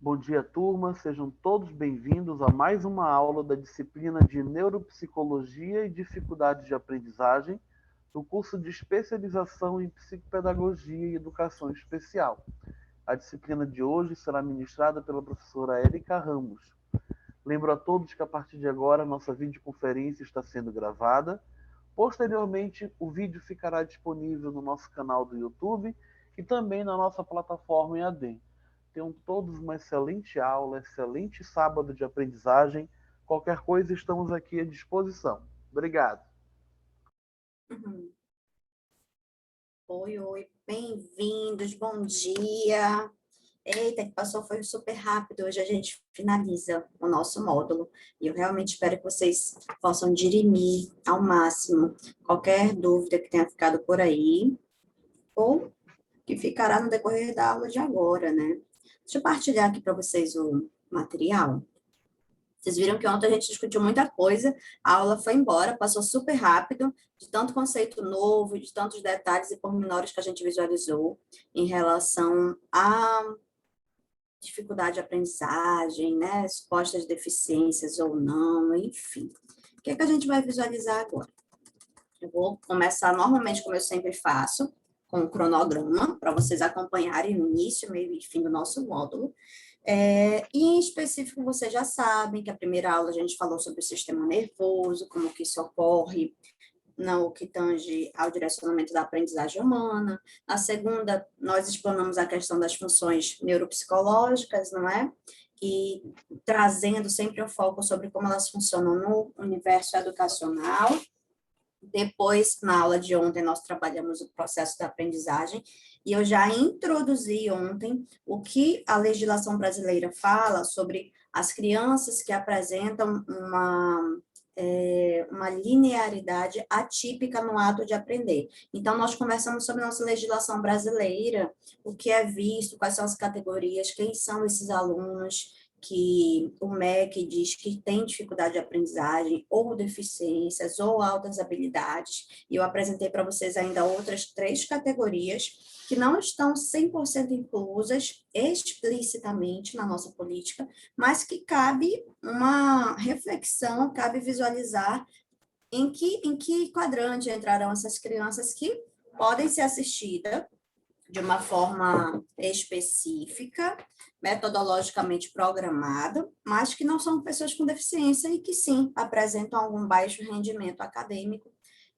Bom dia, turma. Sejam todos bem-vindos a mais uma aula da disciplina de Neuropsicologia e Dificuldades de Aprendizagem do curso de especialização em Psicopedagogia e Educação Especial. A disciplina de hoje será ministrada pela professora Érica Ramos. Lembro a todos que a partir de agora nossa videoconferência está sendo gravada. Posteriormente, o vídeo ficará disponível no nosso canal do YouTube e também na nossa plataforma EAD. Tenham todos uma excelente aula, excelente sábado de aprendizagem. Qualquer coisa, estamos aqui à disposição. Obrigado. Uhum. Oi, bem-vindos, bom dia. Eita, que passou, foi super rápido. Hoje a gente finaliza o nosso módulo e eu realmente espero que vocês possam dirimir ao máximo qualquer dúvida que tenha ficado por aí ou que ficará no decorrer da aula de agora, né? Deixa eu partilhar aqui para vocês o material. Vocês viram que ontem a gente discutiu muita coisa, a aula foi embora, passou super rápido, de tanto conceito novo, de tantos detalhes e pormenores que a gente visualizou em relação à dificuldade de aprendizagem, né, supostas deficiências ou não, enfim. O que é que a gente vai visualizar agora? Eu vou começar normalmente, como eu sempre faço, com o cronograma, para vocês acompanharem o início, meio e fim do nosso módulo. E em específico, vocês já sabem que a primeira aula a gente falou sobre o sistema nervoso, como que isso ocorre no que tange ao direcionamento da aprendizagem humana. Na segunda, nós explanamos a questão das funções neuropsicológicas, não é? E trazendo sempre o foco sobre como elas funcionam no universo educacional. Depois, na aula de ontem, nós trabalhamos o processo da aprendizagem, e eu já introduzi ontem o que a legislação brasileira fala sobre as crianças que apresentam uma linearidade atípica no ato de aprender. Então, nós conversamos sobre nossa legislação brasileira, o que é visto, quais são as categorias, quem são esses alunos que o MEC diz que tem dificuldade de aprendizagem, ou deficiências, ou altas habilidades, e eu apresentei para vocês ainda outras 3 categorias que não estão 100% inclusas explicitamente na nossa política, mas que cabe uma reflexão, cabe visualizar em que quadrante entrarão essas crianças que podem ser assistidas de uma forma específica, metodologicamente programada, mas que não são pessoas com deficiência e que sim apresentam algum baixo rendimento acadêmico,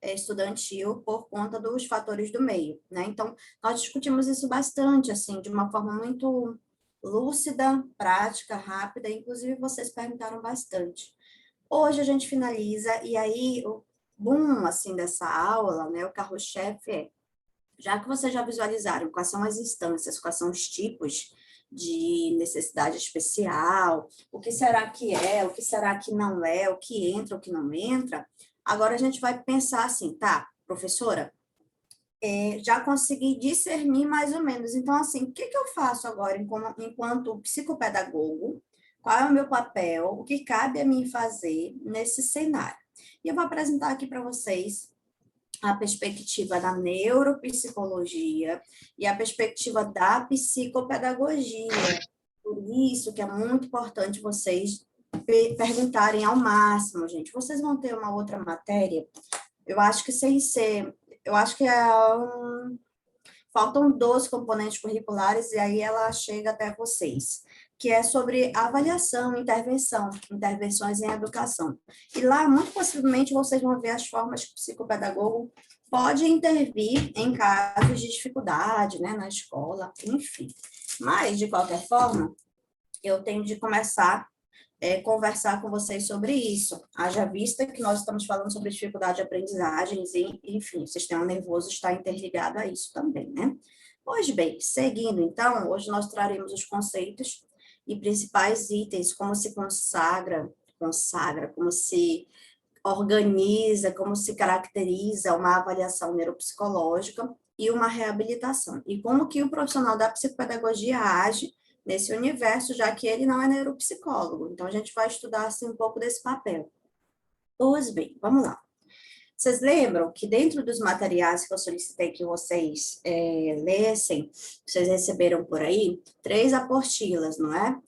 estudantil, por conta dos fatores do meio, né? Então, nós discutimos isso bastante, assim, de uma forma muito lúcida, prática, rápida, inclusive vocês perguntaram bastante. Hoje a gente finaliza, e aí o boom, assim, dessa aula, né, o carro-chefe já que vocês já visualizaram quais são as instâncias, quais são os tipos de necessidade especial, o que será que é, o que será que não é, o que entra, o que não entra, agora a gente vai pensar assim, tá, professora, já consegui discernir mais ou menos, então assim, o que que eu faço agora enquanto psicopedagogo, qual é o meu papel, o que cabe a mim fazer nesse cenário? E eu vou apresentar aqui para vocês a perspectiva da neuropsicologia e a perspectiva da psicopedagogia. Por isso que é muito importante vocês perguntarem ao máximo, gente. Vocês vão ter uma outra matéria, eu acho que sem ser, eu acho que faltam 12 componentes curriculares e aí ela chega até vocês, que é sobre avaliação, intervenções em educação. E lá, muito possivelmente, vocês vão ver as formas que o psicopedagogo pode intervir em casos de dificuldade, né, na escola, enfim. Mas, de qualquer forma, eu tenho de começar conversar com vocês sobre isso. Haja vista que nós estamos falando sobre dificuldade de aprendizagens e, enfim, o sistema nervoso está interligado a isso também, né? Pois bem, seguindo então, hoje nós traremos os conceitos e principais itens, como se consagra, como se organiza, como se caracteriza uma avaliação neuropsicológica e uma reabilitação. E como que o profissional da psicopedagogia age nesse universo, já que ele não é neuropsicólogo. Então, a gente vai estudar assim, um pouco desse papel. Pois bem, vamos lá. Vocês lembram que dentro dos materiais que eu solicitei que vocês lessem, vocês receberam por aí 3 apostilas, não é?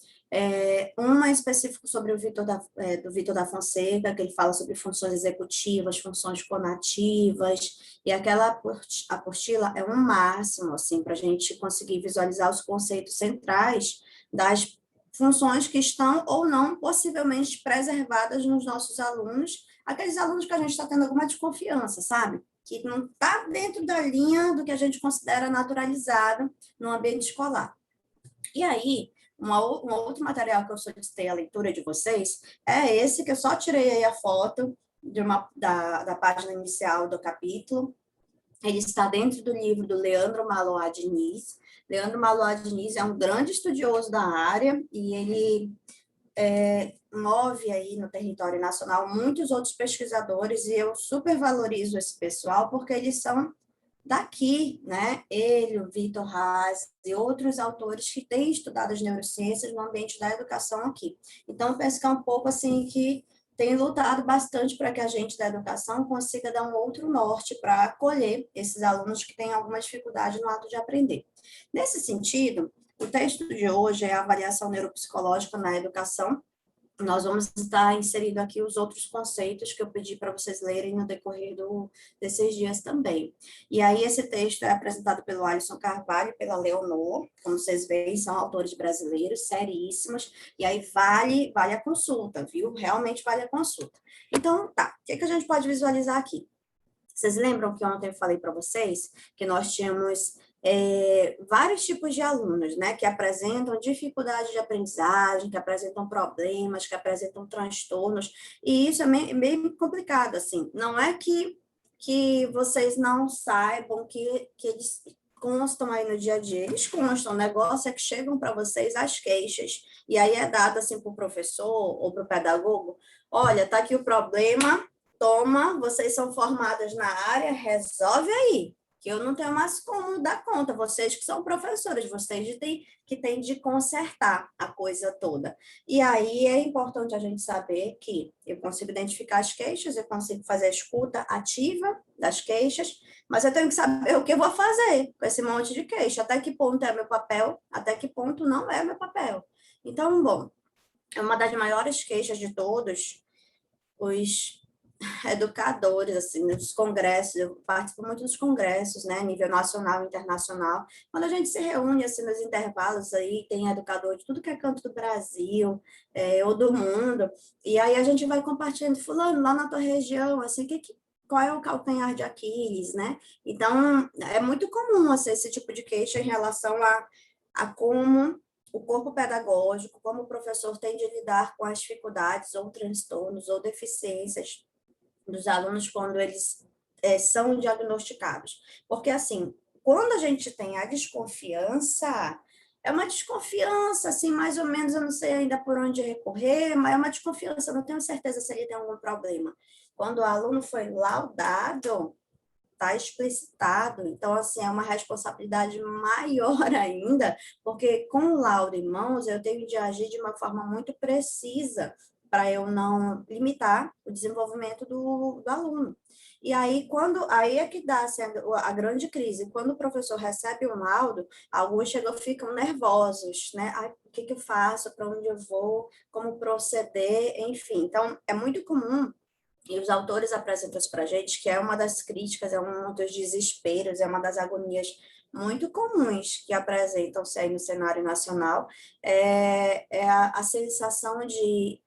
Uma específica sobre o do Vitor da Fonseca, que ele fala sobre funções executivas, funções conativas, e aquela apostila é um máximo, assim, para a gente conseguir visualizar os conceitos centrais das funções que estão ou não possivelmente preservadas nos nossos alunos, aqueles alunos que a gente está tendo alguma desconfiança, sabe? Que não está dentro da linha do que a gente considera naturalizado no ambiente escolar. E aí, um outro material que eu solicitei a leitura de vocês é esse, que eu só tirei aí a foto da página inicial do capítulo. Ele está dentro do livro do Leandro Maloá Diniz. Leandro Maloá Diniz é um grande estudioso da área e ele move aí no território nacional muitos outros pesquisadores e eu super valorizo esse pessoal porque eles são daqui, né? Ele, o Vitor Haas e outros autores que têm estudado as neurociências no ambiente da educação aqui. Então, penso que é um pouco assim que tem lutado bastante para que a gente da educação consiga dar um outro norte para acolher esses alunos que têm alguma dificuldade no ato de aprender. Nesse sentido, o texto de hoje é a avaliação neuropsicológica na educação. Nós vamos estar inserindo aqui os outros conceitos que eu pedi para vocês lerem no decorrer desses dias também. E aí, esse texto é apresentado pelo Alisson Carvalho e pela Leonor, como vocês veem, são autores brasileiros, seríssimos, e aí vale a consulta, viu? Realmente vale a consulta. Então, tá, o que a gente pode visualizar aqui? Vocês lembram que ontem eu falei para vocês que nós tínhamos vários tipos de alunos, né, que apresentam dificuldade de aprendizagem, que apresentam problemas, que apresentam transtornos, e isso é meio complicado, assim, não é que vocês não saibam que eles constam aí no dia a dia, eles constam, o negócio é que chegam para vocês as queixas, e aí é dado assim para o professor ou para o pedagogo, olha, tá aqui o problema, toma, vocês são formadas na área, resolve aí, que eu não tenho mais como dar conta, vocês que são professores, vocês que têm de consertar a coisa toda. E aí é importante a gente saber que eu consigo identificar as queixas, eu consigo fazer a escuta ativa das queixas, mas eu tenho que saber o que eu vou fazer com esse monte de queixa, até que ponto é meu papel, até que ponto não é meu papel. Então, bom, é uma das maiores queixas de todos, os educadores, assim, nos congressos, eu participo muito dos congressos, né, nível nacional e internacional, quando a gente se reúne, assim, nos intervalos aí, tem educador de tudo que é canto do Brasil, ou do mundo, e aí a gente vai compartilhando, fulano, lá na tua região, assim, qual é o calcanhar de Aquiles, né? Então, é muito comum, assim, esse tipo de queixa em relação a como o corpo pedagógico, como o professor tem de lidar com as dificuldades ou transtornos ou deficiências dos alunos quando eles são diagnosticados. Porque, assim, quando a gente tem a desconfiança, é uma desconfiança, assim, mais ou menos, eu não sei ainda por onde recorrer, mas é uma desconfiança, eu não tenho certeza se ele tem algum problema. Quando o aluno foi laudado, está explicitado, então, assim, é uma responsabilidade maior ainda, porque com o laudo em mãos, eu tenho de agir de uma forma muito precisa, para eu não limitar o desenvolvimento do aluno. E aí, aí é que dá assim, a grande crise. Quando o professor recebe um laudo, alguns ficam nervosos, né? Ai, o que eu faço? Para onde eu vou? Como proceder? Enfim, então, é muito comum e os autores apresentam isso para a gente, que é uma das críticas, é um dos desesperos, é uma das agonias muito comuns que apresentam-se aí no cenário nacional, é a sensação de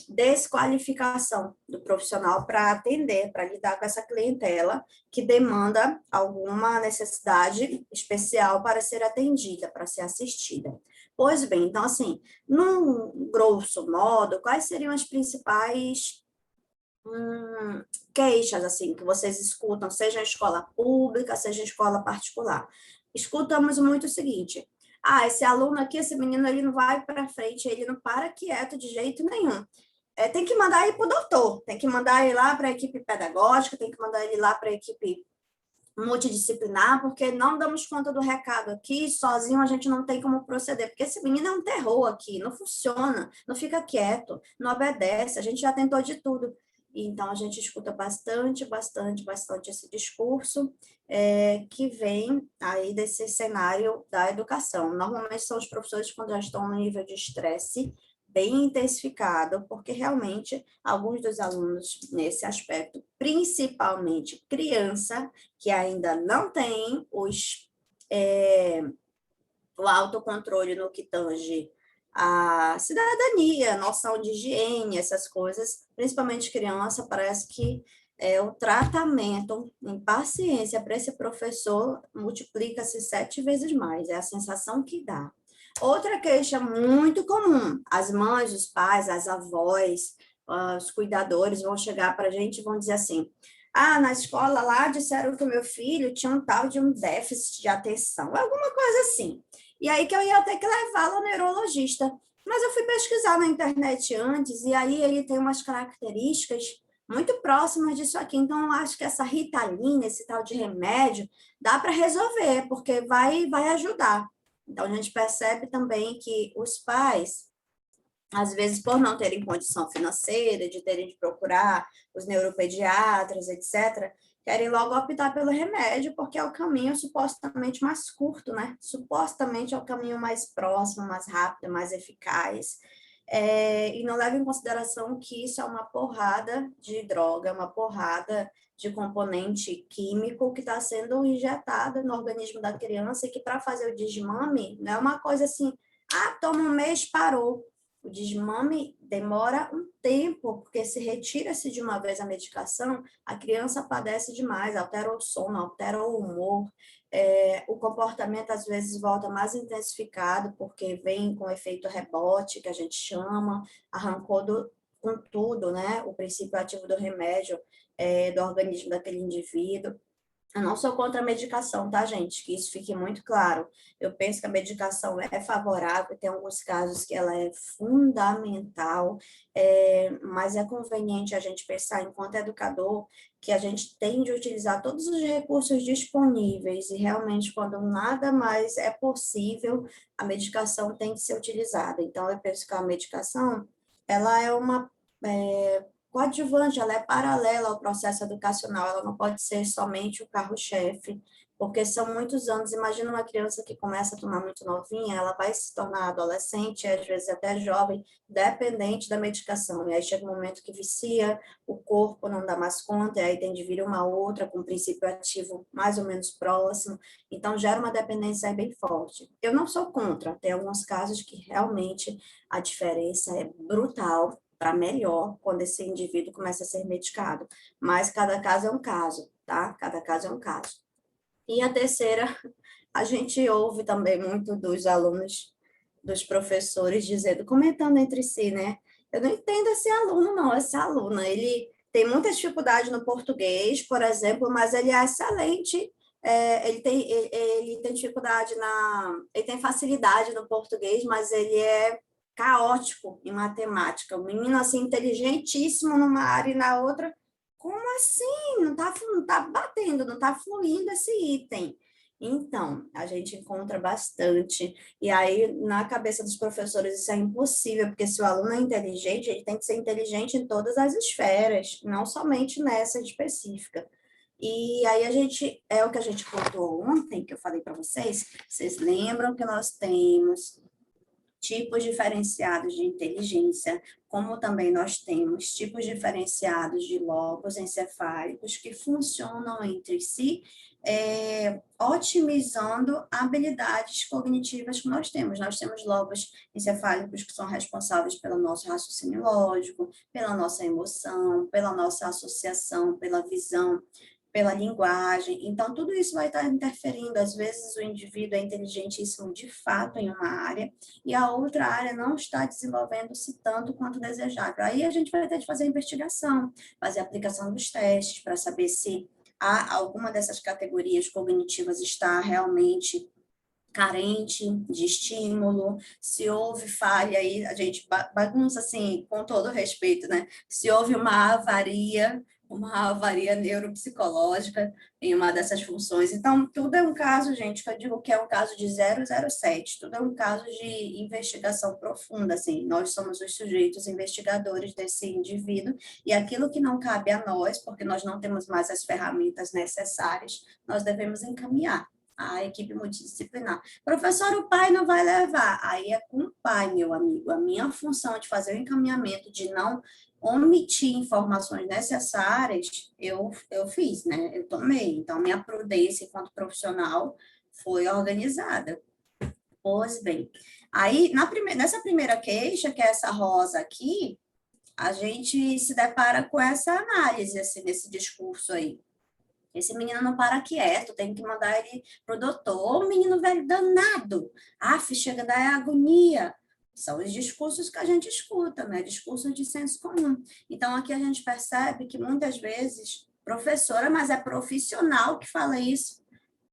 desqualificação do profissional para atender, para lidar com essa clientela que demanda alguma necessidade especial para ser atendida, para ser assistida. Pois bem, então, assim, num grosso modo, quais seriam as principais queixas, assim, que vocês escutam, seja em escola pública, seja em escola particular? Escutamos muito o seguinte: esse aluno aqui, esse menino, ele não vai para frente, ele não para quieto de jeito nenhum. Tem que mandar ele para o doutor, tem que mandar ele lá para a equipe pedagógica, tem que mandar ele lá para a equipe multidisciplinar, porque não damos conta do recado aqui, sozinho a gente não tem como proceder, porque esse menino é um terror aqui, não funciona, não fica quieto, não obedece, a gente já tentou de tudo. Então, a gente escuta bastante, bastante, bastante esse discurso que vem aí desse cenário da educação. Normalmente são os professores quando já estão no nível de estresse bem intensificado, porque realmente alguns dos alunos nesse aspecto, principalmente criança, que ainda não tem o autocontrole no que tange a cidadania, noção de higiene, essas coisas, principalmente criança, parece que o tratamento em paciência para esse professor multiplica-se 7 vezes mais, é a sensação que dá. Outra queixa muito comum, as mães, os pais, as avós, os cuidadores vão chegar para a gente e vão dizer assim, na escola lá disseram que o meu filho tinha um tal de um déficit de atenção, alguma coisa assim. E aí que eu ia ter que levá-lo ao neurologista. Mas eu fui pesquisar na internet antes, e aí ele tem umas características muito próximas disso aqui. Então, eu acho que essa Ritalina, esse tal de remédio, dá para resolver, porque vai ajudar. Então, a gente percebe também que os pais, às vezes, por não terem condição financeira, de terem de procurar os neuropediatras, etc., querem logo optar pelo remédio, porque é o caminho supostamente mais curto, né? Supostamente é o caminho mais próximo, mais rápido, mais eficaz. E não leva em consideração que isso é uma porrada de droga, uma porrada de componente químico que está sendo injetado no organismo da criança e que para fazer o desmame não é uma coisa assim, toma um mês, parou. O desmame demora um tempo, porque se retira-se de uma vez a medicação, a criança padece demais, altera o sono, altera o humor, o comportamento às vezes volta mais intensificado, porque vem com efeito rebote, que a gente chama, arrancou com tudo, né, o princípio ativo do remédio do organismo daquele indivíduo. Eu não sou contra a medicação, tá, gente? Que isso fique muito claro. Eu penso que a medicação é favorável, tem alguns casos que ela é fundamental, mas é conveniente a gente pensar, enquanto educador, que a gente tem de utilizar todos os recursos disponíveis e realmente, quando nada mais é possível, a medicação tem que ser utilizada. Então, eu penso que a medicação, ela é uma coadjuvante, ela é paralela ao processo educacional, ela não pode ser somente o carro-chefe, porque são muitos anos. Imagina uma criança que começa a tomar muito novinha, ela vai se tornar adolescente, às vezes até jovem, dependente da medicação. E aí chega um momento que vicia, o corpo não dá mais conta, e aí tem de vir uma outra com um princípio ativo mais ou menos próximo. Então, gera uma dependência aí bem forte. Eu não sou contra, tem alguns casos que realmente a diferença é brutal, para melhor quando esse indivíduo começa a ser medicado. Mas cada caso é um caso, tá? Cada caso é um caso. E a terceira, a gente ouve também muito dos alunos, dos professores dizendo, comentando entre si, né? Eu não entendo esse aluno, não, essa aluna. Ele tem muita dificuldade no português, por exemplo, mas ele é excelente. Ele tem dificuldade ele tem facilidade no português, mas ele é caótico em matemática. O menino, assim, inteligentíssimo numa área e na outra. Como assim? Não tá batendo, não tá fluindo esse item. Então, a gente encontra bastante. E aí, na cabeça dos professores, isso é impossível, porque se o aluno é inteligente, ele tem que ser inteligente em todas as esferas, não somente nessa específica. E aí é o que a gente contou ontem, que eu falei para vocês. Vocês lembram que nós temos tipos diferenciados de inteligência, como também nós temos tipos diferenciados de lobos encefálicos que funcionam entre si, otimizando habilidades cognitivas que nós temos. Nós temos lobos encefálicos que são responsáveis pelo nosso raciocínio lógico, pela nossa emoção, pela nossa associação, pela visão, pela linguagem. Então, tudo isso vai estar interferindo. Às vezes, o indivíduo é inteligentíssimo de fato em uma área e a outra área não está desenvolvendo-se tanto quanto desejável. Aí a gente vai ter de fazer a investigação, fazer a aplicação dos testes para saber se alguma dessas categorias cognitivas está realmente carente de estímulo, se houve falha aí, a gente bagunça assim, com todo respeito, né? Se houve uma avaria uma avaria neuropsicológica em uma dessas funções. Então, tudo é um caso, gente, que eu digo que é um caso de 007, tudo é um caso de investigação profunda, assim, nós somos os sujeitos investigadores desse indivíduo, e aquilo que não cabe a nós, porque nós não temos mais as ferramentas necessárias, nós devemos encaminhar a equipe multidisciplinar. Professor, o pai não vai levar. Aí é com o pai, meu amigo. A minha função de fazer o encaminhamento, de não omitir informações necessárias, eu fiz, né? Eu tomei. Então, minha prudência enquanto profissional foi organizada. Pois bem, aí nessa primeira queixa, que é essa rosa aqui, a gente se depara com essa análise, assim, nesse discurso aí. Esse menino não para quieto, tem que mandar ele pro doutor. Ô, menino velho danado. Aff, chega da agonia. São os discursos que a gente escuta, né? Discursos de senso comum. Então, aqui a gente percebe que muitas vezes, professora, mas é profissional que fala isso.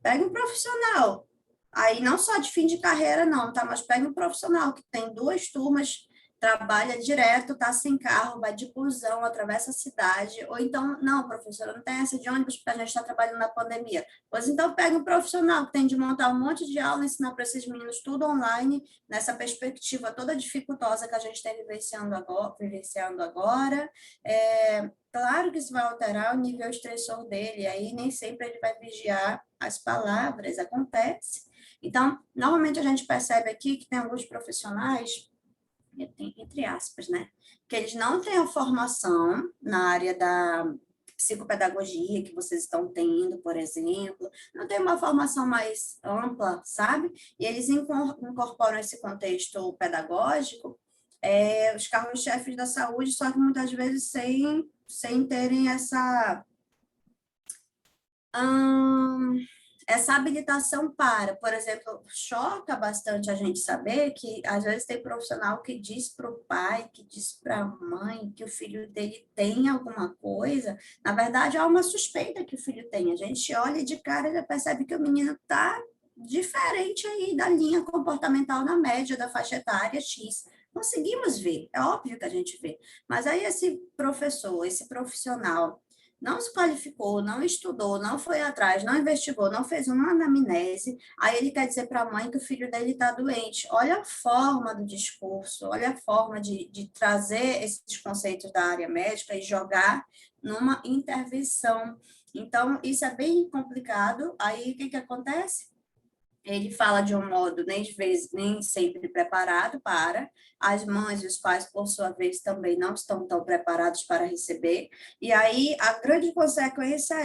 Pega um profissional. Aí, não só de fim de carreira, não, tá? Mas pega um profissional que tem 2 turmas, trabalha direto, tá sem carro, vai de busão, atravessa a cidade. Ou então, não, professora, não tem essa de ônibus porque a gente está trabalhando na pandemia. Pois então, pega um profissional que tem de montar um monte de aula, ensinar para esses meninos tudo online, nessa perspectiva toda dificultosa que a gente está vivenciando agora. Claro que isso vai alterar o nível estressor dele, aí nem sempre ele vai vigiar as palavras, acontece. Então, normalmente a gente percebe aqui que tem alguns profissionais, entre aspas, né, que eles não têm a formação na área da psicopedagogia que vocês estão tendo, por exemplo, não tem uma formação mais ampla, sabe? E eles incorporam esse contexto pedagógico, os carros-chefes da saúde, só que muitas vezes sem terem essa habilitação para, por exemplo, choca bastante a gente saber que às vezes tem profissional que diz para o pai, que diz para a mãe que o filho dele tem alguma coisa. Na verdade, há uma suspeita que o filho tem. A gente olha de cara e já percebe que o menino está diferente aí da linha comportamental na média da faixa etária X. Conseguimos ver, é óbvio que a gente vê. Mas aí esse professor, esse profissional não se qualificou, não estudou, não foi atrás, não investigou, não fez uma anamnese, aí ele quer dizer para a mãe que o filho dele está doente. Olha a forma do discurso, olha a forma de trazer esses conceitos da área médica e jogar numa intervenção. Então, isso é bem complicado. Aí, o que acontece? Ele fala de um modo nem sempre preparado para, as mães e os pais, por sua vez, também não estão tão preparados para receber, e aí a grande consequência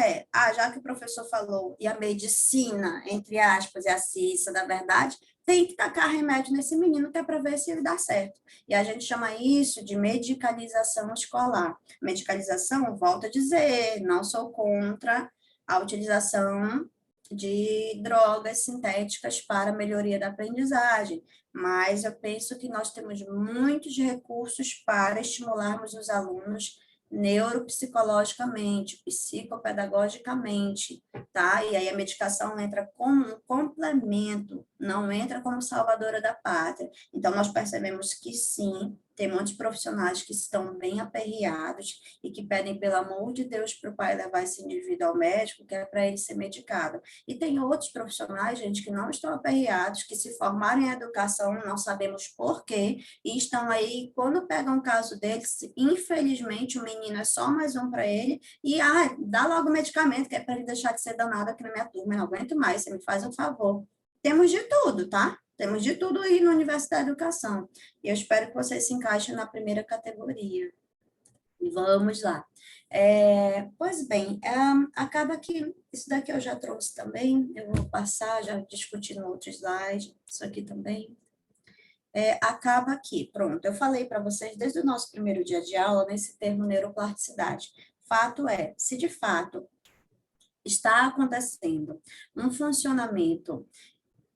já que o professor falou, e a medicina, entre aspas, é a ciência da verdade, tem que tacar remédio nesse menino, que é para ver se ele dá certo. E a gente chama isso de medicalização escolar. Medicalização, volto a dizer, não sou contra a utilização de drogas sintéticas para melhoria da aprendizagem, mas eu penso que nós temos muitos recursos para estimularmos os alunos neuropsicologicamente, psicopedagogicamente, tá? E aí a medicação entra como um complemento, não entra como salvadora da pátria. Então, nós percebemos que sim, tem muitos profissionais que estão bem aperreados e que pedem, pelo amor de Deus, para o pai levar esse indivíduo ao médico, que é para ele ser medicado. E tem outros profissionais, gente, que não estão aperreados, que se formaram em educação, não sabemos por quê, e estão aí, quando pegam o caso deles, infelizmente, o menino é só mais um para ele, e dá logo o medicamento, que é para ele deixar de ser danado aqui na minha turma, eu não aguento mais, você me faz um favor. Temos de tudo, tá? Temos de tudo aí no universo da educação. E eu espero que vocês se encaixem na primeira categoria. Vamos lá. Pois bem, acaba que isso daqui eu já trouxe também, eu vou passar, já discuti no outro slide, isso aqui também. Acaba aqui, pronto, eu falei para vocês desde o nosso primeiro dia de aula nesse termo neuroplasticidade. Fato é, se de fato está acontecendo um funcionamento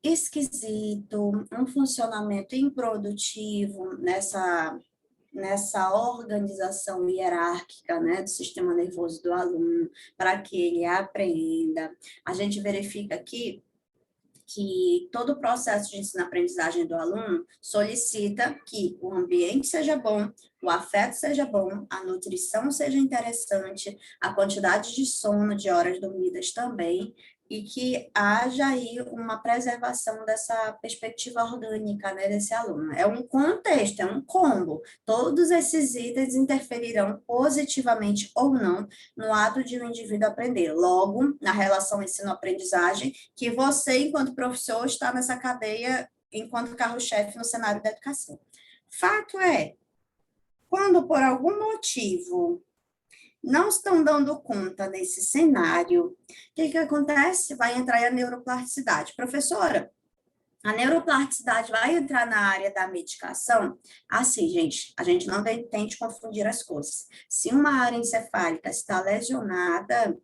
esquisito, um funcionamento improdutivo nessa organização hierárquica, né, do sistema nervoso do aluno, para que ele aprenda. A gente verifica aqui que todo o processo de ensino-aprendizagem do aluno solicita que o ambiente seja bom, o afeto seja bom, a nutrição seja interessante, a quantidade de sono, de horas dormidas também, e que haja aí uma preservação dessa perspectiva orgânica, né, desse aluno. É um contexto, é um combo. Todos esses itens interferirão positivamente ou não no ato de um indivíduo aprender. Logo, na relação ensino-aprendizagem, que você, enquanto professor, está nessa cadeia enquanto carro-chefe no cenário da educação. Fato é, quando por algum motivo não estão dando conta desse cenário, o que acontece? Vai entrar a neuroplasticidade. Professora, a neuroplasticidade vai entrar na área da medicação? Assim, gente, a gente não tente confundir as coisas. Se uma área encefálica está lesionada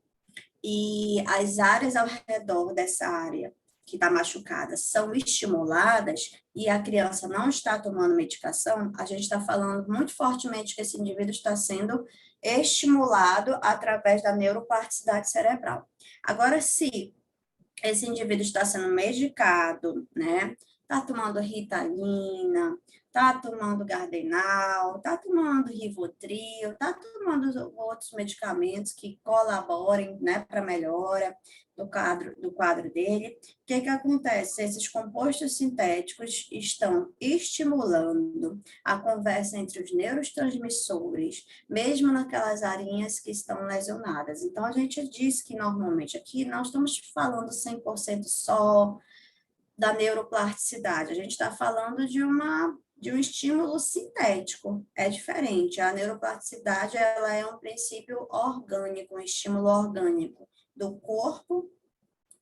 e as áreas ao redor dessa área que está machucada são estimuladas e a criança não está tomando medicação, a gente está falando muito fortemente que esse indivíduo está sendo estimulado através da neuroplasticidade cerebral. Agora, se esse indivíduo está sendo medicado, né? Está tomando Ritalina, está tomando Gardenal, está tomando Rivotril, está tomando outros medicamentos que colaborem, né, para a melhora do quadro dele. O que acontece? Esses compostos sintéticos estão estimulando a conversa entre os neurotransmissores, mesmo naquelas arinhas que estão lesionadas. Então, a gente diz que, normalmente, aqui não estamos falando 100% só da neuroplasticidade, a gente está falando de um estímulo sintético, é diferente. A neuroplasticidade, ela é um princípio orgânico, um estímulo orgânico do corpo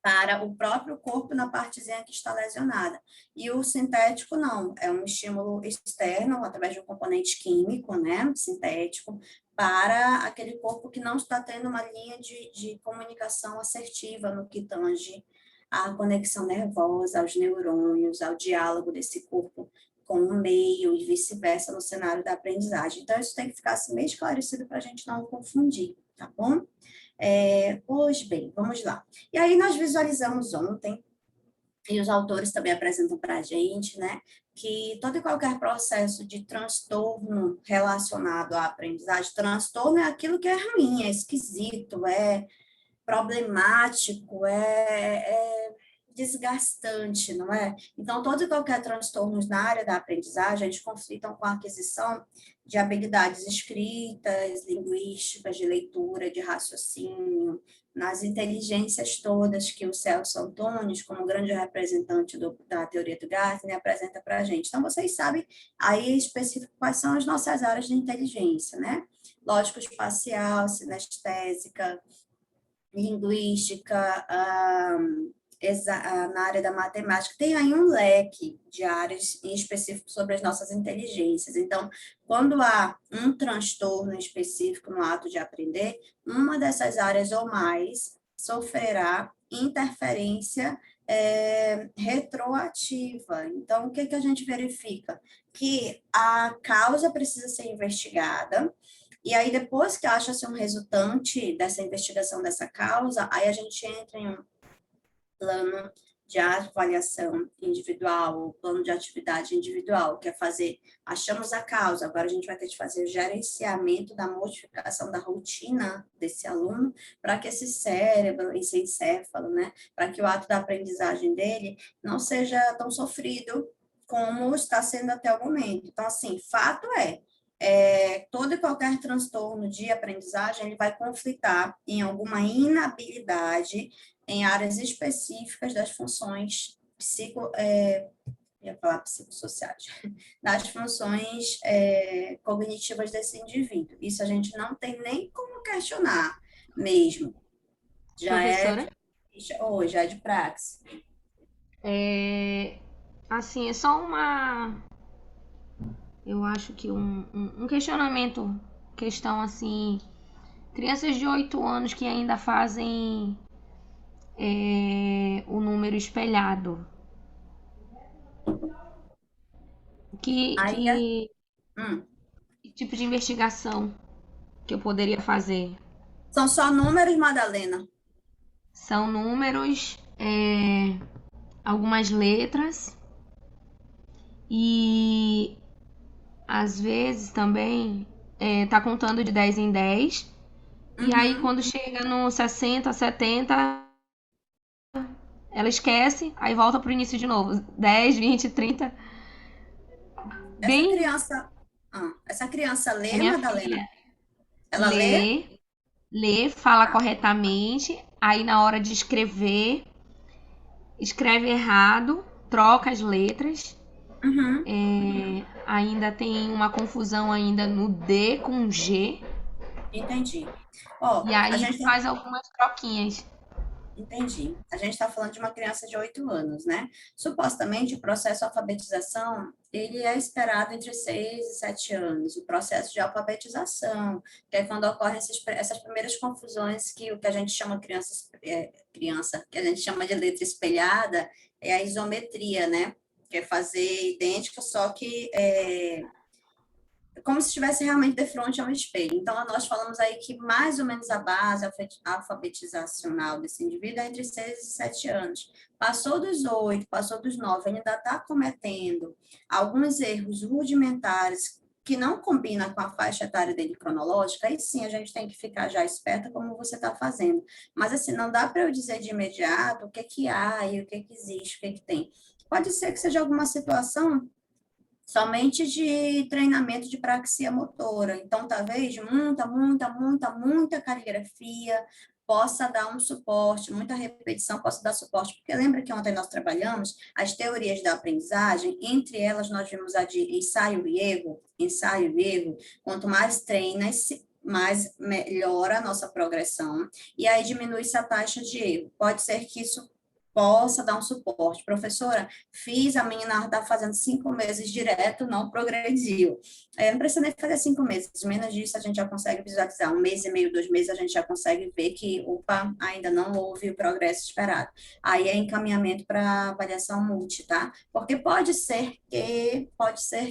para o próprio corpo na partezinha que está lesionada. E o sintético não, é um estímulo externo, através de um componente químico, né, sintético, para aquele corpo que não está tendo uma linha de comunicação assertiva no que tange à conexão nervosa, aos neurônios, ao diálogo desse corpo com o meio e vice-versa no cenário da aprendizagem. Então, isso tem que ficar assim, meio esclarecido para a gente não confundir, tá bom? Pois bem, vamos lá. E aí nós visualizamos ontem, e os autores também apresentam para a gente, né, que todo e qualquer processo de transtorno relacionado à aprendizagem, transtorno é aquilo que é ruim, é esquisito, é problemático, é desgastante, não é? Então, todo e qualquer transtorno na área da aprendizagem, eles conflitam com a aquisição de habilidades escritas, linguísticas, de leitura, de raciocínio, nas inteligências todas que o Celso Antônio, como grande representante da teoria do Gartner, apresenta para a gente. Então, vocês sabem aí específico quais são as nossas áreas de inteligência, né? Lógico-espacial, sinestésica, linguística, na área da matemática, tem aí um leque de áreas em específico sobre as nossas inteligências. Então, quando há um transtorno específico no ato de aprender, uma dessas áreas ou mais sofrerá interferência retroativa. Então, o que a gente verifica? Que a causa precisa ser investigada, e aí, depois que acha-se um resultante dessa investigação dessa causa, aí a gente entra em um plano de avaliação individual, ou plano de atividade individual, que é fazer, achamos a causa, agora a gente vai ter que fazer o gerenciamento da modificação da rotina desse aluno, para que esse cérebro, esse encéfalo, né, para que o ato da aprendizagem dele não seja tão sofrido como está sendo até o momento. Então, assim, fato todo e qualquer transtorno de aprendizagem, ele vai conflitar em alguma inabilidade em áreas específicas das funções ia falar psicossociais, das funções cognitivas desse indivíduo. Isso a gente não tem nem como questionar mesmo. Professora? Já é de praxe. Assim, é só eu acho que um questionamento, questão assim, crianças de 8 anos que ainda fazem o número espelhado. Que tipo de investigação que eu poderia fazer? São só números, Madalena? São números algumas letras e às vezes também tá contando de 10 em 10. E aí quando chega no 60, 70, ela esquece, aí volta pro início de novo. 10, 20, 30. Essa Bem, criança, essa criança a lê, minha Madalena? filha Ela lê? lê, fala Ah, corretamente, aí na hora de escrever, escreve errado, troca as letras. uhum, Ainda tem uma confusão ainda no D com G. entendi. Ó, E a aí gente faz algumas troquinhas. entendi. A gente está falando de uma criança de 8 anos, né? Supostamente, o processo de alfabetização, ele é esperado entre 6 e 7 anos. O processo de alfabetização, que é quando ocorrem essas primeiras confusões que o que a gente chama que a gente chama de letra espelhada, é a isometria, né? Que é fazer idêntico, só que como se estivesse realmente de frente a um espelho. Então, nós falamos aí que mais ou menos a base alfabetizacional desse indivíduo é entre 6 e 7 anos. Passou dos 8, passou dos 9, ainda está cometendo alguns erros rudimentares que não combinam com a faixa etária dele cronológica, aí sim a gente tem que ficar já esperta como você está fazendo. Mas assim, não dá para eu dizer de imediato o que que há e o que que existe, o que que tem. Pode ser que seja alguma situação somente de treinamento de praxia motora. Então, talvez muita caligrafia possa dar um suporte, muita repetição possa dar suporte, porque lembra que ontem nós trabalhamos as teorias da aprendizagem, entre elas nós vimos a de ensaio e erro, quanto mais treina, mais melhora a nossa progressão, e aí diminui-se a taxa de erro. Pode ser que isso possa dar um suporte. Professora, fiz, a menina está fazendo 5 meses direto, não progrediu. Não precisa nem fazer 5 meses, menos disso a gente já consegue visualizar. 1 mês e meio, 2 meses, a gente já consegue ver que, opa, ainda não houve o progresso esperado. Aí é encaminhamento para avaliação multi, tá? Porque pode ser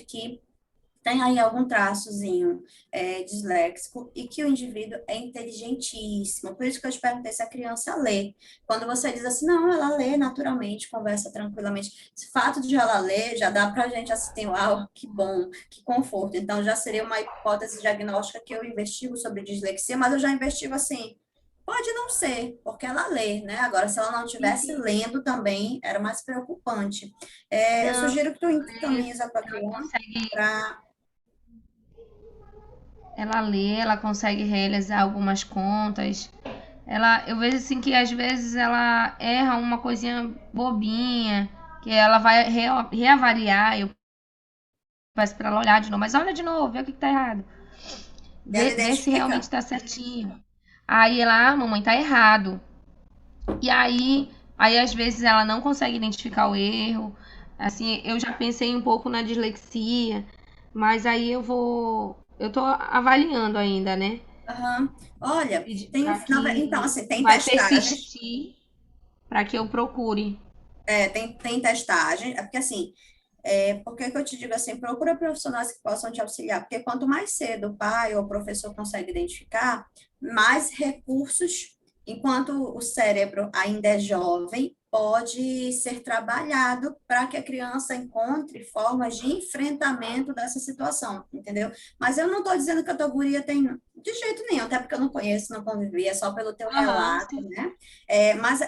que tem aí algum traçozinho disléxico e que o indivíduo é inteligentíssimo. Por isso que eu te perguntei se a criança lê. Quando você diz assim, não, ela lê naturalmente, conversa tranquilamente. Esse fato de ela ler já dá para a gente assim, uau, que bom, que conforto. Então, já seria uma hipótese diagnóstica que eu investigo sobre dislexia, mas eu já investigo assim, pode não ser, porque ela lê, né? Agora, se ela não estivesse lendo também, era mais preocupante. Eu Não, sugiro que tu encaminhes a tua ela criança consegue, para ela lê, ela consegue realizar algumas contas. Eu vejo assim que às vezes ela erra uma coisinha bobinha, que ela vai reavaliar, eu peço para ela olhar de novo, mas olha de novo, vê o que tá errado. ela Vê se realmente identifica. tá certinho. Aí ela, mamãe, tá errado. E aí às vezes ela não consegue identificar o erro. Assim, eu já pensei um pouco na dislexia, mas aí eu tô avaliando ainda, né? Aham. Olha, tem, Para então, que assim, tem vai testagens, persistir para que eu procure. tem testagem, porque assim, por que que eu te digo assim, procura profissionais que possam te auxiliar, porque quanto mais cedo o pai ou o professor consegue identificar, mais recursos, enquanto o cérebro ainda é jovem, pode ser trabalhado para que a criança encontre formas de enfrentamento dessa situação, entendeu? Mas eu não estou dizendo que a tua guria tem, de jeito nenhum, até porque eu não conheço, não convivi, é só pelo teu Aham, relato, sim. né? Mas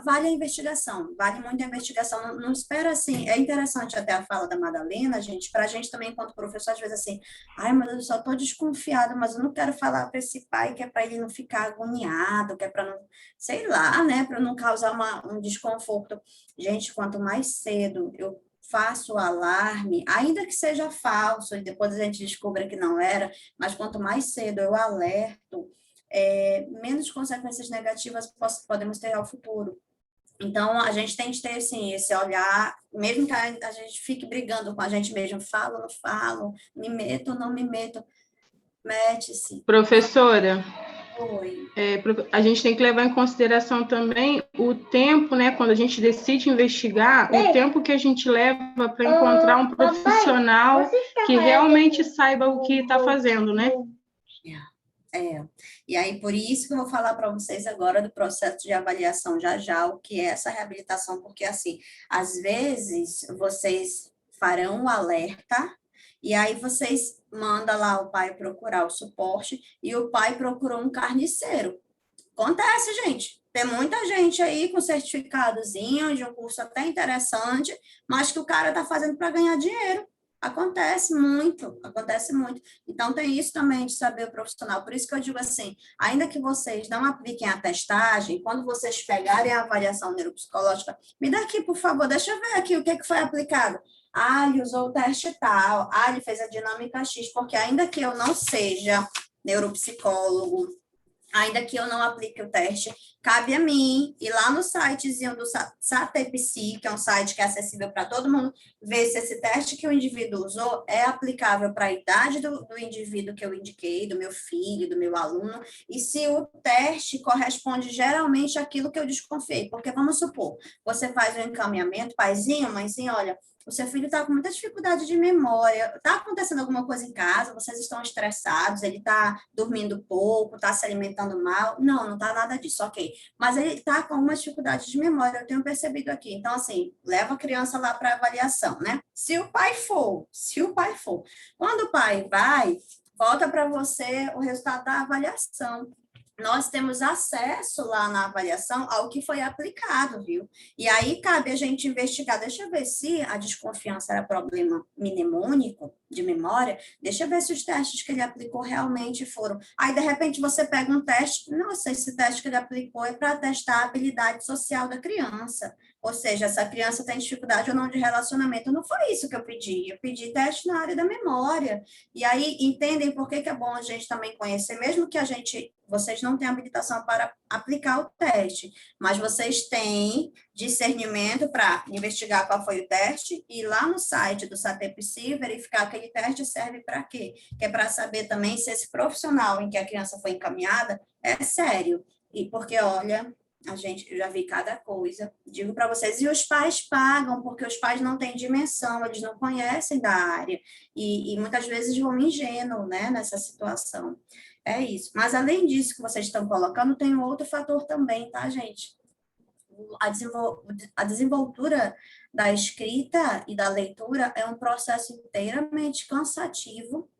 vale a investigação, vale muito a investigação. Não, não espera assim. É interessante até a fala da Madalena, gente, para a gente também, enquanto professor, às vezes assim, ai, mas eu só estou desconfiada, mas eu não quero falar para esse pai que é para ele não ficar agoniado, que é para não, sei lá, né, para não causar um desconforto. Gente, quanto mais cedo eu faço o alarme, ainda que seja falso, e depois a gente descubra que não era, mas quanto mais cedo eu alerto, menos consequências negativas podemos ter ao futuro. Então, a gente tem que ter, assim, esse olhar, mesmo que a gente fique brigando com a gente mesmo, falo, não falo, me meto, não me meto, mete-se. Professora, Oi. a gente tem que levar em consideração também o tempo, né, quando a gente decide investigar, o tempo que a gente leva para encontrar um profissional que realmente saiba o que está fazendo, né? E aí, por isso que eu vou falar para vocês agora do processo de avaliação já já, o que é essa reabilitação, porque, assim, às vezes vocês farão o alerta, e aí vocês mandam lá o pai procurar o suporte, e o pai procurou um carniceiro. Acontece, gente. Tem muita gente aí com certificadozinho de um curso até interessante, mas que o cara tá fazendo para ganhar dinheiro. Acontece muito, acontece muito. Então, tem isso também de saber o profissional. Por isso que eu digo assim, ainda que vocês não apliquem a testagem, quando vocês pegarem a avaliação neuropsicológica, me dá aqui, por favor, deixa eu ver aqui o que foi aplicado. Ah, ele usou o teste tal, ah, ele fez a dinâmica X, porque ainda que eu não seja neuropsicólogo, ainda que eu não aplique o teste, cabe a mim ir lá no sitezinho do SATEPSI, que é um site que é acessível para todo mundo, ver se esse teste que o indivíduo usou é aplicável para a idade do indivíduo que eu indiquei, do meu filho, do meu aluno, e se o teste corresponde geralmente àquilo que eu desconfiei. Porque, vamos supor, você faz um encaminhamento, paizinho, mãezinho, olha, o seu filho está com muita dificuldade de memória, está acontecendo alguma coisa em casa, vocês estão estressados, ele está dormindo pouco, está se alimentando mal. Não está nada disso, ok. Mas ele está com alguma dificuldade de memória, eu tenho percebido aqui. Então, assim, leva a criança lá para avaliação, né? Se o pai for. Quando o pai vai, volta para você o resultado da avaliação. Nós temos acesso lá na avaliação ao que foi aplicado, viu? E aí cabe a gente investigar, deixa eu ver se a desconfiança era problema mnemônico, de memória, deixa eu ver se os testes que ele aplicou realmente foram. Aí, de repente, você pega um teste, nossa, esse teste que ele aplicou é para testar a habilidade social da criança. Ou seja, essa criança tem dificuldade ou não de relacionamento. Não foi isso que eu pedi teste na área da memória. E aí, entendem por que é bom a gente também conhecer, mesmo que vocês não tenham habilitação para aplicar o teste, mas vocês têm discernimento para investigar qual foi o teste e ir lá no site do SATEPSI verificar aquele teste serve para quê? Que é para saber também se esse profissional em que a criança foi encaminhada é sério. E porque, olha, eu já vi cada coisa, digo para vocês, e os pais pagam, porque os pais não têm dimensão, eles não conhecem da área, e muitas vezes vão ingênuo, né, nessa situação. É isso. Mas, além disso que vocês estão colocando, tem um outro fator também, tá, gente? A desenvoltura da escrita e da leitura é um processo inteiramente cansativo,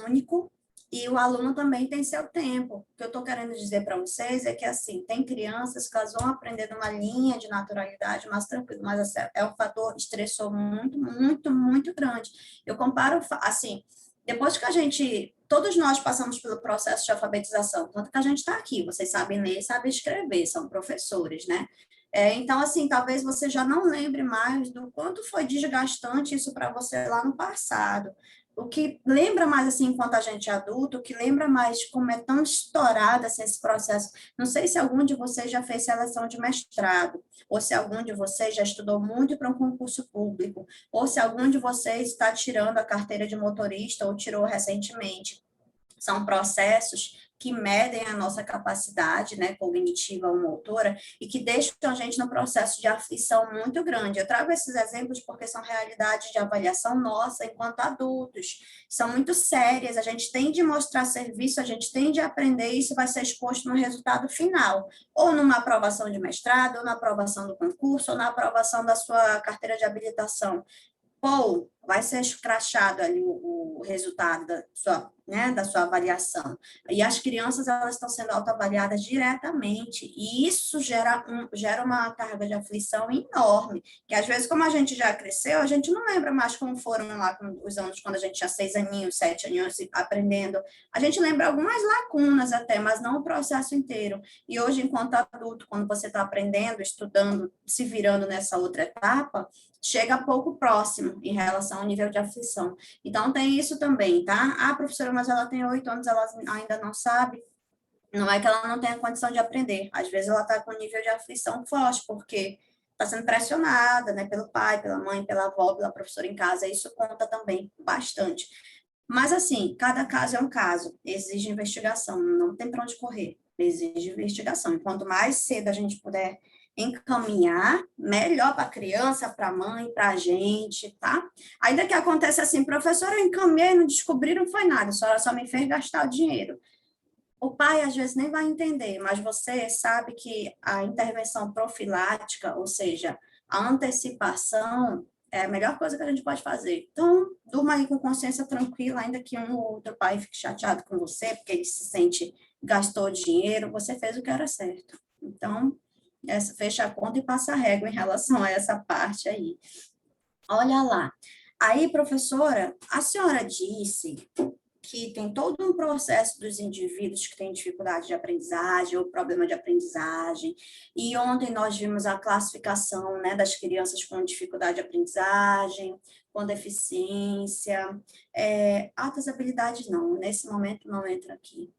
único, e o aluno também tem seu tempo. O que eu estou querendo dizer para vocês é que, assim, tem crianças que elas vão aprender numa linha de naturalidade mais tranquilo, mas é um fator estressor muito, muito, muito grande. Eu comparo, assim, depois que todos nós passamos pelo processo de alfabetização, tanto que a gente está aqui, vocês sabem ler, sabem escrever, são professores, né? Então, assim, talvez você já não lembre mais do quanto foi desgastante isso para você lá no passado. O que lembra mais, assim, enquanto a gente é adulto, o que lembra mais como é tão estourado assim, esse processo. Não sei se algum de vocês já fez seleção de mestrado, ou se algum de vocês já estudou muito para um concurso público, ou se algum de vocês está tirando a carteira de motorista ou tirou recentemente. São processos que medem a nossa capacidade, né, cognitiva ou motora e que deixam a gente num processo de aflição muito grande. Eu trago esses exemplos porque são realidades de avaliação nossa enquanto adultos. São muito sérias, a gente tem de mostrar serviço, a gente tem de aprender e isso vai ser exposto no resultado final, ou numa aprovação de mestrado, ou na aprovação do concurso, ou na aprovação da sua carteira de habilitação. Ou vai ser escrachado ali o resultado da sua avaliação. E as crianças, elas estão sendo autoavaliadas diretamente, e isso gera uma carga de aflição enorme, que às vezes, como a gente já cresceu, a gente não lembra mais como foram lá com os anos, quando a gente tinha 6 aninhos, 7 aninhos, aprendendo. A gente lembra algumas lacunas até, mas não o processo inteiro. E hoje, enquanto adulto, quando você está aprendendo, estudando, se virando nessa outra etapa, chega pouco próximo em relação ao nível de aflição. Então, tem isso também, tá? Ah, professora, mas ela tem 8 anos, ela ainda não sabe. Não é que ela não tenha condição de aprender. Às vezes, ela está com um nível de aflição forte, porque está sendo pressionada, né, pelo pai, pela mãe, pela avó, pela professora em casa. Isso conta também bastante. Mas, assim, cada caso é um caso. Exige investigação. Não tem para onde correr. Exige investigação. E quanto mais cedo a gente puder encaminhar, melhor para a criança, para a mãe, para a gente, tá? Ainda que acontece assim, professora, eu encaminhei, não descobri, não foi nada, a senhora só me fez gastar dinheiro. O pai, às vezes, nem vai entender, mas você sabe que a intervenção profilática, ou seja, a antecipação, é a melhor coisa que a gente pode fazer. Então, durma aí com consciência tranquila, ainda que um ou outro pai fique chateado com você, porque ele se sente, gastou dinheiro, você fez o que era certo. Então, fecha a conta e passa a régua em relação a essa parte aí. Olha lá. Aí, professora, a senhora disse que tem todo um processo dos indivíduos que têm dificuldade de aprendizagem ou problema de aprendizagem. E ontem nós vimos a classificação, né, das crianças com dificuldade de aprendizagem, com deficiência, altas habilidades não, nesse momento não entra aqui.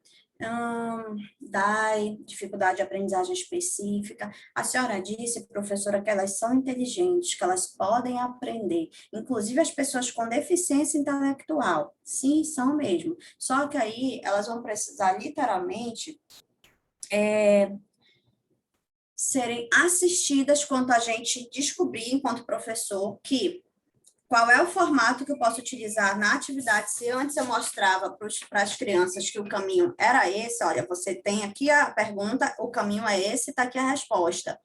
DAI, dificuldade de aprendizagem específica. A senhora disse, professora, que elas são inteligentes, que elas podem aprender, inclusive as pessoas com deficiência intelectual. Sim, são mesmo. Só que aí elas vão precisar, literalmente, serem assistidas quando a gente descobrir, enquanto professor, que qual é o formato que eu posso utilizar na atividade? Se antes eu mostrava para as crianças que o caminho era esse, olha, você tem aqui a pergunta, o caminho é esse, está aqui a resposta.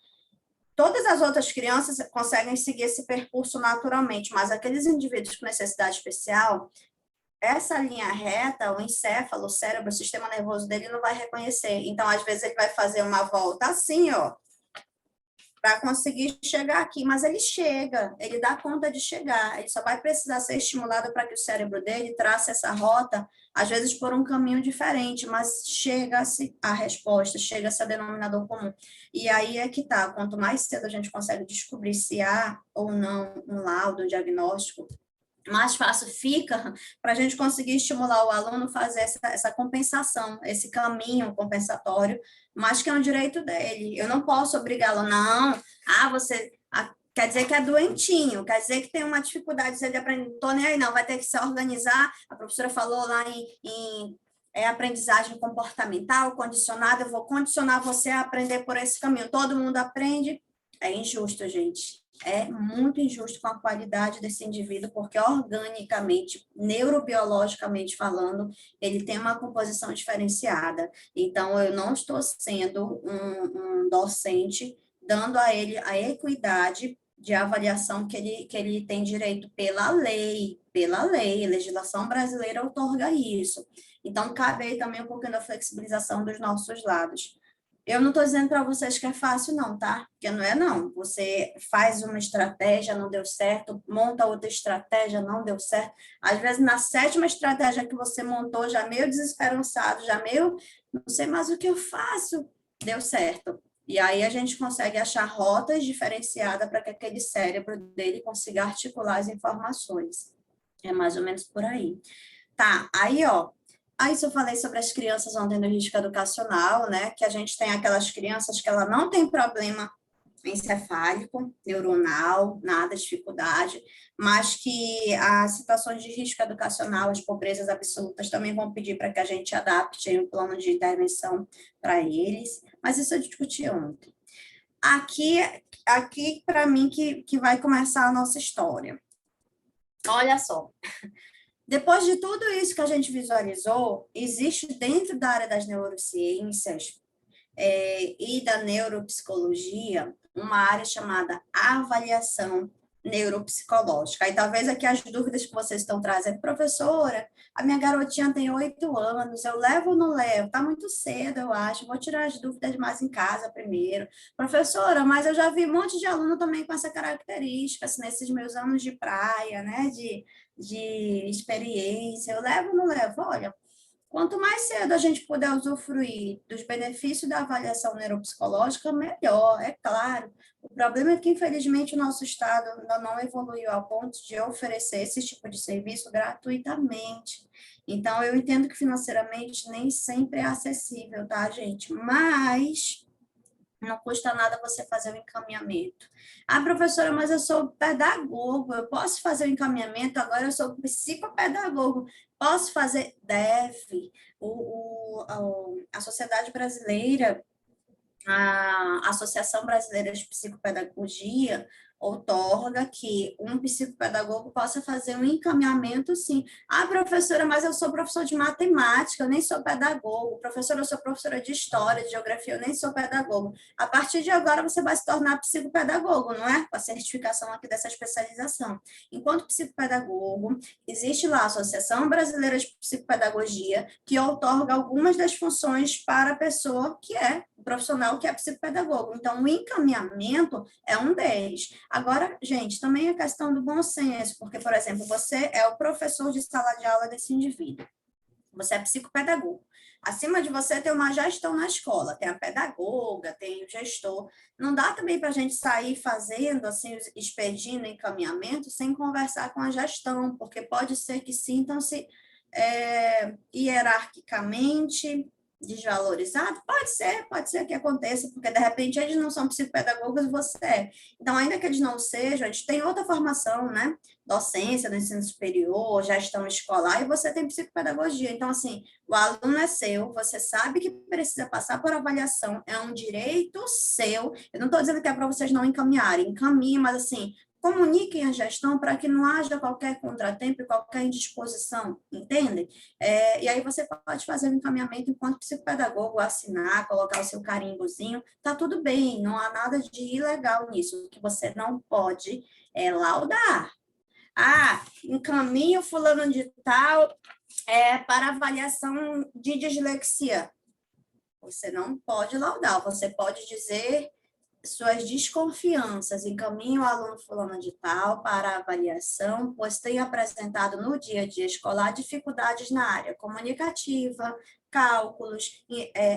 Todas as outras crianças conseguem seguir esse percurso naturalmente, mas aqueles indivíduos com necessidade especial, essa linha reta, o encéfalo, o cérebro, o sistema nervoso dele não vai reconhecer. Então, às vezes, ele vai fazer uma volta assim, ó, para conseguir chegar aqui, mas ele chega, ele dá conta de chegar, ele só vai precisar ser estimulado para que o cérebro dele trace essa rota, às vezes por um caminho diferente, mas chega-se a resposta, chega-se a denominador comum. E aí é que tá, quanto mais cedo a gente consegue descobrir se há ou não um laudo, um diagnóstico, mais fácil fica para a gente conseguir estimular o aluno a fazer essa compensação, esse caminho compensatório, mas que é um direito dele. Eu não posso obrigá-lo, não. Você quer dizer que é doentinho, quer dizer que tem uma dificuldade de aprender, não estou nem aí, não, vai ter que se organizar. A professora falou lá em aprendizagem comportamental, condicionada, eu vou condicionar você a aprender por esse caminho. Todo mundo aprende. É injusto, gente. É muito injusto com a qualidade desse indivíduo, porque organicamente, neurobiologicamente falando, ele tem uma composição diferenciada. Então, eu não estou sendo um docente dando a ele a equidade de avaliação que ele tem direito pela lei, a legislação brasileira outorga isso. Então, cabe aí também um pouquinho da flexibilização dos nossos lados. Eu não estou dizendo para vocês que é fácil, não, tá? Porque não é, não. Você faz uma estratégia, não deu certo, monta outra estratégia, não deu certo. Às vezes, na 7ª estratégia que você montou, já meio desesperançado, já meio, não sei mais o que eu faço, deu certo. E aí a gente consegue achar rotas diferenciadas para que aquele cérebro dele consiga articular as informações. É mais ou menos por aí. Tá, aí, ó. Aí, eu falei sobre as crianças ontem no risco educacional, né? Que a gente tem aquelas crianças que ela não tem problema encefálico, neuronal, nada, dificuldade, mas que as situações de risco educacional, as pobrezas absolutas, também vão pedir para que a gente adapte um plano de intervenção para eles. Mas isso eu discuti ontem. Aqui para mim, que vai começar a nossa história. Olha só. Depois de tudo isso que a gente visualizou, existe dentro da área das neurociências e da neuropsicologia uma área chamada avaliação neuropsicológica. Aí talvez aqui as dúvidas que vocês estão trazendo, professora, a minha garotinha tem 8 anos, eu levo ou não levo? Está muito cedo, eu acho, vou tirar as dúvidas mais em casa primeiro. Professora, mas eu já vi um monte de aluno também com essa característica, assim, nesses meus anos de praia, né, de experiência, eu levo ou não levo? Olha, quanto mais cedo a gente puder usufruir dos benefícios da avaliação neuropsicológica, melhor, é claro. O problema é que, infelizmente, o nosso Estado ainda não evoluiu ao ponto de oferecer esse tipo de serviço gratuitamente. Então, eu entendo que financeiramente nem sempre é acessível, tá, gente? Mas não custa nada você fazer o encaminhamento. Ah, professora, mas eu sou pedagogo, eu posso fazer o encaminhamento, agora eu sou psicopedagogo. Posso fazer? Deve. A Sociedade Brasileira, a Associação Brasileira de Psicopedagogia, outorga que um psicopedagogo possa fazer um encaminhamento, sim. Ah, professora, mas eu sou professor de matemática, eu nem sou pedagogo. Professora, eu sou professora de história, de geografia, eu nem sou pedagogo. A partir de agora, você vai se tornar psicopedagogo, não é? Com a certificação aqui dessa especialização. Enquanto psicopedagogo, existe lá a Associação Brasileira de Psicopedagogia, que outorga algumas das funções para a pessoa que é o profissional que é psicopedagogo. Então, o encaminhamento é um deles. Agora, gente, também a questão do bom senso, porque, por exemplo, você é o professor de sala de aula desse indivíduo. Você é psicopedagogo. Acima de você tem uma gestão na escola, tem a pedagoga, tem o gestor. Não dá também para a gente sair fazendo, assim, expedindo encaminhamento sem conversar com a gestão, porque pode ser que sintam-se hierarquicamente desvalorizado? Pode ser que aconteça, porque de repente eles não são psicopedagogos, você é. Então, ainda que eles não sejam, eles têm outra formação, né? Docência no ensino superior, gestão escolar, e você tem psicopedagogia. Então, assim, o aluno é seu, você sabe que precisa passar por avaliação, é um direito seu. Eu não estou dizendo que é para vocês não encaminharem, encaminhem, mas assim, comuniquem a gestão para que não haja qualquer contratempo e qualquer indisposição, entende? E aí você pode fazer o encaminhamento enquanto psicopedagogo, assinar, colocar o seu carimbozinho, tá tudo bem, não há nada de ilegal nisso. O que você não pode é laudar. Ah, encaminho fulano de tal para avaliação de dislexia. Você não pode laudar, você pode dizer suas desconfianças, encaminhe o aluno fulano de tal para avaliação, pois tem apresentado no dia a dia escolar dificuldades na área comunicativa, cálculos,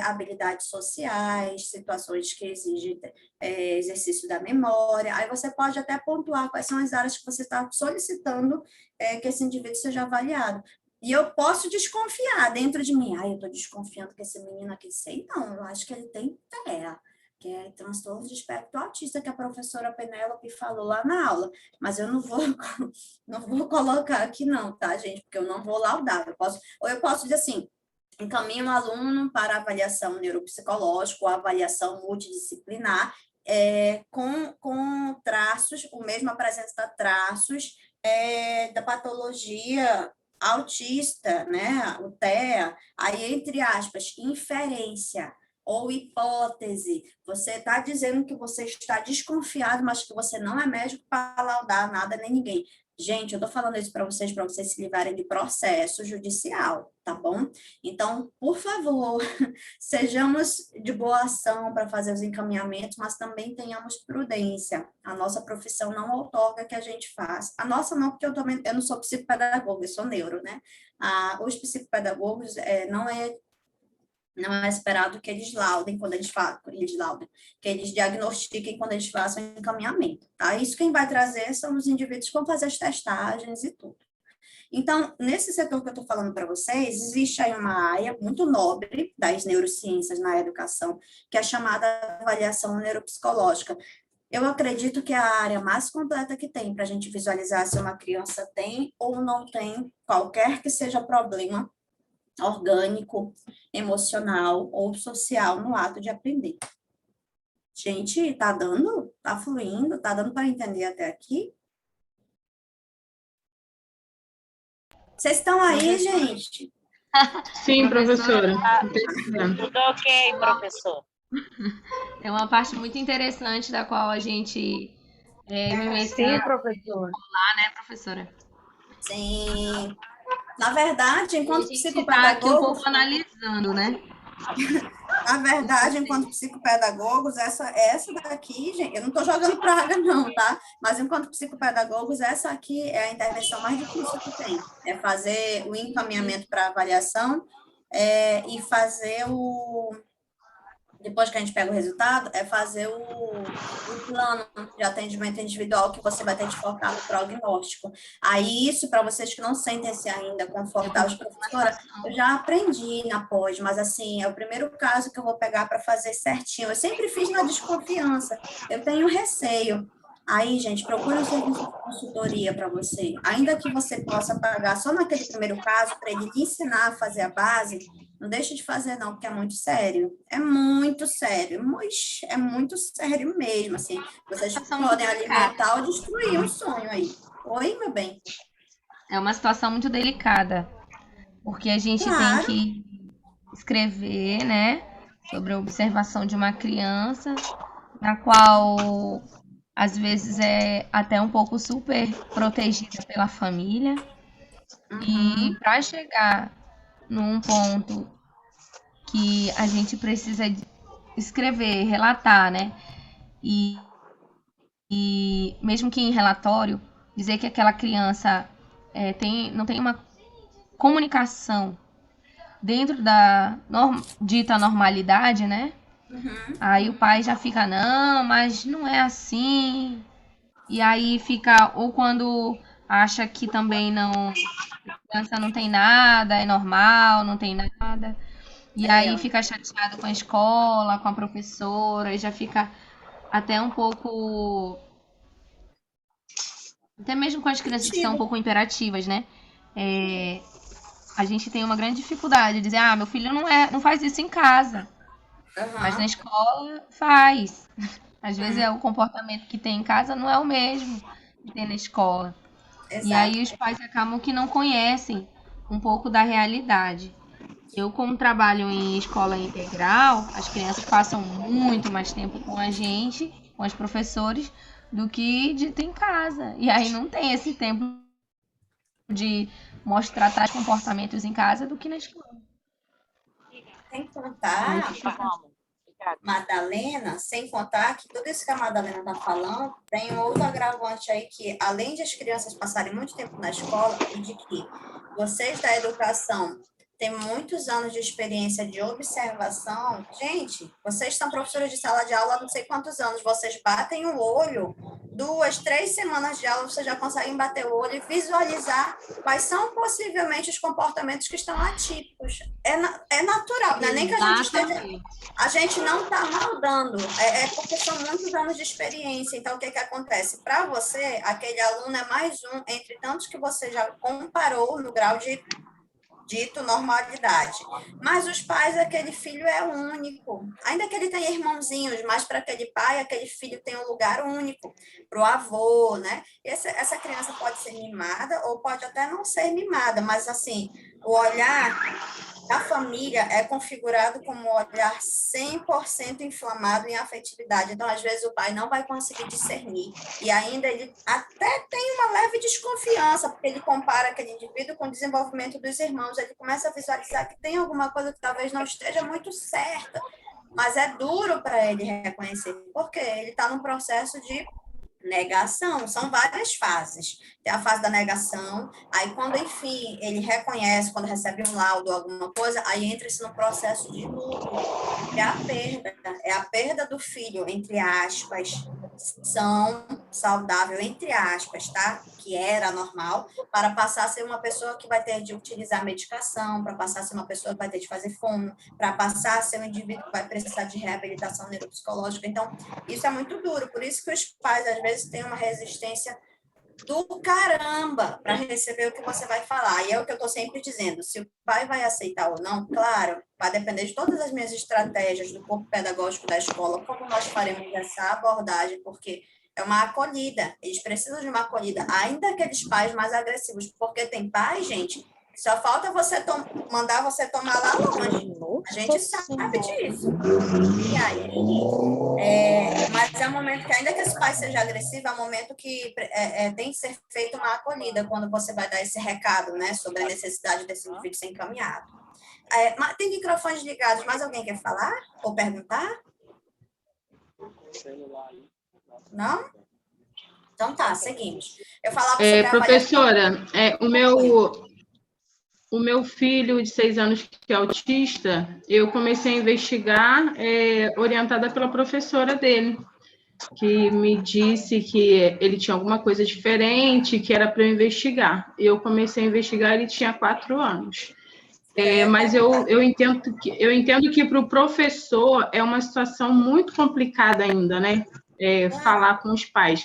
habilidades sociais, situações que exigem exercício da memória. Aí você pode até pontuar quais são as áreas que você está solicitando que esse indivíduo seja avaliado. E eu posso desconfiar dentro de mim. Eu estou desconfiando que esse menino aqui, sei não, eu acho que ele tem TEA, que é transtorno de espectro autista, que a professora Penélope falou lá na aula, mas eu não vou colocar aqui não, tá, gente? Porque eu não vou laudar. Eu posso dizer assim, encaminho um aluno para avaliação neuropsicológica ou avaliação multidisciplinar, com traços, o mesmo apresenta traços da patologia autista, né, o TEA, aí, entre aspas, inferência ou hipótese, você está dizendo que você está desconfiado, mas que você não é médico para laudar nada nem ninguém. Gente, eu estou falando isso para vocês se livrarem de processo judicial, tá bom? Então, por favor, sejamos de boa ação para fazer os encaminhamentos, mas também tenhamos prudência. A nossa profissão não outorga que a gente faça. A nossa não, porque eu não sou psicopedagoga, eu sou neuro, né? Os psicopedagogos não é esperado que eles laudem quando que eles diagnostiquem quando eles façam o encaminhamento, tá? Isso quem vai trazer são os indivíduos que vão fazer as testagens e tudo. Então, nesse setor que eu estou falando para vocês, existe aí uma área muito nobre das neurociências na educação, que é chamada avaliação neuropsicológica. Eu acredito que é a área mais completa que tem para a gente visualizar se uma criança tem ou não tem qualquer que seja problema orgânico, emocional ou social no ato de aprender. Gente, tá dando? Tá fluindo? Tá dando para entender até aqui? Vocês estão aí, gente? Sim, professora. Tudo ok, professor. É uma parte muito interessante da qual a gente Sim, professor. Lá, né, professora? Sim. Na verdade, enquanto psicopedagogo... Tá aqui um pouco analisando, né? Na verdade, enquanto psicopedagogos, essa daqui, gente, eu não estou jogando praga, não, tá? Mas enquanto psicopedagogos, essa aqui é a intervenção mais difícil que tem. É fazer o encaminhamento para avaliação e fazer depois que a gente pega o resultado, é fazer o plano de atendimento individual que você vai ter de focar no prognóstico. Aí, isso, para vocês que não sentem-se ainda confortáveis, professora, eu já aprendi na pós, mas, assim, é o primeiro caso que eu vou pegar para fazer certinho. Eu sempre fiz na desconfiança, eu tenho receio. Aí, gente, procure um serviço de consultoria para você. Ainda que você possa pagar só naquele primeiro caso, para ele lhe ensinar a fazer a base, Não deixe de fazer, não, porque é muito sério. É muito sério. É muito sério mesmo, assim. Vocês podem alimentar ou destruir um sonho aí. Oi, meu bem? É uma situação muito delicada, porque a gente tem que escrever, né, sobre a observação de uma criança, na qual às vezes é até um pouco super protegida pela família. E para chegar num ponto que a gente precisa escrever, relatar, né? E mesmo que em relatório, dizer que aquela criança não tem uma comunicação dentro da dita normalidade, né? Aí o pai já fica, não, mas não é assim. E aí fica, ou quando acha que também não, a criança não tem nada, é normal, não tem nada. E aí fica chateado com a escola, com a professora, e já fica até um pouco... Até mesmo com as crianças que são um pouco imperativas, né? A gente tem uma grande dificuldade de dizer, meu filho não faz isso em casa. Mas na escola faz. Às vezes o comportamento que tem em casa não é o mesmo que tem na escola. Exato. E aí os pais acabam que não conhecem um pouco da realidade. Eu, como trabalho em escola integral, as crianças passam muito mais tempo com a gente, com os professores, do que de ter em casa. E aí não tem esse tempo de mostrar tais comportamentos em casa do que na escola. Sem contar, Madalena, sem contar que tudo isso que a Madalena está falando, tem um outro agravante aí que, além de as crianças passarem muito tempo na escola, e de que vocês da educação têm muitos anos de experiência de observação, gente, vocês são professores de sala de aula há não sei quantos anos, vocês batem o olho, 2, 3 semanas de aula, vocês já conseguem bater o olho e visualizar quais são possivelmente os comportamentos que estão atípicos. É natural, não é nem que a gente esteja... A gente não está maldando, é porque são muitos anos de experiência. Então, o que acontece? Para você, aquele aluno é mais um entre tantos que você já comparou no grau de dito normalidade. Mas os pais, aquele filho é único. Ainda que ele tenha irmãozinhos, mas para aquele pai, aquele filho tem um lugar único. Para o avô, né? Essa criança pode ser mimada ou pode até não ser mimada, mas assim, o olhar da família é configurado como um olhar 100% inflamado em afetividade. Então, às vezes, o pai não vai conseguir discernir. E ainda ele até tem uma leve desconfiança, porque ele compara aquele indivíduo com o desenvolvimento dos irmãos. Ele começa a visualizar que tem alguma coisa que talvez não esteja muito certa. Mas é duro para ele reconhecer, porque ele está num processo de negação, são várias fases. Tem a fase da negação, aí quando, enfim, ele reconhece, quando recebe um laudo ou alguma coisa, aí entra-se no processo de luto, que é a perda do filho, entre aspas, são saudável, entre aspas, tá? Que era normal, para passar a ser uma pessoa que vai ter de utilizar medicação, para passar a ser uma pessoa que vai ter de fazer fono, para passar a ser um indivíduo que vai precisar de reabilitação neuropsicológica. Então, isso é muito duro, por isso que os pais, às vezes, têm uma resistência do caramba para receber o que você vai falar. E é o que eu estou sempre dizendo, se o pai vai aceitar ou não, claro, vai depender de todas as minhas estratégias do corpo pedagógico da escola, como nós faremos essa abordagem, porque é uma acolhida, eles precisam de uma acolhida, ainda aqueles pais mais agressivos, porque tem pai, gente, só falta você mandar você tomar lá longe. A gente sabe disso. E aí, mas é um momento que, ainda que esse pai seja agressivo, é um momento que tem que ser feita uma acolhida quando você vai dar esse recado, né, sobre a necessidade desse indivíduo ser encaminhado. Tem microfones ligados, mais alguém quer falar ou perguntar? Não? Então tá, seguimos. Eu falava sobre professora, o meu filho de 6 anos que é autista, eu comecei a investigar orientada pela professora dele, que me disse que ele tinha alguma coisa diferente, que era para eu investigar. Eu comecei a investigar, ele tinha 4 anos. Mas eu entendo que para o professor é uma situação muito complicada ainda, né? Falar com os pais.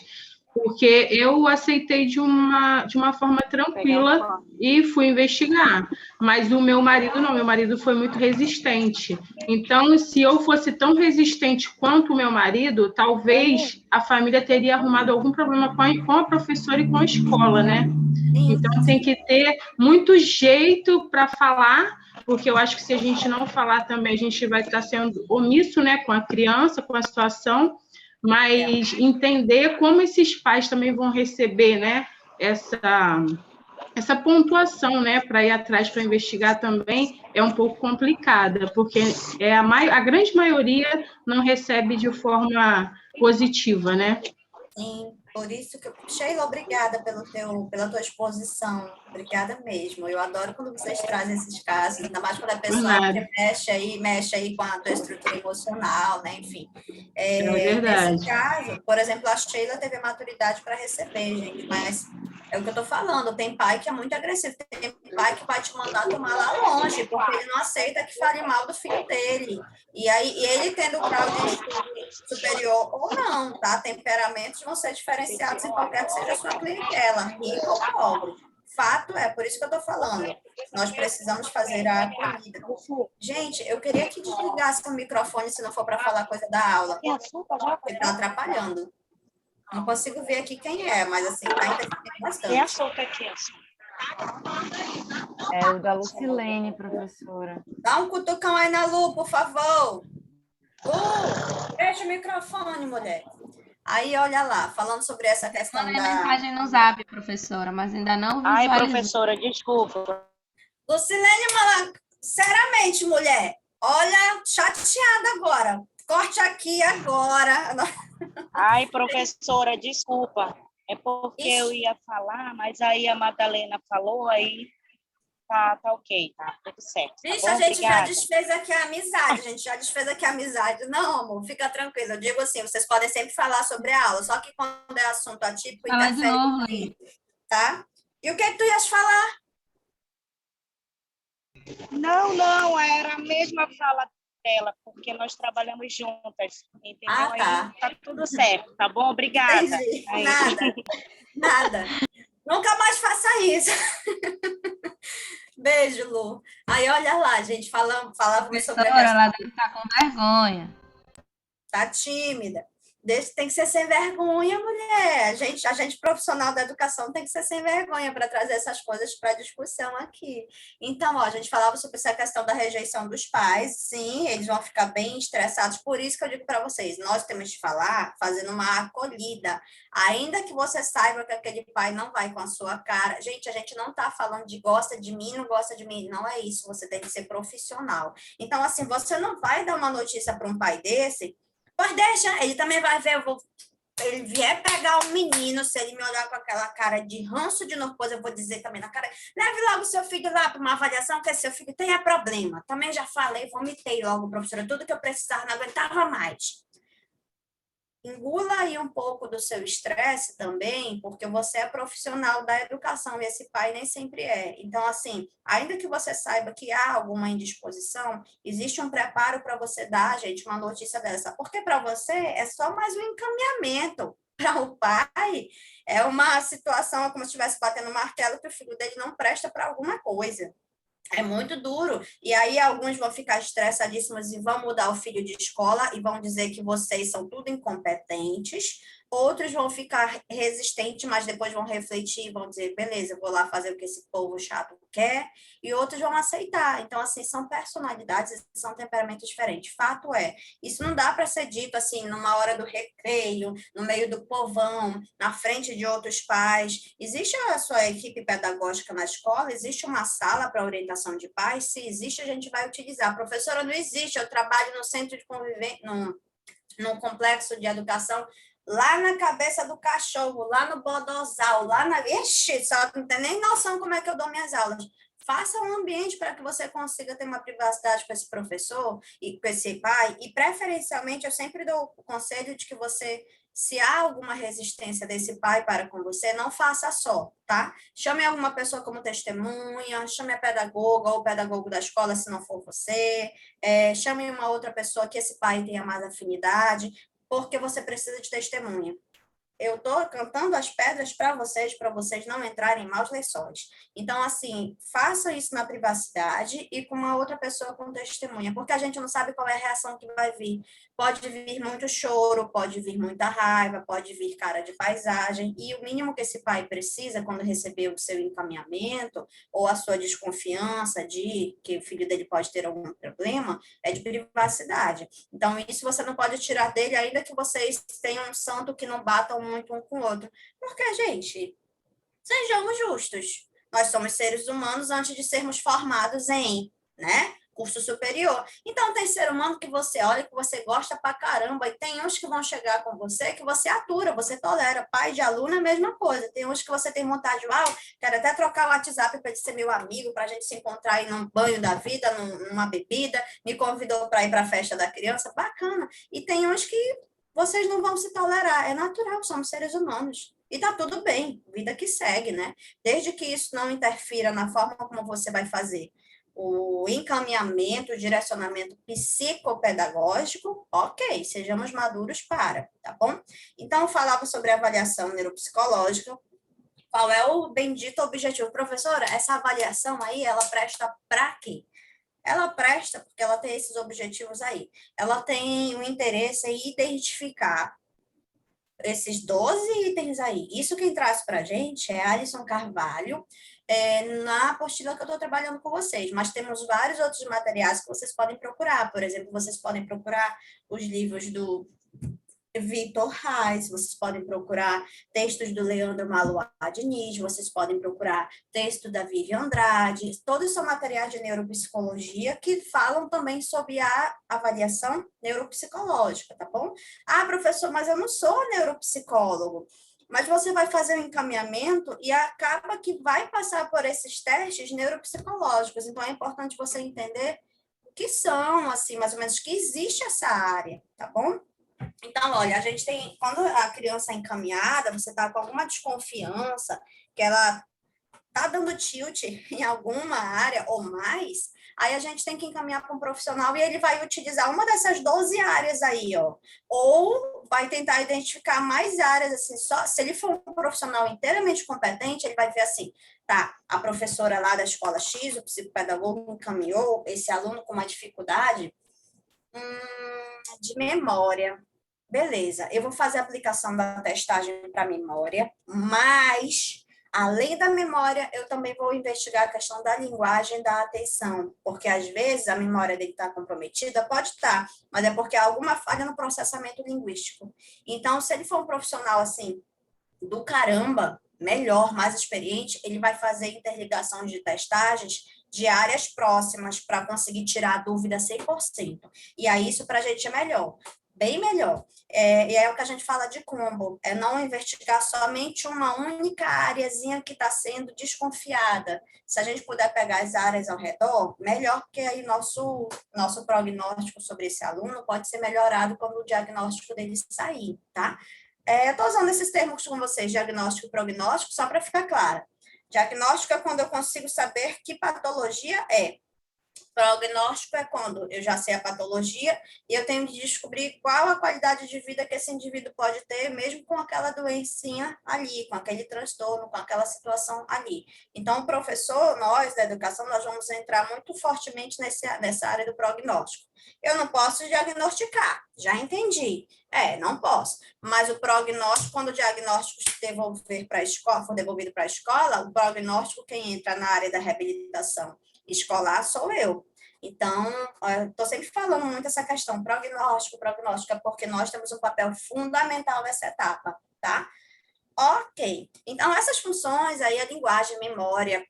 porque eu aceitei de uma forma tranquila e fui investigar. Mas o meu marido não, meu marido foi muito resistente. Então, se eu fosse tão resistente quanto o meu marido, talvez a família teria arrumado algum problema com a professora e com a escola, né? Então, tem que ter muito jeito para falar, porque eu acho que se a gente não falar também, a gente vai estar sendo omisso, né, com a criança, com a situação, mas entender como esses pais também vão receber, né, essa pontuação, né, para ir atrás para investigar também é um pouco complicada, porque a grande maioria não recebe de forma positiva, né? Sim, por isso que Sheila, obrigada pela tua exposição, obrigada mesmo. Eu adoro quando vocês trazem esses casos, ainda mais quando a pessoa que mexe aí com a tua estrutura emocional, né? Enfim. É Nesse verdade. caso, por exemplo, a Sheila teve a maturidade para receber, gente, mas é o que eu estou falando, tem pai que é muito agressivo, tem pai que vai te mandar tomar lá longe, porque ele não aceita que fale mal do filho dele. E aí, ele tendo grau de estudo superior ou não, tá? Temperamentos vão ser diferenciados em qualquer que seja a sua clientela, rico ou pobre. Fato é, por isso que eu estou falando. Nós precisamos fazer a acolhida. Gente, eu queria que desligasse o microfone se não for para falar coisa da aula, porque está atrapalhando. Não consigo ver aqui quem é, mas assim, está interferindo bastante. É o da Lucilene, professora. Dá um cutucão aí na Lu, por favor. Lu, fecha o microfone, mulher. Aí, olha lá, falando sobre essa questão Mandei mensagem no Zap, professora, mas ainda não visualizei. Ai, professora, desculpa. Lucilene Malanco, sinceramente, mulher, olha, chateada agora. Corte aqui agora. Ai, professora, desculpa. É porque eu ia falar, mas aí a Madalena falou, aí tá ok, tá tudo certo. Tá Vixe, bom? a gente já Obrigada. desfez aqui a amizade, a gente já desfez aqui a amizade. Não, amor, fica tranquila. Eu digo assim, vocês podem sempre falar sobre a aula, só que quando é assunto atípico, Fala de interfere novo, muito, tá? E o que tu ias falar? Não, era a mesma fala dela, porque nós trabalhamos juntas, entendeu? Ah, tá. Aí tá tudo certo, tá bom? Obrigada. Entendi. Aí. Nada. Nunca mais faça isso. Beijo, Lu. Aí, olha lá, gente, falávamos sobre a professora, questão. ela deve estar com vergonha. Tá tímida. Tem que ser sem vergonha, mulher. A gente profissional da educação tem que ser sem vergonha para trazer essas coisas para discussão aqui. Então, ó, a gente falava sobre essa questão da rejeição dos pais. Sim, eles vão ficar bem estressados. Por isso que eu digo para vocês, nós temos que falar fazendo uma acolhida. Ainda que você saiba que aquele pai não vai com a sua cara. Gente, a gente não está falando de gosta de mim, não gosta de mim. Não é isso. Você tem que ser profissional. Então, assim, você não vai dar uma notícia para um pai desse. Pois deixa, ele também vai ver, ele vier pegar o menino, se ele me olhar com aquela cara de ranço de novo, pois eu vou dizer também na cara, leve logo seu filho lá para uma avaliação, que seu filho tenha problema. Também já falei, vomitei logo, professora, tudo que eu precisava, não aguentava mais. Engula aí um pouco do seu estresse também, porque você é profissional da educação e esse pai nem sempre é. Então, assim, ainda que você saiba que há alguma indisposição, existe um preparo para você dar, gente, uma notícia dessa. Porque para você é só mais um encaminhamento. Para o pai, é uma situação como se estivesse batendo martelo que o filho dele não presta para alguma coisa. É muito duro. E aí alguns vão ficar estressadíssimos e vão mudar o filho de escola e vão dizer que vocês são tudo incompetentes. Outros vão ficar resistentes, mas depois vão refletir e vão dizer, beleza, eu vou lá fazer o que esse povo chato quer. E outros vão aceitar. Então, assim, são personalidades, são temperamentos diferentes. Fato é, isso não dá para ser dito, assim, numa hora do recreio, no meio do povão, na frente de outros pais. Existe a sua equipe pedagógica na escola? Existe uma sala para orientação de pais? Se existe, a gente vai utilizar. Professora, não existe. Eu trabalho no centro de convivência, num complexo de educação, lá na cabeça do cachorro, lá no bodozal, lá na... Ixi, só não tem nem noção como é que eu dou minhas aulas. Faça um ambiente para que você consiga ter uma privacidade com esse professor e com esse pai, e preferencialmente eu sempre dou o conselho de que você, se há alguma resistência desse pai para com você, não faça só, tá? Chame alguma pessoa como testemunha, chame a pedagoga ou o pedagogo da escola, se não for você, chame uma outra pessoa que esse pai tenha mais afinidade, porque você precisa de testemunha. eu estou cantando as pedras para vocês não entrarem em maus lençóis. Então, assim, faça isso na privacidade e com uma outra pessoa com testemunha, porque a gente não sabe qual é a reação que vai vir. Pode vir muito choro, pode vir muita raiva, pode vir cara de paisagem, e o mínimo que esse pai precisa quando receber o seu encaminhamento ou a sua desconfiança de que o filho dele pode ter algum problema é de privacidade. Então, isso você não pode tirar dele, ainda que vocês tenham um santo que não batam muito um com o outro. Porque, gente, sejamos justos. Nós somos seres humanos antes de sermos formados em, né, curso superior. Então, tem ser humano que você olha, que você gosta pra caramba, e tem uns que vão chegar com você, que você atura, você tolera. Pai de aluno é a mesma coisa. Tem uns que você tem vontade, quero até trocar o WhatsApp para ele ser meu amigo, para a gente se encontrar aí num banho da vida, numa bebida, me convidou para ir para a festa da criança, bacana. E tem uns que vocês não vão se tolerar, é natural, somos seres humanos. E tá tudo bem, vida que segue, né? Desde que isso não interfira na forma como você vai fazer o encaminhamento, o direcionamento psicopedagógico, ok, sejamos maduros para, tá bom? Então, eu falava sobre avaliação neuropsicológica. Qual é o bendito objetivo? Professora, essa avaliação aí, ela presta para quê? Ela presta porque ela tem esses objetivos aí. Ela tem o interesse em identificar esses 12 itens aí. Isso quem traz para a gente é Alisson Carvalho, na apostila que eu estou trabalhando com vocês, mas temos vários outros materiais que vocês podem procurar. Por exemplo, vocês podem procurar os livros do Vitor Reis, vocês podem procurar textos do Leandro Maluá Diniz, vocês podem procurar texto da Vivian Andrade, todos são materiais de neuropsicologia que falam também sobre a avaliação neuropsicológica, tá bom? Ah, professor, mas eu não sou neuropsicólogo. Mas você vai fazer um encaminhamento e acaba que vai passar por esses testes neuropsicológicos. Então, é importante você entender o que são, assim, mais ou menos, que existe essa área, tá bom? Então, olha, a gente tem, quando a criança é encaminhada, você está com alguma desconfiança, que ela está dando tilt em alguma área ou mais, aí a gente tem que encaminhar para um profissional e ele vai utilizar uma dessas 12 áreas aí, ó. Ou vai tentar identificar mais áreas, assim, só se ele for um profissional inteiramente competente, ele vai ver assim, tá, a professora lá da escola X, o psicopedagogo encaminhou esse aluno com uma dificuldade de memória. Beleza, eu vou fazer a aplicação da testagem para memória, mas, além da memória, eu também vou investigar a questão da linguagem, da atenção, porque, às vezes, a memória dele está comprometida, pode estar, mas é porque há alguma falha no processamento linguístico. Então, se ele for um profissional, assim, do caramba, melhor, mais experiente, ele vai fazer interligação de testagens de áreas próximas para conseguir tirar a dúvida 100%. E aí, isso para a gente é melhor. Bem melhor. E é o que a gente fala de combo, é não investigar somente uma única áreazinha que está sendo desconfiada. Se a gente puder pegar as áreas ao redor, melhor, porque aí nosso prognóstico sobre esse aluno pode ser melhorado quando o diagnóstico dele sair, tá? Eu estou usando esses termos com vocês, diagnóstico e prognóstico, só para ficar claro. Diagnóstico é quando eu consigo saber que patologia é. Prognóstico é quando eu já sei a patologia e eu tenho que descobrir qual a qualidade de vida que esse indivíduo pode ter, mesmo com aquela doencinha ali, com aquele transtorno, com aquela situação ali. Então, o professor, nós da educação, nós vamos entrar muito fortemente nessa área do prognóstico. Eu não posso diagnosticar, já entendi. Não posso. Mas o prognóstico, quando o diagnóstico for devolvido para a escola, o prognóstico, quem entra na área da reabilitação escolar sou eu. Então, estou sempre falando muito essa questão, prognóstico, é porque nós temos um papel fundamental nessa etapa, tá? Ok. Então, essas funções aí, a linguagem, memória,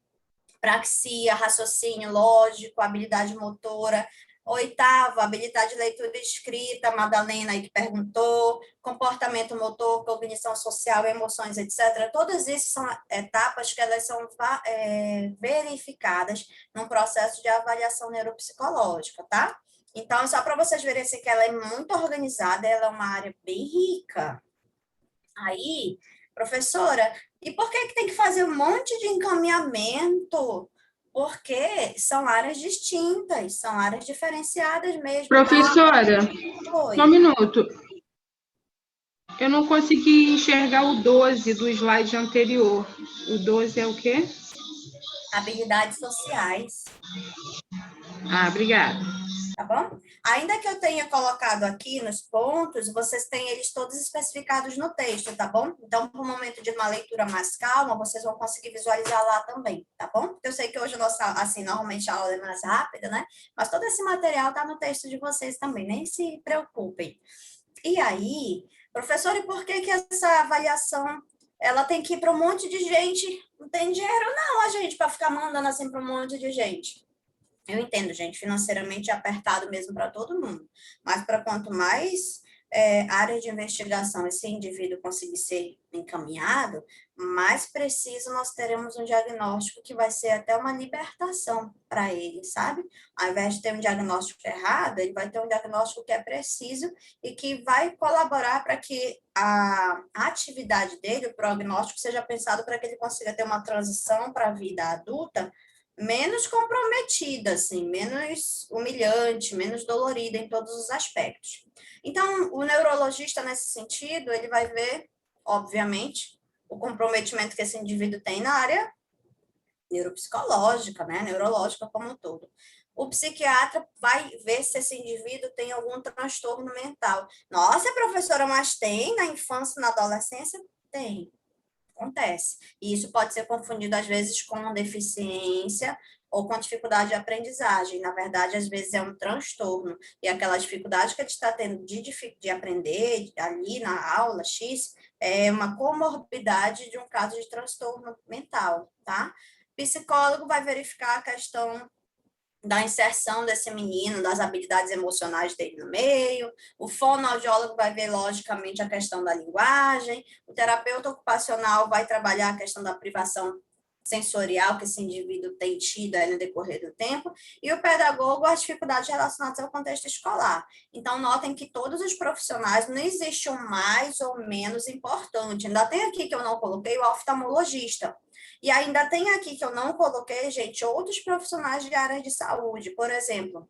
praxia, raciocínio lógico, habilidade motora. Oitavo, habilidade de leitura e escrita, Madalena aí que perguntou, comportamento motor, cognição social, emoções, etc. Todas essas são etapas que elas são verificadas num processo de avaliação neuropsicológica, tá? Então, só para vocês verem assim, que ela é muito organizada, ela é uma área bem rica. Aí, professora, e por que tem que fazer um monte de encaminhamento? Porque são áreas distintas, são áreas diferenciadas mesmo. Professora, Oi. só um minuto. Eu não consegui enxergar o 12 do slide anterior. O 12 é o quê? Habilidades sociais. Obrigada. Tá bom? Ainda que eu tenha colocado aqui nos pontos, vocês têm eles todos especificados no texto, tá bom? Então, para o momento de uma leitura mais calma, vocês vão conseguir visualizar lá também, tá bom? Eu sei que hoje a nossa, assim, normalmente a aula é mais rápida, né? Mas todo esse material tá no texto de vocês também, nem se preocupem. E aí, professor, e por que que essa avaliação, ela tem que ir para um monte de gente? Não tem dinheiro não, a gente, para ficar mandando assim para um monte de gente. Eu entendo, gente, financeiramente é apertado mesmo para todo mundo, mas para quanto mais área de investigação esse indivíduo conseguir ser encaminhado, mais preciso nós teremos um diagnóstico que vai ser até uma libertação para ele, sabe? Ao invés de ter um diagnóstico errado, ele vai ter um diagnóstico que é preciso e que vai colaborar para que a atividade dele, o prognóstico, seja pensado para que ele consiga ter uma transição para a vida adulta menos comprometida, assim, menos humilhante, menos dolorida em todos os aspectos. Então, o neurologista, nesse sentido, ele vai ver, obviamente, o comprometimento que esse indivíduo tem na área neuropsicológica, né, neurológica como um todo. O psiquiatra vai ver se esse indivíduo tem algum transtorno mental. Nossa, professora, mas tem na infância e na adolescência? Tem. Acontece. E isso pode ser confundido, às vezes, com deficiência ou com dificuldade de aprendizagem. Na verdade, às vezes é um transtorno. E aquela dificuldade que ele está tendo de aprender ali na aula X é uma comorbidade de um caso de transtorno mental, tá? Psicólogo vai verificar a questão da inserção desse menino, das habilidades emocionais dele no meio, o fonoaudiólogo vai ver, logicamente, a questão da linguagem, o terapeuta ocupacional vai trabalhar a questão da privação sensorial que esse indivíduo tem tido aí no decorrer do tempo, e o pedagogo, as dificuldades relacionadas ao contexto escolar. Então, notem que todos os profissionais, não existe um mais ou menos importante. Ainda tem aqui que eu não coloquei o oftalmologista, e ainda tem aqui que eu não coloquei, gente, outros profissionais de área de saúde. Por exemplo,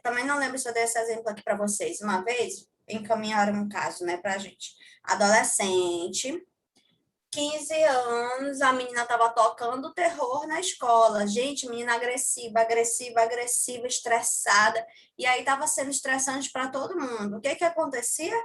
também não lembro se eu dei esse exemplo aqui para vocês. Uma vez, encaminharam um caso, né, para a gente. Adolescente, 15 anos, a menina estava tocando terror na escola. Gente, menina agressiva, agressiva, agressiva, estressada. E aí estava sendo estressante para todo mundo. O que que acontecia?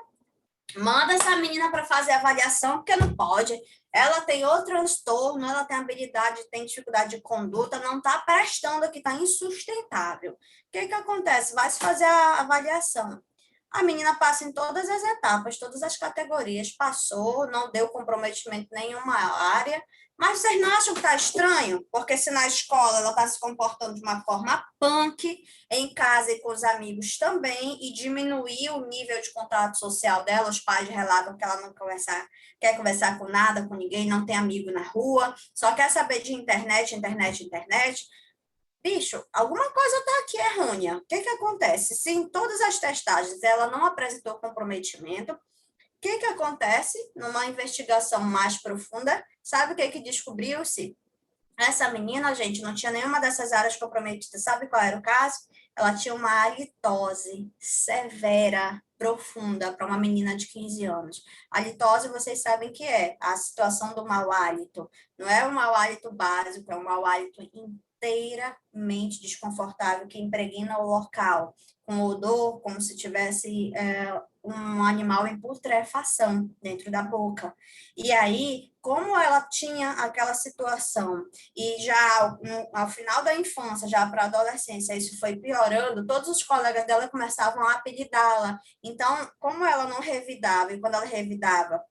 Manda essa menina para fazer avaliação, porque não pode. Ela tem outro transtorno, ela tem habilidade, tem dificuldade de conduta, não está prestando aqui, está insustentável. O que que acontece? Vai se fazer a avaliação. A menina passa em todas as etapas, todas as categorias, passou, não deu comprometimento em nenhuma área, mas vocês não acham que está estranho? Porque se na escola ela está se comportando de uma forma punk, em casa e com os amigos também, e diminuir o nível de contato social dela, os pais relatam que ela não quer conversar com nada, com ninguém, não tem amigo na rua, só quer saber de internet, internet, internet. Bicho, alguma coisa está aqui errônea. O que que acontece? Se em todas as testagens ela não apresentou comprometimento, o que que acontece numa investigação mais profunda? Sabe o que que descobriu-se? Essa menina, gente, não tinha nenhuma dessas áreas comprometidas. Sabe qual era o caso? Ela tinha uma halitose severa, profunda, para uma menina de 15 anos. A halitose, vocês sabem que é a situação do mau hálito. Não é um mau hálito básico, é um mau hálito inteiramente desconfortável que impregna o local, com odor, como se tivesse um animal em putrefação dentro da boca. E aí, como ela tinha aquela situação e já ao final da infância, já para a adolescência, isso foi piorando, todos os colegas dela começavam a apelidá-la. Então, como ela não revidava, e quando ela revidava,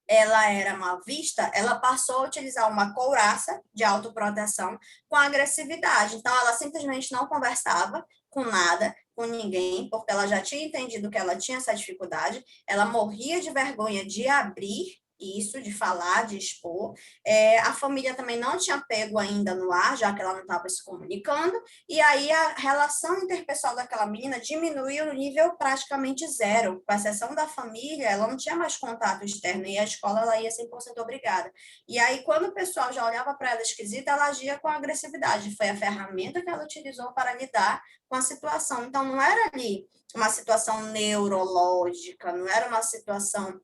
ela era mal vista, ela passou a utilizar uma couraça de autoproteção com agressividade. Então, ela simplesmente não conversava com nada, com ninguém, porque ela já tinha entendido que ela tinha essa dificuldade, ela morria de vergonha de abrir isso, de falar, de expor. A família também não tinha pego ainda no ar, já que ela não estava se comunicando, e aí a relação interpessoal daquela menina diminuiu no nível praticamente zero. Com exceção da família, ela não tinha mais contato externo, e a escola ela ia 100% obrigada. E aí, quando o pessoal já olhava para ela esquisita, ela agia com agressividade. Foi a ferramenta que ela utilizou para lidar com a situação. Então, não era ali uma situação neurológica, não era uma situação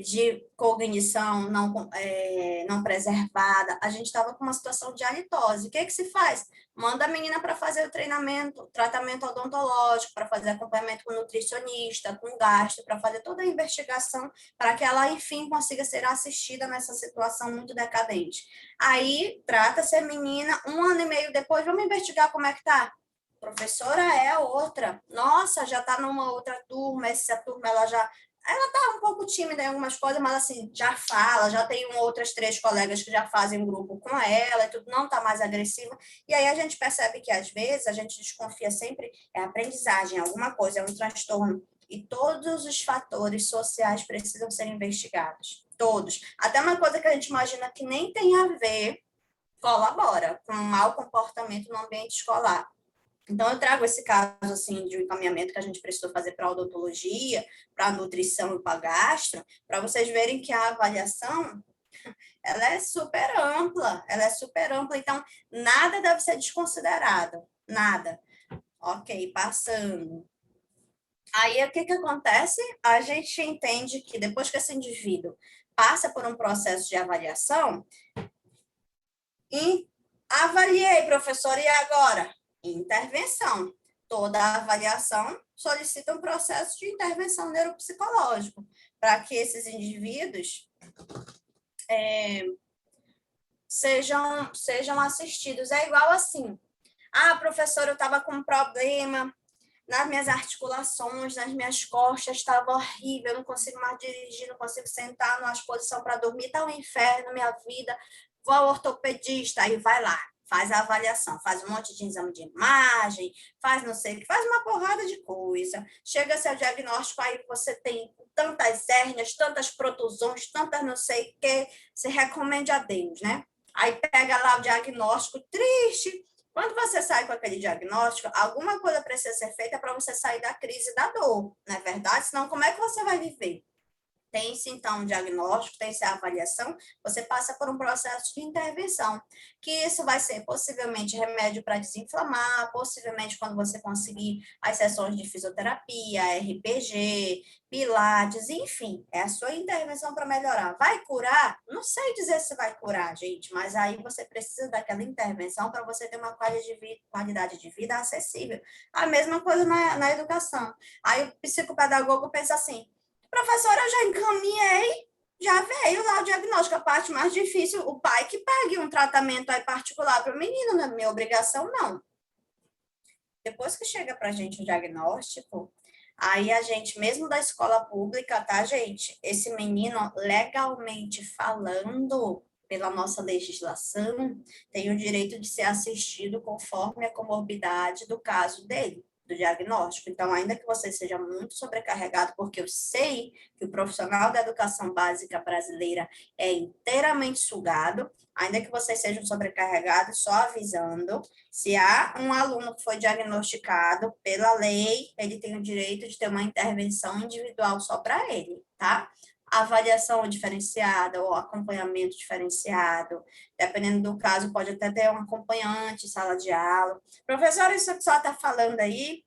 de cognição não preservada, a gente estava com uma situação de halitose. O que se faz? Manda a menina para fazer o tratamento odontológico, para fazer acompanhamento com nutricionista, com gastro, para fazer toda a investigação, para que ela, enfim, consiga ser assistida nessa situação muito decadente. Aí, trata-se a menina, 1 ano e meio depois, vamos investigar como é que está. Professora é outra. Nossa, já está numa outra turma, essa turma ela tá um pouco tímida em algumas coisas, mas assim, já fala, já tem outras 3 colegas que já fazem grupo com ela, e tudo não tá mais agressiva. E aí a gente percebe que, às vezes, a gente desconfia sempre, aprendizagem, alguma coisa, é um transtorno. E todos os fatores sociais precisam ser investigados. Todos. Até uma coisa que a gente imagina que nem tem a ver, colabora com um mau comportamento no ambiente escolar. Então, eu trago esse caso, assim, de um encaminhamento que a gente precisou fazer para a odontologia, para a nutrição e para a gastro, para vocês verem que a avaliação, ela é super ampla, então, nada deve ser desconsiderado, nada. Ok, passando. Aí, o que acontece? A gente entende que depois que esse indivíduo passa por um processo de avaliação, e avaliei, professor, e agora? Intervenção. Toda avaliação solicita um processo de intervenção neuropsicológico para que esses indivíduos sejam assistidos. É igual assim, professora, eu estava com um problema nas minhas articulações, nas minhas costas, estava horrível, eu não consigo mais dirigir, não consigo sentar numa posição para dormir, está um inferno minha vida, vou ao ortopedista, aí vai lá, faz a avaliação, faz um monte de exame de imagem, faz não sei o que, faz uma porrada de coisa, chega a ser o diagnóstico, aí você tem tantas hérnias, tantas protusões, tantas não sei o que, se recomende a Deus, né? Aí pega lá o diagnóstico triste. Quando você sai com aquele diagnóstico, alguma coisa precisa ser feita para você sair da crise da dor, não é verdade? Senão, como é que você vai viver? Tem-se, então, um diagnóstico, tem-se a avaliação, você passa por um processo de intervenção, que isso vai ser possivelmente remédio para desinflamar, possivelmente quando você conseguir as sessões de fisioterapia, RPG, pilates, enfim, é a sua intervenção para melhorar. Vai curar? Não sei dizer se vai curar, gente, mas aí você precisa daquela intervenção para você ter uma qualidade de vida acessível. A mesma coisa na educação. Aí o psicopedagogo pensa assim, professora, eu já encaminhei, já veio lá o diagnóstico, a parte mais difícil, o pai que pague um tratamento aí particular para o menino, não é minha obrigação, não. Depois que chega para a gente o diagnóstico, aí a gente, mesmo da escola pública, tá, gente? Esse menino, legalmente falando, pela nossa legislação, tem o direito de ser assistido conforme a comorbidade do caso dele, do diagnóstico. Então, ainda que você seja muito sobrecarregado, porque eu sei que o profissional da educação básica brasileira é inteiramente sugado, ainda que vocês sejam sobrecarregados, só avisando, se há um aluno que foi diagnosticado pela lei, ele tem o direito de ter uma intervenção individual só para ele, tá? Avaliação diferenciada ou acompanhamento diferenciado, dependendo do caso, pode até ter um acompanhante, sala de aula. Professora, isso que a senhora está falando aí,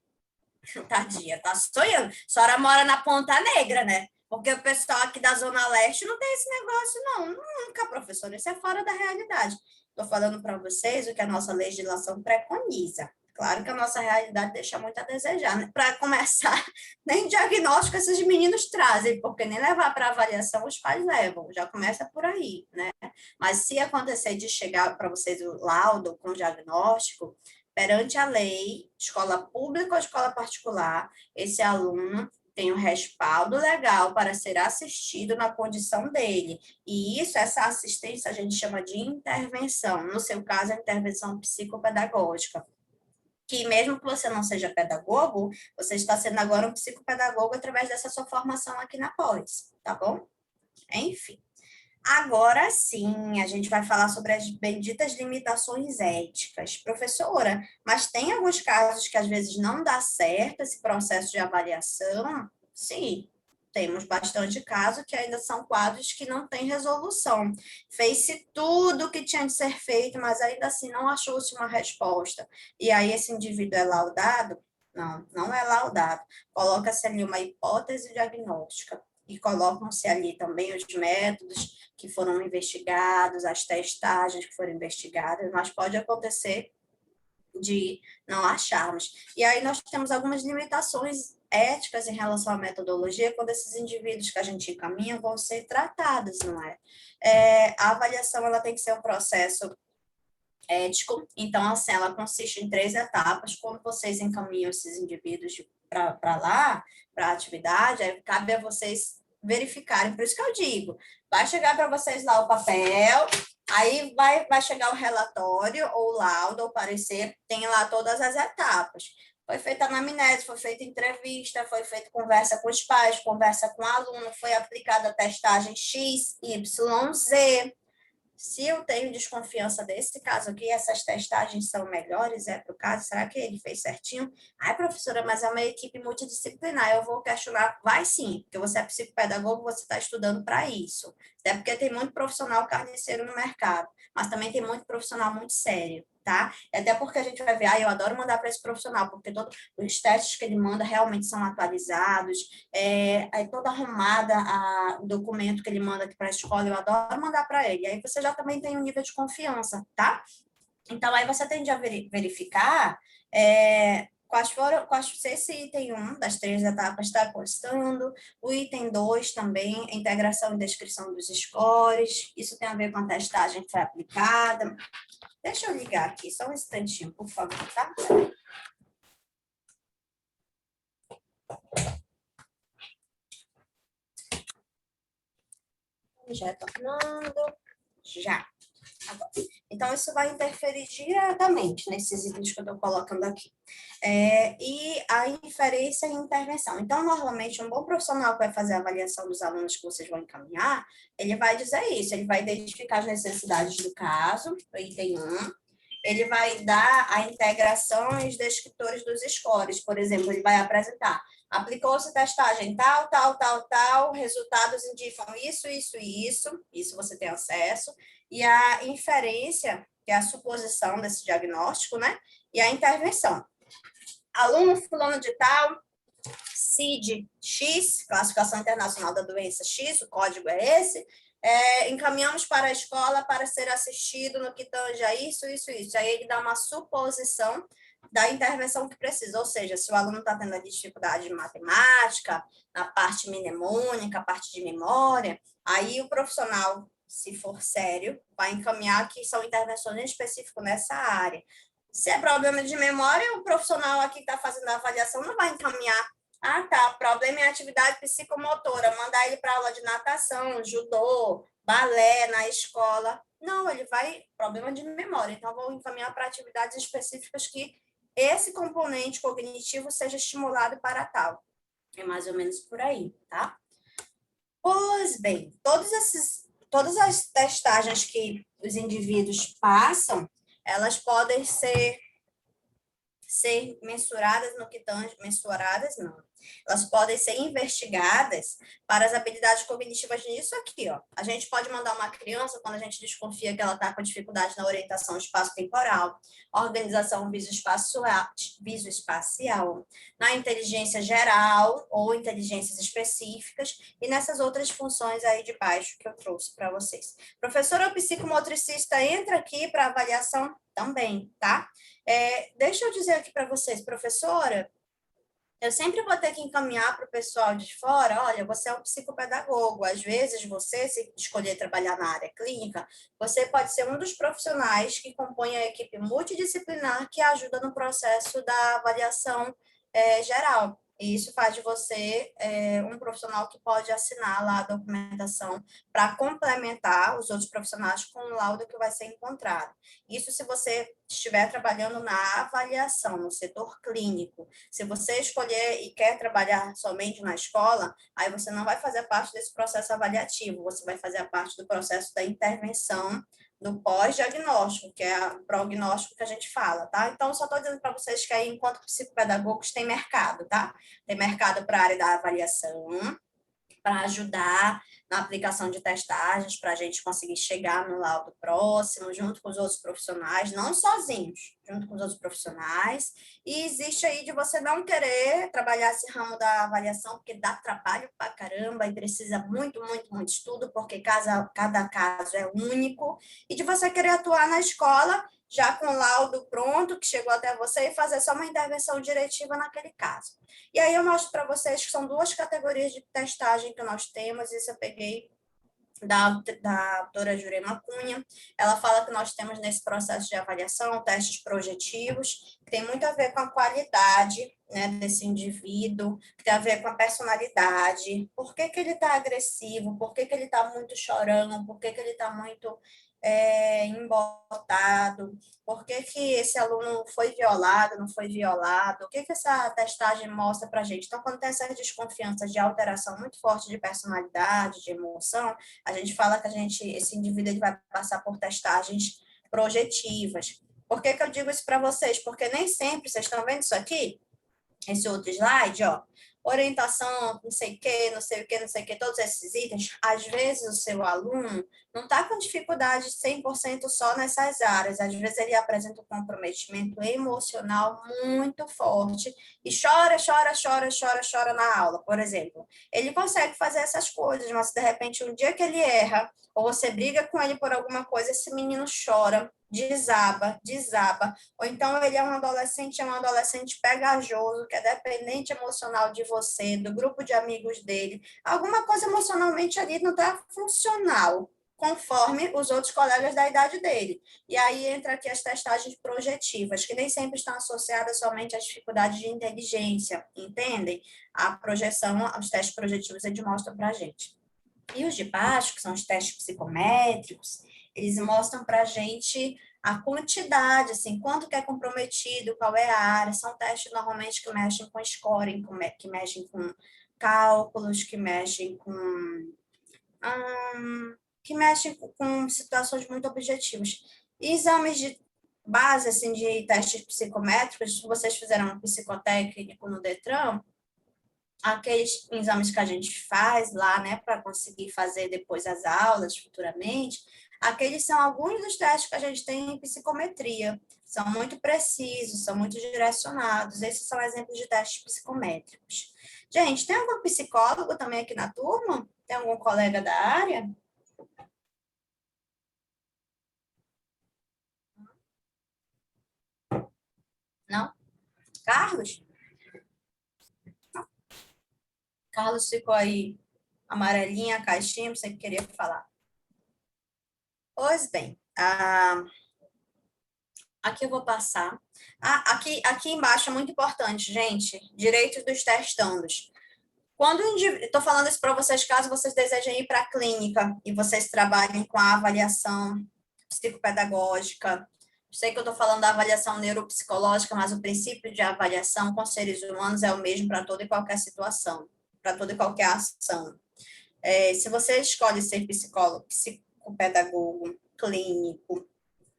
tadinha, tá sonhando. A senhora mora na Ponta Negra, né? Porque o pessoal aqui da Zona Leste não tem esse negócio, não. Nunca, professora, isso é fora da realidade. Estou falando para vocês o que a nossa legislação preconiza. Claro que a nossa realidade deixa muito a desejar, né? Para começar, nem diagnóstico esses meninos trazem, porque nem levar para avaliação os pais levam, já começa por aí, né? Mas se acontecer de chegar para vocês o laudo com diagnóstico, perante a lei, escola pública ou escola particular, esse aluno tem um respaldo legal para ser assistido na condição dele. E isso, essa assistência, a gente chama de intervenção. No seu caso, a intervenção psicopedagógica. Que mesmo que você não seja pedagogo, você está sendo agora um psicopedagogo através dessa sua formação aqui na Polis, tá bom? Enfim. Agora sim, a gente vai falar sobre as benditas limitações éticas. Professora, mas tem alguns casos que às vezes não dá certo esse processo de avaliação? Sim, temos bastante casos que ainda são quadros que não têm resolução. Fez-se tudo o que tinha de ser feito, mas ainda assim não achou-se uma resposta. E aí esse indivíduo é laudado? Não, não é laudado. Coloca-se ali uma hipótese diagnóstica e colocam-se ali também os métodos que foram investigados, as testagens que foram investigadas, mas pode acontecer de não acharmos. E aí nós temos algumas limitações éticas em relação à metodologia quando esses indivíduos que a gente encaminha vão ser tratados, não é? A avaliação ela tem que ser um processo ético, então, assim, ela consiste em 3 etapas. Quando vocês encaminham esses indivíduos para lá, para a atividade, aí cabe a vocês verificarem. Por isso que eu digo, vai chegar para vocês lá o papel, aí vai chegar o relatório, ou laudo, ou parecer, tem lá todas as etapas. Foi feita anamnese, foi feita entrevista, foi feita conversa com os pais, conversa com o aluno, foi aplicada a testagem X, Y, Z. Se eu tenho desconfiança desse caso aqui, essas testagens são melhores, para o caso, será que ele fez certinho? Ai, professora, mas é uma equipe multidisciplinar, eu vou questionar. Vai sim, porque você é psicopedagogo, você está estudando para isso. Até porque tem muito profissional carniceiro no mercado, mas também tem muito profissional muito sério, tá? Até porque a gente vai ver, eu adoro mandar para esse profissional, porque todos os testes que ele manda realmente são atualizados, toda arrumada o documento que ele manda aqui para a escola, eu adoro mandar para ele. Aí você já também tem um nível de confiança, tá? Então, aí você tende a verificar se esse item 1 das 3 etapas está constando, o item 2 também, integração e descrição dos scores, isso tem a ver com a testagem que foi aplicada. Deixa eu ligar aqui, só um instantinho, por favor, tá? Já tornando, já. Agora. Então, isso vai interferir diretamente nesses itens que eu estou colocando aqui. E a inferência e intervenção. Então, normalmente, um bom profissional que vai fazer a avaliação dos alunos que vocês vão encaminhar, ele vai dizer isso, ele vai identificar as necessidades do caso, o item 1, ele vai dar a integração e os descritores dos scores, por exemplo, ele vai apresentar, aplicou-se testagem tal, resultados indicam isso você tem acesso, e a inferência, que é a suposição desse diagnóstico, né? E a intervenção. Aluno fulano de tal, CID X, Classificação Internacional da Doença X, o código é esse, encaminhamos para a escola para ser assistido no que tange a isso. Aí ele dá uma suposição da intervenção que precisa, ou seja, se o aluno está tendo dificuldade em matemática, na parte mnemônica, parte de memória, aí o profissional, se for sério, vai encaminhar que são intervenções específicas nessa área. Se é problema de memória, o profissional aqui que está fazendo a avaliação não vai encaminhar. Problema em atividade psicomotora, mandar ele para aula de natação, judô, balé na escola. Não, ele vai, problema de memória. Então, vou encaminhar para atividades específicas que esse componente cognitivo seja estimulado para tal. É mais ou menos por aí, tá? Pois bem, todas as testagens que os indivíduos passam, elas podem ser mensuradas no que tange, mensuradas não. Elas podem ser investigadas para as habilidades cognitivas nisso aqui, ó. A gente pode mandar uma criança quando a gente desconfia que ela está com dificuldade na orientação espaço-temporal, organização visoespacial, na inteligência geral ou inteligências específicas e nessas outras funções aí de baixo que eu trouxe para vocês. Professora, o psicomotricista entra aqui para avaliação também, tá? Deixa eu dizer aqui para vocês, professora, eu sempre vou ter que encaminhar para o pessoal de fora, olha, você é um psicopedagogo, às vezes você, se escolher trabalhar na área clínica, você pode ser um dos profissionais que compõe a equipe multidisciplinar que ajuda no processo da avaliação geral. E isso faz de você um profissional que pode assinar lá a documentação para complementar os outros profissionais com o laudo que vai ser encontrado. Isso se você estiver trabalhando na avaliação, no setor clínico. Se você escolher e quer trabalhar somente na escola, aí você não vai fazer parte desse processo avaliativo, você vai fazer a parte do processo da intervenção do pós-diagnóstico, que é o prognóstico que a gente fala, tá? Então, só estou dizendo para vocês que aí, enquanto psicopedagogos, tem mercado, tá? Tem mercado para a área da avaliação, para ajudar na aplicação de testagens, para a gente conseguir chegar no laudo próximo, junto com os outros profissionais, não sozinhos, junto com os outros profissionais. E existe aí de você não querer trabalhar esse ramo da avaliação, porque dá trabalho pra caramba e precisa muito, muito, muito estudo, porque cada caso é único, e de você querer atuar na escola já com o laudo pronto, que chegou até você, e fazer só uma intervenção diretiva naquele caso. E aí eu mostro para vocês que são duas categorias de testagem que nós temos, isso eu peguei da autora Jurema Cunha. Ela fala que nós temos nesse processo de avaliação testes projetivos, que tem muito a ver com a qualidade, né, desse indivíduo, que tem a ver com a personalidade, por que ele está agressivo, por que ele está muito chorando, por que ele está muito embotado, por que esse aluno foi violado, não foi violado, o que essa testagem mostra para a gente. Então, quando tem essas desconfianças de alteração muito forte de personalidade, de emoção, a gente fala que esse indivíduo ele vai passar por testagens projetivas. Por que eu digo isso para vocês? Porque nem sempre, vocês estão vendo isso aqui? Esse outro slide, ó, orientação, não sei o que, não sei o que, não sei o que, todos esses itens, às vezes o seu aluno não está com dificuldade 100% só nessas áreas, às vezes ele apresenta um comprometimento emocional muito forte e chora, chora, chora, chora, chora na aula, por exemplo. Ele consegue fazer essas coisas, mas de repente um dia que ele erra, ou você briga com ele por alguma coisa, esse menino chora, desaba, ou então ele é um adolescente pegajoso, que é dependente emocional de você, do grupo de amigos dele, alguma coisa emocionalmente ali não está funcional, conforme os outros colegas da idade dele. E aí entra aqui as testagens projetivas, que nem sempre estão associadas somente às dificuldades de inteligência, entendem? A projeção, os testes projetivos, eles mostram para a gente. E os de baixo, que são os testes psicométricos, eles mostram para a gente a quantidade, assim, quanto que é comprometido, qual é a área. São testes normalmente que mexem com scoring, que mexem com cálculos, que mexem com situações muito objetivas. E exames de base, assim, de testes psicométricos, se vocês fizeram um psicotécnico no Detran, aqueles exames que a gente faz lá, né, para conseguir fazer depois as aulas futuramente, aqueles são alguns dos testes que a gente tem em psicometria. São muito precisos, são muito direcionados. Esses são exemplos de testes psicométricos. Gente, tem algum psicólogo também aqui na turma? Tem algum colega da área? Não? Carlos? Carlos ficou aí amarelinha, caixinha, você queria falar. Pois bem, aqui eu vou passar. Aqui embaixo é muito importante, gente, direitos dos testandos. Estou falando isso para vocês, caso vocês desejem ir para a clínica e vocês trabalhem com a avaliação psicopedagógica. Sei que eu estou falando da avaliação neuropsicológica, mas o princípio de avaliação com seres humanos é o mesmo para toda e qualquer situação, para toda e qualquer ação. Se você escolhe ser psicólogo, psicopedagogo, clínico,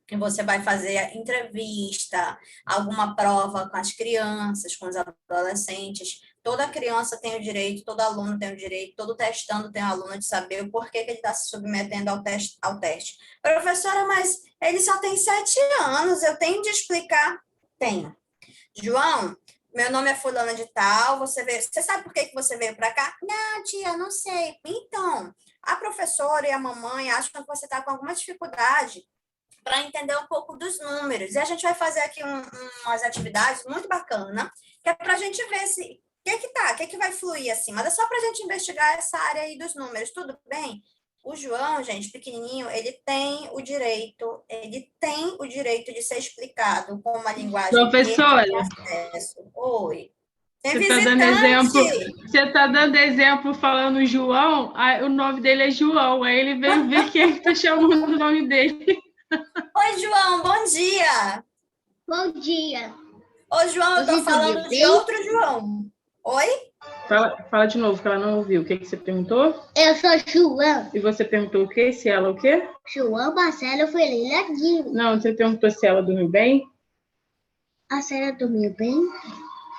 que você vai fazer entrevista, alguma prova com as crianças, com os adolescentes, toda criança tem o direito, todo aluno tem o direito, todo testando tem o aluno de saber o porquê que ele está se submetendo ao teste. Professora, mas ele só tem 7 anos, eu tenho de explicar? Tenho. João, meu nome é fulana de tal, você sabe por que você veio para cá? Não, tia, não sei. Então, a professora e a mamãe acham que você está com alguma dificuldade para entender um pouco dos números. E a gente vai fazer aqui umas atividades muito bacanas, que é para a gente ver se o que vai fluir assim, mas é só para a gente investigar essa área aí dos números, tudo bem? O João, gente, pequenininho, ele tem o direito de ser explicado com uma linguagem Professora, que ele tem acesso. Oi. Tem Você tá dando exemplo, visitante. você tá dando exemplo falando João, o nome dele é João, aí ele veio ver quem é que tá chamando o nome dele. Oi, João, bom dia. Bom dia. Ô, João, eu tô Você falando dormiu de bem? outro João. Oi? Fala de novo, que ela não ouviu. O que você perguntou? Eu sou João. E você perguntou o quê? Se ela o quê? João Marcelo Ferreira Guilherme. Não, você perguntou se ela dormiu bem? A senhora dormiu bem?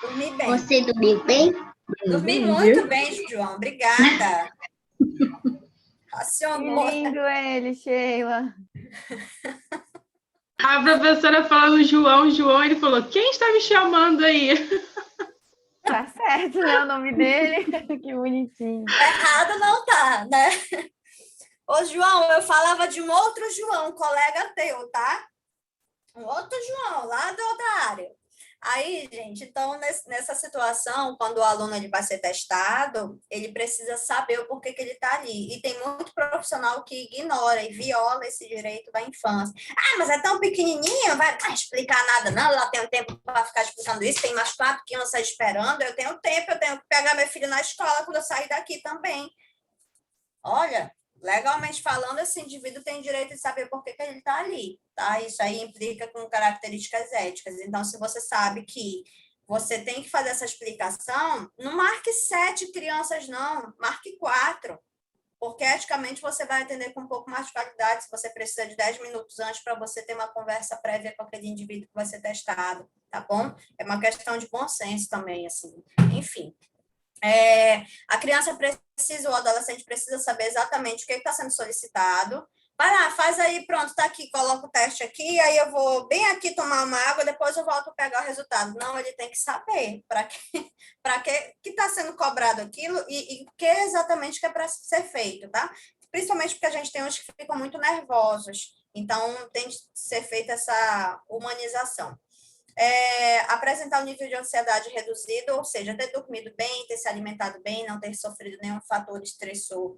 Dormi bem. Você dormiu bem? Dormi bem, muito viu? bem, João. Obrigada. Que Racionou. lindo ele, Sheila. A professora falando João, ele falou, quem está me chamando aí? Tá certo, né? O nome dele. Que bonitinho. Errado não tá, né? Ô, João, eu falava de um outro João, colega teu, tá? Um outro João, lá da outra área. Aí, gente, então, nessa situação, quando o aluno ele vai ser testado, ele precisa saber o porquê que ele está ali. E tem muito profissional que ignora e viola esse direito da infância. Ah, mas é tão pequenininho, vai explicar nada, não. Ela tem tempo para ficar explicando isso, tem mais 4 crianças esperando. Eu tenho tempo, eu tenho que pegar meu filho na escola quando eu sair daqui também. Olha, legalmente falando, esse indivíduo tem direito de saber por que ele está ali, tá? Isso aí implica com características éticas. Então, se você sabe que você tem que fazer essa explicação, não marque 7 crianças, não, marque 4, porque eticamente você vai atender com um pouco mais de qualidade se você precisa de 10 minutos antes para você ter uma conversa prévia com aquele indivíduo que vai ser testado, tá bom? É uma questão de bom senso também, assim. Enfim. A criança precisa, o adolescente precisa saber exatamente o que está sendo solicitado. Vai lá, faz aí, pronto, tá aqui, coloca o teste aqui, aí eu vou bem aqui tomar uma água, depois eu volto a pegar o resultado. Não, ele tem que saber para que está sendo cobrado aquilo e o que exatamente que é para ser feito, tá? Principalmente porque a gente tem uns que ficam muito nervosos, então tem de ser feita essa humanização. Apresentar um nível de ansiedade reduzido, ou seja, ter dormido bem, ter se alimentado bem, não ter sofrido nenhum fator estressor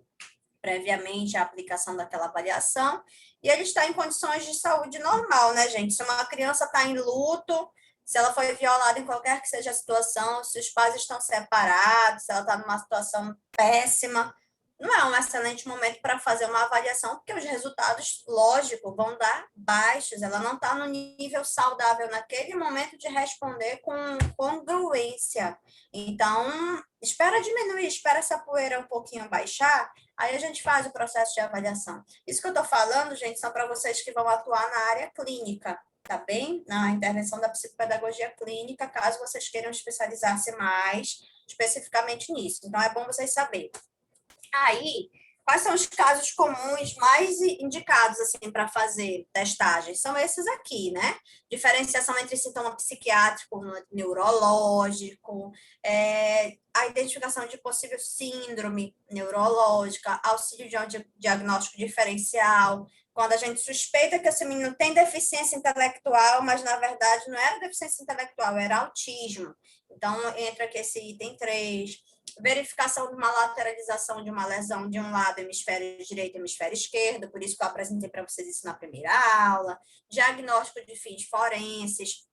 previamente à aplicação daquela avaliação, e ele está em condições de saúde normal, né, gente? Se uma criança está em luto, se ela foi violada em qualquer que seja a situação, se os pais estão separados, se ela está numa situação péssima, não é um excelente momento para fazer uma avaliação, porque os resultados, lógico, vão dar baixos, ela não está no nível saudável naquele momento de responder com congruência. Então, espera diminuir, espera essa poeira um pouquinho baixar, aí a gente faz o processo de avaliação. Isso que eu estou falando, gente, são para vocês que vão atuar na área clínica, tá bem? Na intervenção da psicopedagogia clínica, caso vocês queiram especializar-se mais especificamente nisso. Então, é bom vocês saberem. Aí, quais são os casos comuns mais indicados assim para fazer testagens? São esses aqui, né? Diferenciação entre sintoma psiquiátrico, neurológico, a identificação de possível síndrome neurológica, auxílio de diagnóstico diferencial, quando a gente suspeita que esse menino tem deficiência intelectual, mas na verdade não era deficiência intelectual, era autismo. Então, entra aqui esse item 3. Verificação de uma lateralização de uma lesão de um lado, hemisfério direito e hemisfério esquerdo, por isso que eu apresentei para vocês isso na primeira aula. Diagnóstico de fins forenses,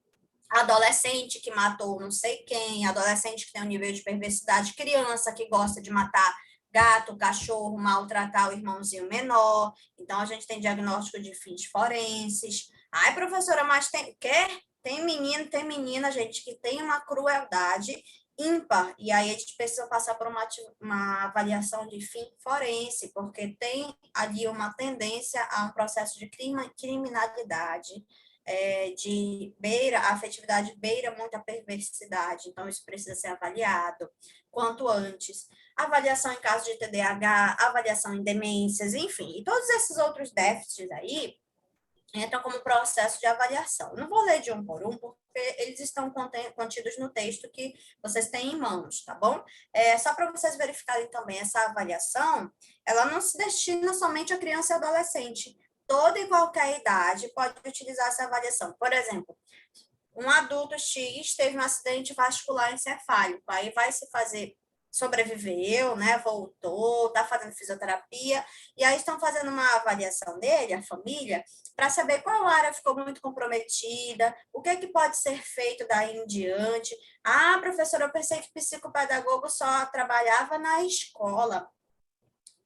adolescente que matou não sei quem, adolescente que tem um nível de perversidade, criança que gosta de matar gato, cachorro, maltratar o irmãozinho menor. Então, a gente tem diagnóstico de fins forenses. Ai, professora, mas tem menino, tem menina, gente, que tem uma crueldade ímpar, e aí a gente precisa passar por uma avaliação de fim forense, porque tem ali uma tendência a um processo de criminalidade, a afetividade beira muita perversidade, então isso precisa ser avaliado quanto antes. Avaliação em caso de TDAH, avaliação em demências, enfim, e todos esses outros déficits aí entram como processo de avaliação. Não vou ler de um por um, porque eles estão contidos no texto que vocês têm em mãos, tá bom? Só para vocês verificarem também, essa avaliação, ela não se destina somente a criança e adolescente. Toda e qualquer idade pode utilizar essa avaliação. Por exemplo, um adulto X teve um acidente vascular encefálico, aí vai se fazer sobreviveu, né, voltou, está fazendo fisioterapia, e aí estão fazendo uma avaliação dele, a família, para saber qual área ficou muito comprometida, o que é que pode ser feito daí em diante. Ah, professora, eu pensei que psicopedagogo só trabalhava na escola.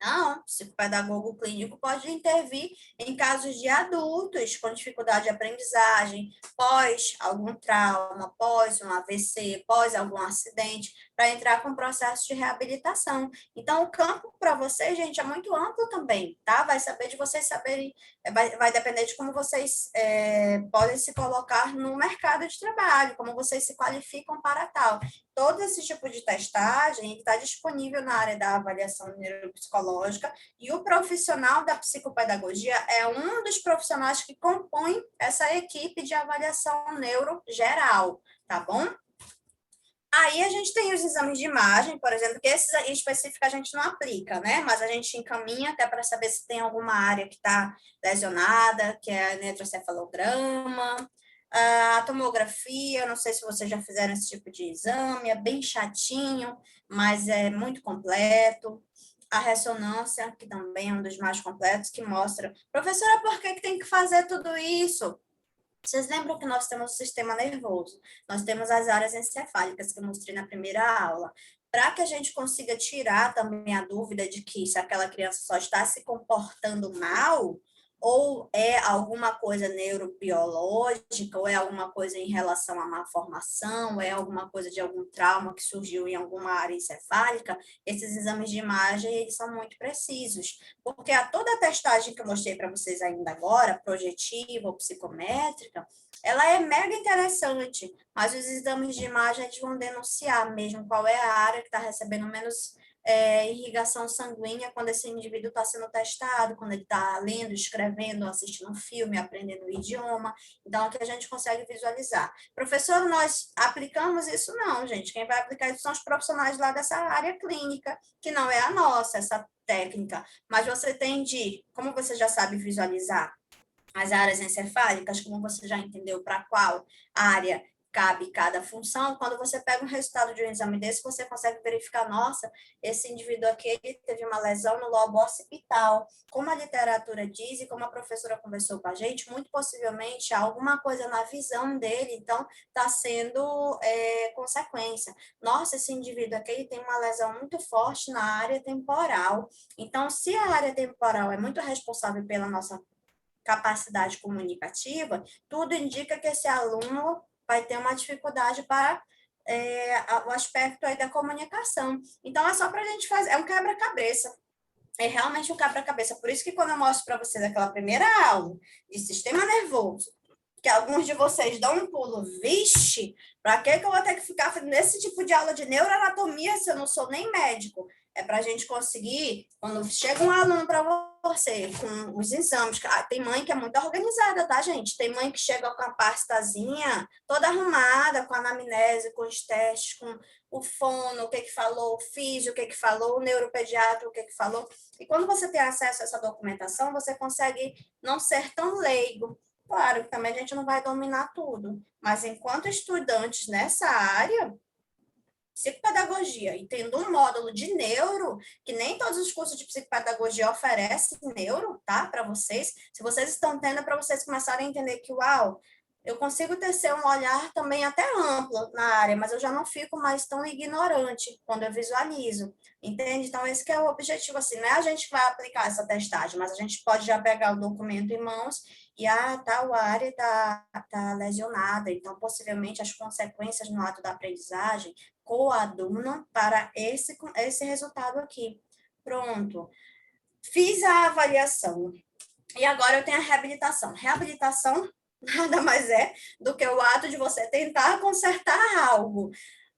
Não, o psicopedagogo clínico pode intervir em casos de adultos com dificuldade de aprendizagem, pós algum trauma, pós um AVC, pós algum acidente, para entrar com processo de reabilitação. Então, o campo para vocês, gente, é muito amplo também, tá? Vai saber de vocês saberem, vai depender de como vocês podem se colocar no mercado de trabalho, como vocês se qualificam para tal. Todo esse tipo de testagem está disponível na área da avaliação neuropsicológica e o profissional da psicopedagogia é um dos profissionais que compõem essa equipe de avaliação neurogeral, tá bom? Aí a gente tem os exames de imagem, por exemplo, que esses em específico a gente não aplica, né? Mas a gente encaminha até para saber se tem alguma área que está lesionada, que é eletrocefalograma, a tomografia, não sei se vocês já fizeram esse tipo de exame, é bem chatinho, mas é muito completo. A ressonância, que também é um dos mais completos, que mostra, professora, por que tem que fazer tudo isso? Vocês lembram que nós temos o sistema nervoso, nós temos as áreas encefálicas, que eu mostrei na primeira aula, para que a gente consiga tirar também a dúvida de que se aquela criança só está se comportando mal, ou é alguma coisa neurobiológica, ou é alguma coisa em relação à má formação, ou é alguma coisa de algum trauma que surgiu em alguma área encefálica, esses exames de imagem, eles são muito precisos, porque toda a testagem que eu mostrei para vocês ainda agora, projetiva ou psicométrica, ela é mega interessante, mas os exames de imagem eles vão denunciar mesmo qual é a área que está recebendo menos irrigação sanguínea quando esse indivíduo está sendo testado, quando ele está lendo, escrevendo, assistindo um filme, aprendendo o idioma. Então, aqui a gente consegue visualizar. Professor, nós aplicamos isso? Não, gente. Quem vai aplicar isso são os profissionais lá dessa área clínica, que não é a nossa, essa técnica. Mas você tem como você já sabe visualizar as áreas encefálicas, como você já entendeu para qual área cabe cada função, quando você pega um resultado de um exame desse, você consegue verificar, nossa, esse indivíduo aqui ele teve uma lesão no lobo occipital. Como a literatura diz e como a professora conversou com a gente, muito possivelmente há alguma coisa na visão dele, então está sendo consequência. Nossa, esse indivíduo aqui ele tem uma lesão muito forte na área temporal. Então, se a área temporal é muito responsável pela nossa capacidade comunicativa, tudo indica que esse aluno vai ter uma dificuldade para o aspecto aí da comunicação. Então, é só para a gente fazer, é um quebra-cabeça. É realmente um quebra-cabeça. Por isso que quando eu mostro para vocês aquela primeira aula de sistema nervoso, que alguns de vocês dão um pulo, vixe, para que eu vou ter que ficar fazendo esse tipo de aula de neuroanatomia se eu não sou nem médico? É para a gente conseguir, quando chega um aluno para você com os exames, tem mãe que é muito organizada, tá, gente? Tem mãe que chega com a pastazinha toda arrumada, com a anamnese, com os testes, com o fono, o que falou, o físio, o que falou, o neuropediatra, o que falou. E quando você tem acesso a essa documentação, você consegue não ser tão leigo. Claro que também a gente não vai dominar tudo, mas enquanto estudantes nessa área, psicopedagogia, e tendo um módulo de neuro, que nem todos os cursos de psicopedagogia oferecem neuro, tá? Para vocês. Se vocês estão tendo, é para vocês começarem a entender que, uau, eu consigo tecer um olhar também até amplo na área, mas eu já não fico mais tão ignorante quando eu visualizo, entende? Então, esse que é o objetivo, assim, não é a gente que vai aplicar essa testagem, mas a gente pode já pegar o documento em mãos e tal área está lesionada, então, possivelmente, as consequências no ato da aprendizagem coadunam para esse resultado aqui. Pronto. Fiz a avaliação. E agora eu tenho a reabilitação. Reabilitação nada mais é do que o ato de você tentar consertar algo.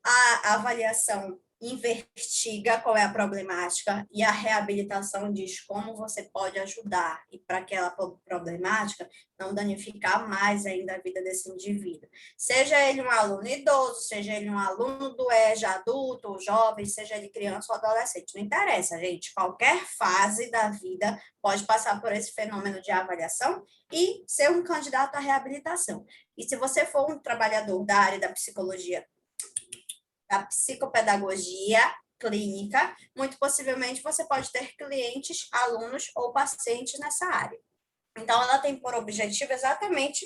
A avaliação investiga qual é a problemática e a reabilitação diz como você pode ajudar e para aquela problemática não danificar mais ainda a vida desse indivíduo. Seja ele um aluno idoso, seja ele um aluno do EJA adulto ou jovem, seja ele criança ou adolescente, não interessa, gente. Qualquer fase da vida pode passar por esse fenômeno de avaliação e ser um candidato à reabilitação. E se você for um trabalhador da área da psicologia, da psicopedagogia, clínica, muito possivelmente você pode ter clientes, alunos ou pacientes nessa área. Então, ela tem por objetivo exatamente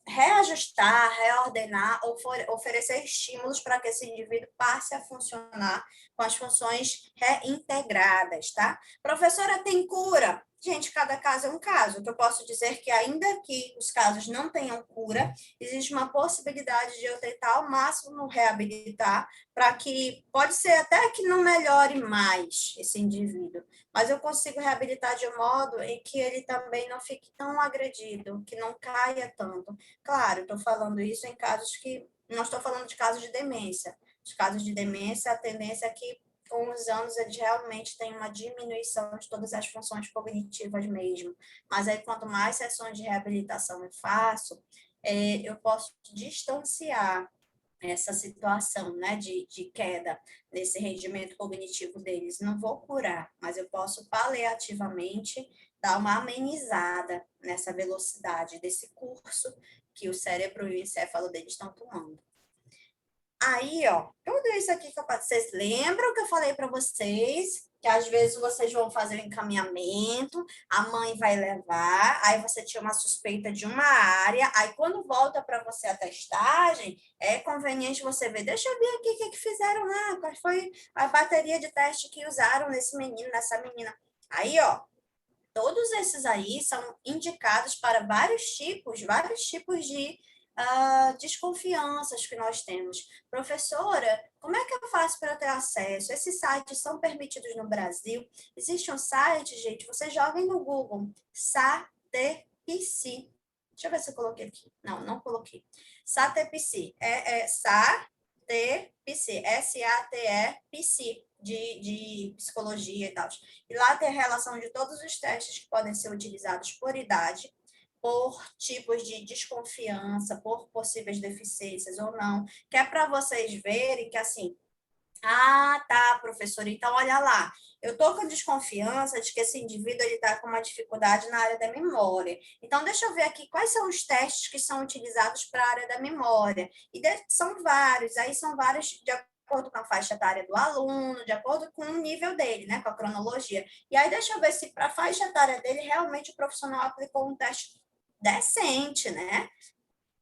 reajustar, reordenar, oferecer estímulos para que esse indivíduo passe a funcionar com as funções reintegradas, tá? Professora, tem cura? Gente, cada caso é um caso. O que eu posso dizer que, ainda que os casos não tenham cura, existe uma possibilidade de eu tentar ao máximo reabilitar, para que, pode ser até que não melhore mais esse indivíduo, mas eu consigo reabilitar de um modo em que ele também não fique tão agredido, que não caia tanto. Claro, estou falando isso em casos que, não estou falando de casos de demência. Os casos de demência, a tendência é que, com os anos, eles realmente têm uma diminuição de todas as funções cognitivas mesmo. Mas aí, quanto mais sessões de reabilitação eu faço, eu posso distanciar essa situação, né, de queda nesse rendimento cognitivo deles. Não vou curar, mas eu posso paliativamente dar uma amenizada nessa velocidade desse curso que o cérebro e o encéfalo deles estão tomando. Aí, ó, tudo isso aqui que vocês lembram que eu falei para vocês, que às vezes vocês vão fazer o encaminhamento, a mãe vai levar, aí você tinha uma suspeita de uma área, aí quando volta para você a testagem, é conveniente você ver, deixa eu ver aqui o que fizeram lá, qual foi a bateria de teste que usaram nesse menino, nessa menina. Aí, ó, todos esses aí são indicados para vários tipos de desconfianças que nós temos. Professora, como é que eu faço para ter acesso? Esses sites são permitidos no Brasil? Existe um site, gente, vocês joguem no Google, SATEPC. Deixa eu ver se eu coloquei aqui. Não coloquei. SATEPC. SATEPC. SATEPC. De psicologia e tal. E lá tem a relação de todos os testes que podem ser utilizados por idade, por tipos de desconfiança, por possíveis deficiências ou não, que é para vocês verem que, assim, tá, professora, então olha lá, eu estou com desconfiança de que esse indivíduo está com uma dificuldade na área da memória. Então, deixa eu ver aqui quais são os testes que são utilizados para a área da memória. E são vários, aí são vários de acordo com a faixa etária do aluno, de acordo com o nível dele, né, com a cronologia. E aí, deixa eu ver se para a faixa etária dele, realmente o profissional aplicou um teste decente, né?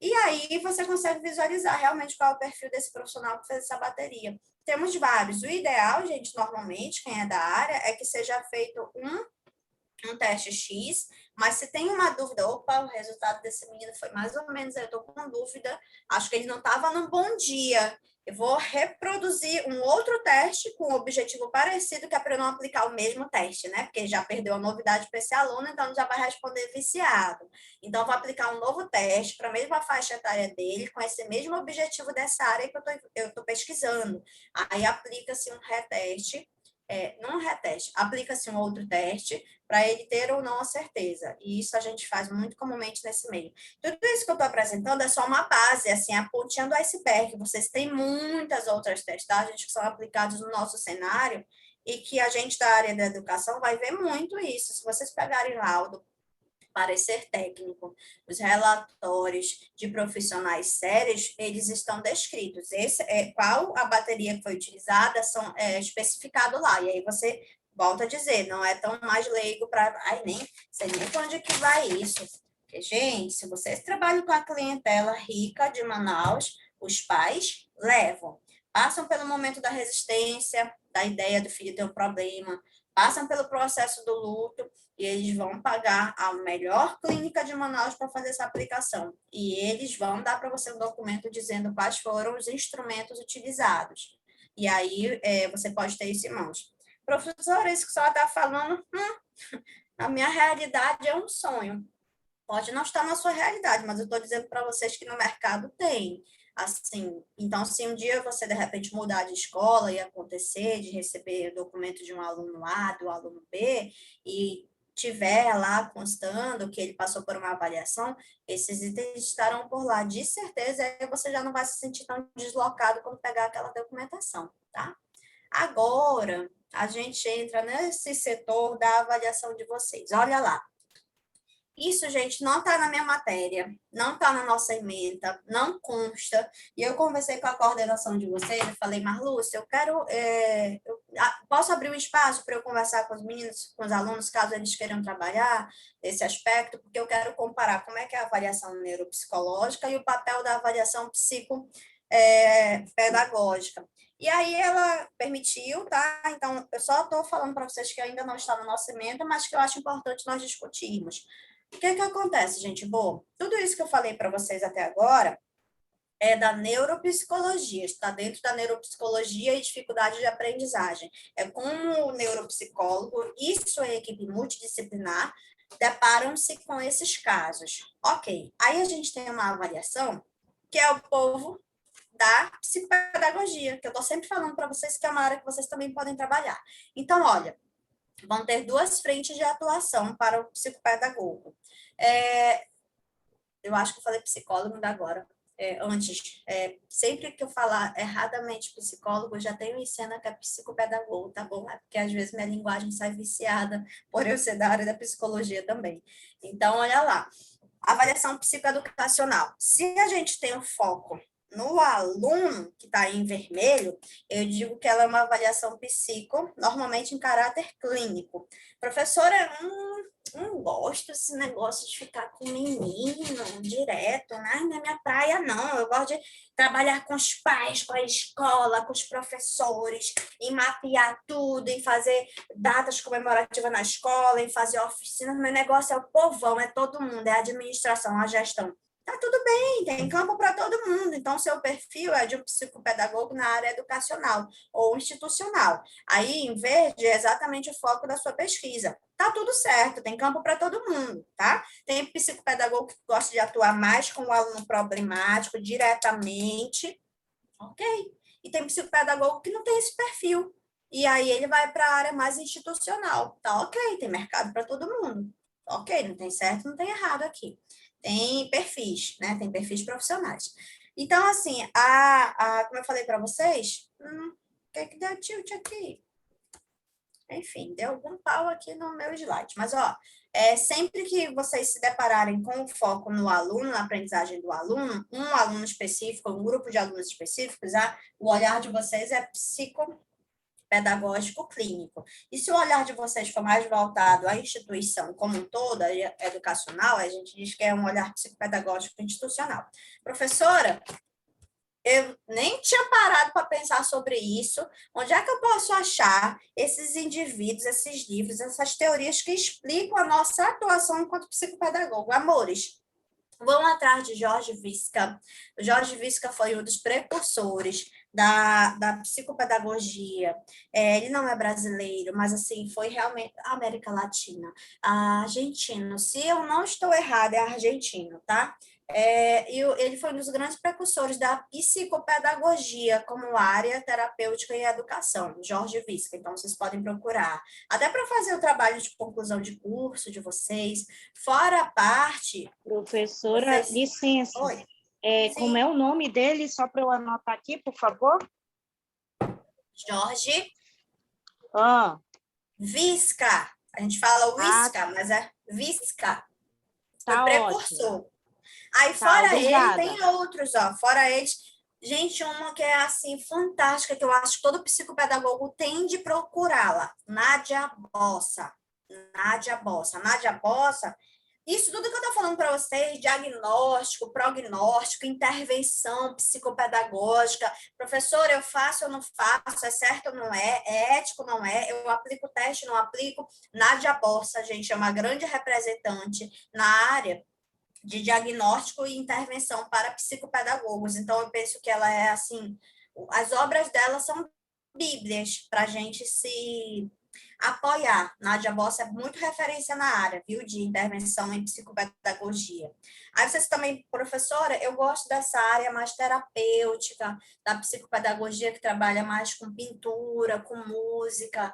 E aí você consegue visualizar realmente qual é o perfil desse profissional que fez essa bateria. Temos vários. O ideal, gente, normalmente, quem é da área, é que seja feito um teste X, mas se tem uma dúvida, opa, o resultado desse menino foi mais ou menos, eu estou com dúvida, acho que ele não estava num bom dia. Eu vou reproduzir um outro teste com um objetivo parecido, que é para eu não aplicar o mesmo teste, né? Porque já perdeu a novidade para esse aluno, então ele já vai responder viciado. Então, eu vou aplicar um novo teste para a mesma faixa etária dele, com esse mesmo objetivo dessa área que eu estou pesquisando. Aí, aplica-se um reteste, não um reteste, aplica-se um outro teste para ele ter ou não a certeza. E isso a gente faz muito comumente nesse meio. Tudo isso que eu estou apresentando é só uma base, assim, a pontinha do iceberg. Vocês têm muitas outras testagens que são aplicadas no nosso cenário e que a gente da área da educação vai ver muito isso. Se vocês pegarem laudo, parecer técnico, os relatórios de profissionais sérios, eles estão descritos. Qual a bateria que foi utilizada é especificado lá. E aí você volta a dizer, não é tão mais leigo para... nem sei nem para onde que vai isso. Porque, gente, se vocês trabalham com a clientela rica de Manaus, os pais levam. Passam pelo momento da resistência, da ideia do filho ter um problema, passam pelo processo do luto, e eles vão pagar a melhor clínica de Manaus para fazer essa aplicação. E eles vão dar para você um documento dizendo quais foram os instrumentos utilizados. E aí você pode ter isso em mãos. Professora, isso que a senhora está falando, na minha realidade é um sonho. Pode não estar na sua realidade, mas eu estou dizendo para vocês que no mercado tem. Assim, então, se um dia você, de repente, mudar de escola e acontecer de receber documento de um aluno A, do aluno B, e tiver lá constando que ele passou por uma avaliação, esses itens estarão por lá. De certeza, aí você já não vai se sentir tão deslocado quando pegar aquela documentação, tá? Agora, a gente entra nesse setor da avaliação de vocês. Olha lá. Isso, gente, não está na minha matéria, não está na nossa ementa, não consta. E eu conversei com a coordenação de vocês, eu falei, Marlúcia, eu quero, posso abrir um espaço para eu conversar com os meninos, com os alunos, caso eles queiram trabalhar esse aspecto, porque eu quero comparar como é que é a avaliação neuropsicológica e o papel da avaliação pedagógica. E aí ela permitiu, tá? Então, eu só estou falando para vocês que ainda não está no nosso ementa, mas que eu acho importante nós discutirmos. O que que acontece, gente? Bom, tudo isso que eu falei para vocês até agora é da neuropsicologia, está dentro da neuropsicologia e dificuldade de aprendizagem. É como o neuropsicólogo e sua equipe multidisciplinar deparam-se com esses casos. Ok, aí a gente tem uma avaliação que é o povo da psicopedagogia, que eu estou sempre falando para vocês que é uma área que vocês também podem trabalhar. Então, olha, vão ter duas frentes de atuação para o psicopedagogo. Eu acho que eu falei psicólogo ainda agora. Antes, sempre que eu falar erradamente psicólogo, eu já tenho em cena que é psicopedagogo, tá bom? É porque às vezes minha linguagem sai viciada por eu ser da área da psicologia também. Então, olha lá. Avaliação psicoeducacional. Se a gente tem um foco no aluno, que está em vermelho, eu digo que ela é uma avaliação psico, normalmente em caráter clínico. Professora, não gosto desse negócio de ficar com menino direto, né? Não é minha praia, não. Eu gosto de trabalhar com os pais, com a escola, com os professores, em mapear tudo, em fazer datas comemorativas na escola, em fazer oficinas. Meu negócio é o povão, é todo mundo, é a administração, a gestão. Tá tudo bem, tem campo para todo mundo. Então, seu perfil é de um psicopedagogo na área educacional ou institucional. Aí, em verde, é exatamente o foco da sua pesquisa. Tá tudo certo, tem campo para todo mundo, tá? Tem psicopedagogo que gosta de atuar mais com o aluno problemático, diretamente, ok? E tem psicopedagogo que não tem esse perfil. E aí ele vai para a área mais institucional, tá ok? Tem mercado para todo mundo. Ok, não tem certo, não tem errado aqui. Tem perfis, né? Tem perfis profissionais. Então, assim, como eu falei para vocês, o que deu tilt aqui? Enfim, deu algum pau aqui no meu slide. Mas, ó, sempre que vocês se depararem com o foco no aluno, na aprendizagem do aluno, um aluno específico, um grupo de alunos específicos, o olhar de vocês é psicopedagógico clínico. E se o olhar de vocês for mais voltado à instituição como um todo, educacional, a gente diz que é um olhar psicopedagógico institucional. Professora, eu nem tinha parado para pensar sobre isso. Onde é que eu posso achar esses indivíduos, esses livros, essas teorias que explicam a nossa atuação enquanto psicopedagogo? Amores, vão atrás de Jorge Visca. O Jorge Visca foi um dos precursores da psicopedagogia. Ele não é brasileiro, mas assim, foi realmente a América Latina. Argentino, se eu não estou errada, é argentino, tá? E ele foi um dos grandes precursores da psicopedagogia como área terapêutica e educação, Jorge Visca. Então, vocês podem procurar. Até para fazer o trabalho de conclusão de curso de vocês, fora a parte... Professora, licença. Oi. Como é o nome dele, só para eu anotar aqui, por favor? Jorge Visca. A gente fala Visca, mas é Visca. Foi Tá precursor. ótimo. Aí, Tá, fora obrigada. ele, tem outros, ó. Fora eles, gente, uma que é, assim, fantástica, que eu acho que todo psicopedagogo tem de procurá-la. Nádia Bossa. Nádia Bossa. Nádia Bossa, isso tudo que eu estou falando para vocês, diagnóstico, prognóstico, intervenção psicopedagógica. Professor, eu faço ou não faço? É certo ou não é? É ético ou não é? Eu aplico o teste, não aplico? Nádia Bossa, gente, é uma grande representante na área de diagnóstico e intervenção para psicopedagogos. Então, eu penso que ela é, assim, as obras dela são bíblias para a gente se apoiar. Nádia Bossa é muito referência na área, viu, de intervenção em psicopedagogia. Aí vocês também, professora, eu gosto dessa área mais terapêutica, da psicopedagogia que trabalha mais com pintura, com música,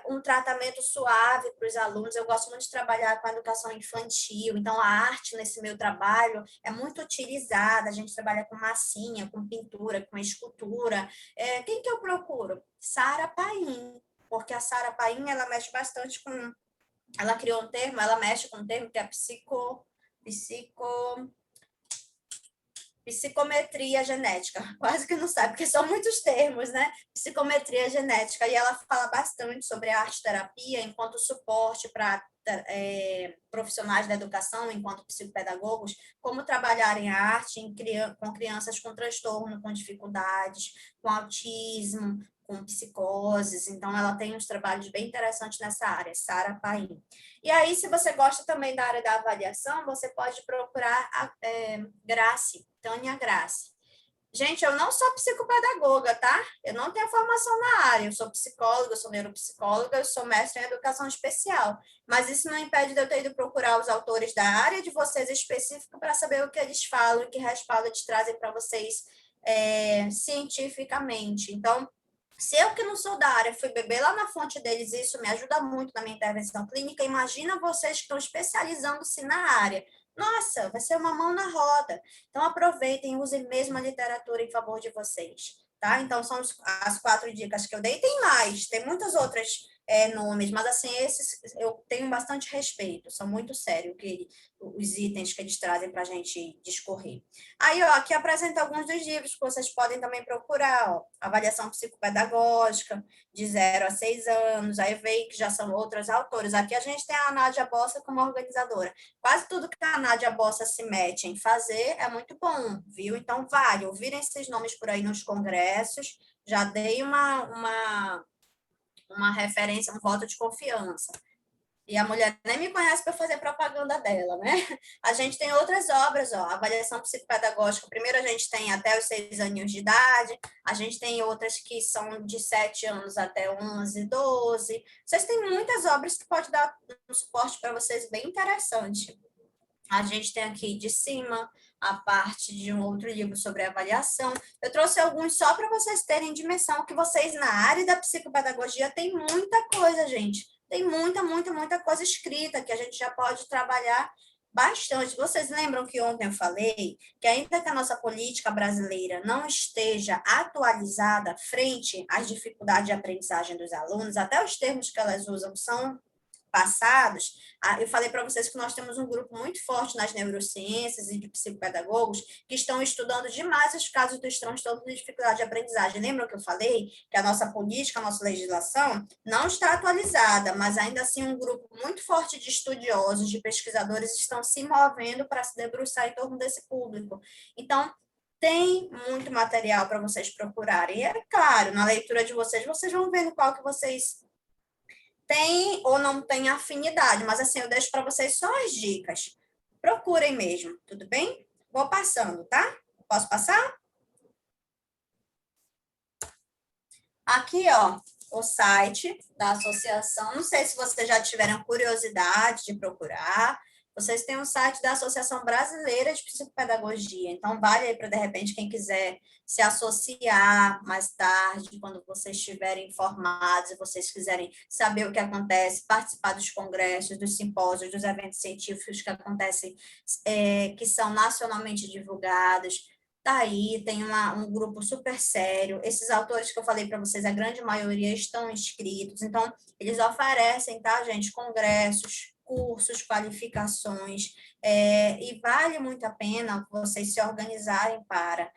um tratamento suave para os alunos. Eu gosto muito de trabalhar com a educação infantil, então a arte nesse meu trabalho é muito utilizada, a gente trabalha com massinha, com pintura, com escultura. Quem que eu procuro? Sara Paim, porque a Sara Paim, ela mexe bastante com ela criou um termo, ela mexe com um termo que é psicometria genética, quase que não sabe, porque são muitos termos, né? Psicometria genética, e ela fala bastante sobre a arte-terapia enquanto suporte para profissionais da educação, enquanto psicopedagogos, como trabalharem a arte com crianças com transtorno, com dificuldades, com autismo, com psicoses. Então, ela tem uns trabalhos bem interessantes nessa área, Sara Paim. E aí, se você gosta também da área da avaliação, você pode procurar a Grace, Tânia Grace. Gente, eu não sou psicopedagoga, tá? Eu não tenho formação na área. Eu sou psicóloga, eu sou neuropsicóloga, eu sou mestre em educação especial. Mas isso não impede de eu ter ido procurar os autores da área de vocês específica para saber o que eles falam e que respaldo eles trazem para vocês cientificamente. Então, se eu que não sou da área fui beber lá na fonte deles, isso me ajuda muito na minha intervenção clínica, imagina vocês que estão especializando-se na área. Nossa, vai ser uma mão na roda. Então, aproveitem, usem mesmo a literatura em favor de vocês, tá? Então, são as 4 dicas que eu dei. Tem mais, tem muitas outras nomes, mas, assim, esses eu tenho bastante respeito. São muito sérios os itens que eles trazem para a gente discorrer. Aí, ó, aqui apresenta alguns dos livros que vocês podem também procurar, ó. Avaliação psicopedagógica, de 0 a 6 anos. Aí veio que já são outros autores. Aqui a gente tem a Nádia Bossa como organizadora. Quase tudo que a Nádia Bossa se mete em fazer é muito bom, viu? Então, vale, ouvirem esses nomes por aí nos congressos, já dei uma referência, um voto de confiança. E a mulher nem me conhece para fazer propaganda dela, né? A gente tem outras obras, ó, avaliação psicopedagógica. Primeiro a gente tem até os 6 aninhos de idade, a gente tem outras que são de 7 anos até 11, 12. Vocês têm muitas obras que pode dar um suporte para vocês bem interessante. A gente tem aqui de cima a parte de um outro livro sobre avaliação. Eu trouxe alguns só para vocês terem dimensão que vocês na área da psicopedagogia tem muita coisa, gente. Tem muita coisa escrita que a gente já pode trabalhar bastante. Vocês lembram que ontem eu falei que ainda que a nossa política brasileira não esteja atualizada frente às dificuldades de aprendizagem dos alunos, até os termos que elas usam são passados, eu falei para vocês que nós temos um grupo muito forte nas neurociências e de psicopedagogos que estão estudando demais os casos dos transtornos de dificuldade de aprendizagem. Lembram que eu falei que a nossa política, a nossa legislação não está atualizada, mas ainda assim um grupo muito forte de estudiosos, de pesquisadores estão se movendo para se debruçar em torno desse público. Então, tem muito material para vocês procurarem. E é claro, na leitura de vocês vão vendo qual que vocês tem ou não tem afinidade, mas assim, eu deixo para vocês só as dicas. Procurem mesmo, tudo bem? Vou passando, tá? Posso passar? Aqui, ó, o site da associação. Não sei se vocês já tiveram curiosidade de procurar. Vocês têm um site da Associação Brasileira de Psicopedagogia. Então, vale aí para, de repente, quem quiser se associar mais tarde, quando vocês estiverem informados e vocês quiserem saber o que acontece, participar dos congressos, dos simpósios, dos eventos científicos que acontecem, que são nacionalmente divulgados. Daí tem um grupo super sério. Esses autores que eu falei para vocês, a grande maioria estão inscritos. Então, eles oferecem, tá, gente, congressos, cursos, qualificações, e vale muito a pena vocês se organizarem para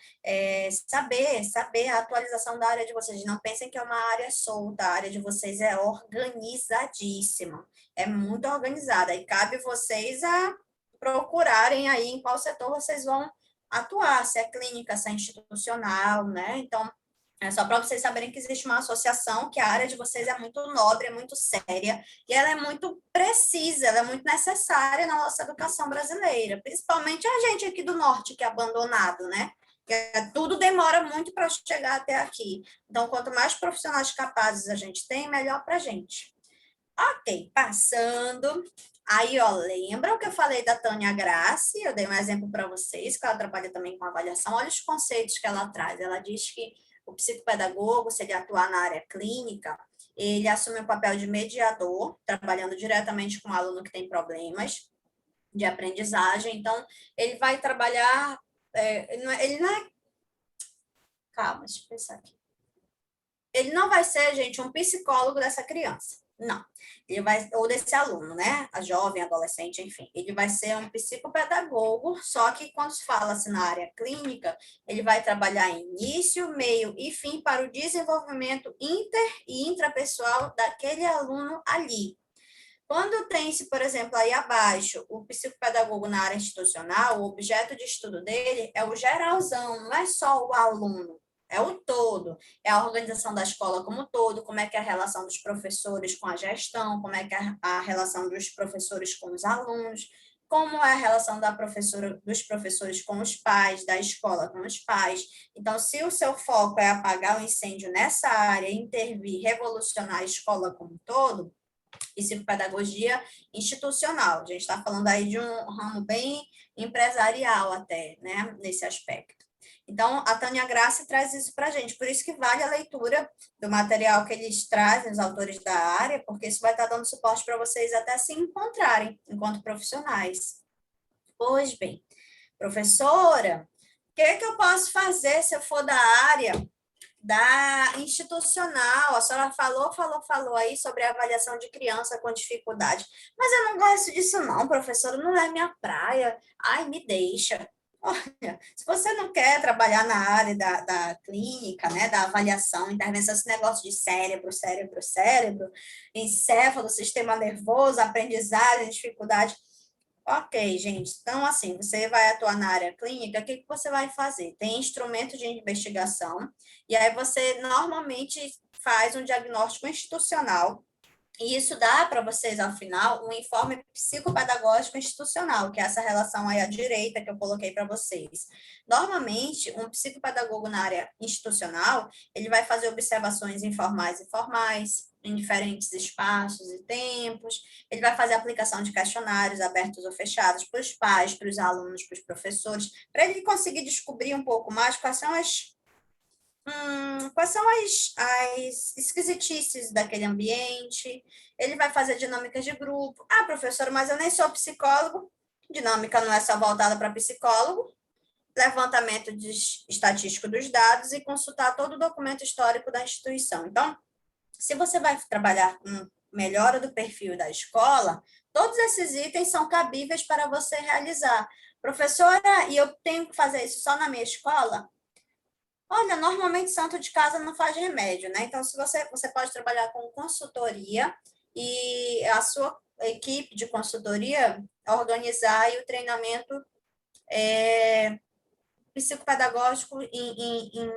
saber a atualização da área de vocês. Não pensem que é uma área solta, a área de vocês é organizadíssima, é muito organizada, e cabe vocês a procurarem aí em qual setor vocês vão atuar, se é clínica, se é institucional, né? Então, é só para vocês saberem que existe uma associação, que a área de vocês é muito nobre, é muito séria, e ela é muito precisa, ela é muito necessária na nossa educação brasileira, principalmente a gente aqui do norte, que é abandonado, né? Tudo demora muito para chegar até aqui. Então, quanto mais profissionais capazes a gente tem, melhor para a gente. Ok, passando. Aí, ó, lembram que eu falei da Tânia Grace? Eu dei um exemplo para vocês, que ela trabalha também com avaliação. Olha os conceitos que ela traz. Ela diz que o psicopedagogo, se ele atuar na área clínica, ele assume o papel de mediador, trabalhando diretamente com o aluno que tem problemas de aprendizagem. Então, ele vai trabalhar... ele não é... Calma, deixa eu pensar aqui. Ele não vai ser, gente, um psicólogo dessa criança. Não. Ele vai, ou desse aluno, né? A jovem, adolescente, enfim. Ele vai ser um psicopedagogo, só que quando se fala assim na área clínica, ele vai trabalhar em início, meio e fim para o desenvolvimento inter e intrapessoal daquele aluno ali. Quando tem-se, por exemplo, aí abaixo, o psicopedagogo na área institucional, o objeto de estudo dele é o geralzão, não é só o aluno, é o todo, é a organização da escola como um todo, como é que é a relação dos professores com a gestão, como é que é a relação dos professores com os alunos, como é a relação dos professores com os pais, da escola com os pais. Então, se o seu foco é apagar o incêndio nessa área, intervir, revolucionar a escola como um todo, psicopedagogia institucional. A gente está falando aí de um ramo bem empresarial até, né, nesse aspecto. Então, a Tânia Graça traz isso para a gente, por isso que vale a leitura do material que eles trazem, os autores da área, porque isso vai estar dando suporte para vocês até se encontrarem enquanto profissionais. Pois bem, professora, o que eu posso fazer se eu for da área da institucional? A senhora falou aí sobre a avaliação de criança com dificuldade. Mas eu não gosto disso não, professora, não é minha praia. Ai, me deixa. Olha, se você não quer trabalhar na área da clínica, né, da avaliação, intervenção, esse negócio de cérebro, encéfalo, sistema nervoso, aprendizagem, dificuldade. Ok, gente. Então, assim, você vai atuar na área clínica, o que você vai fazer? Tem instrumento de investigação, e aí você normalmente faz um diagnóstico institucional, e isso dá para vocês, ao final, um informe psicopedagógico institucional, que é essa relação aí à direita que eu coloquei para vocês. Normalmente, um psicopedagogo na área institucional, ele vai fazer observações informais e formais, em diferentes espaços e tempos, ele vai fazer aplicação de questionários abertos ou fechados para os pais, para os alunos, para os professores, para ele conseguir descobrir um pouco mais quais são as esquisitices daquele ambiente. Ele vai fazer dinâmicas de grupo. Ah, professora, mas eu nem sou psicólogo. Dinâmica não é só voltada para psicólogo. Levantamento estatístico dos dados e consultar todo o documento histórico da instituição. Então, se você vai trabalhar com melhora do perfil da escola, todos esses itens são cabíveis para você realizar. Professora, e eu tenho que fazer isso só na minha escola? Olha, normalmente santo de casa não faz remédio, né? Então, se você pode trabalhar com consultoria e a sua equipe de consultoria organizar aí o treinamento psicopedagógico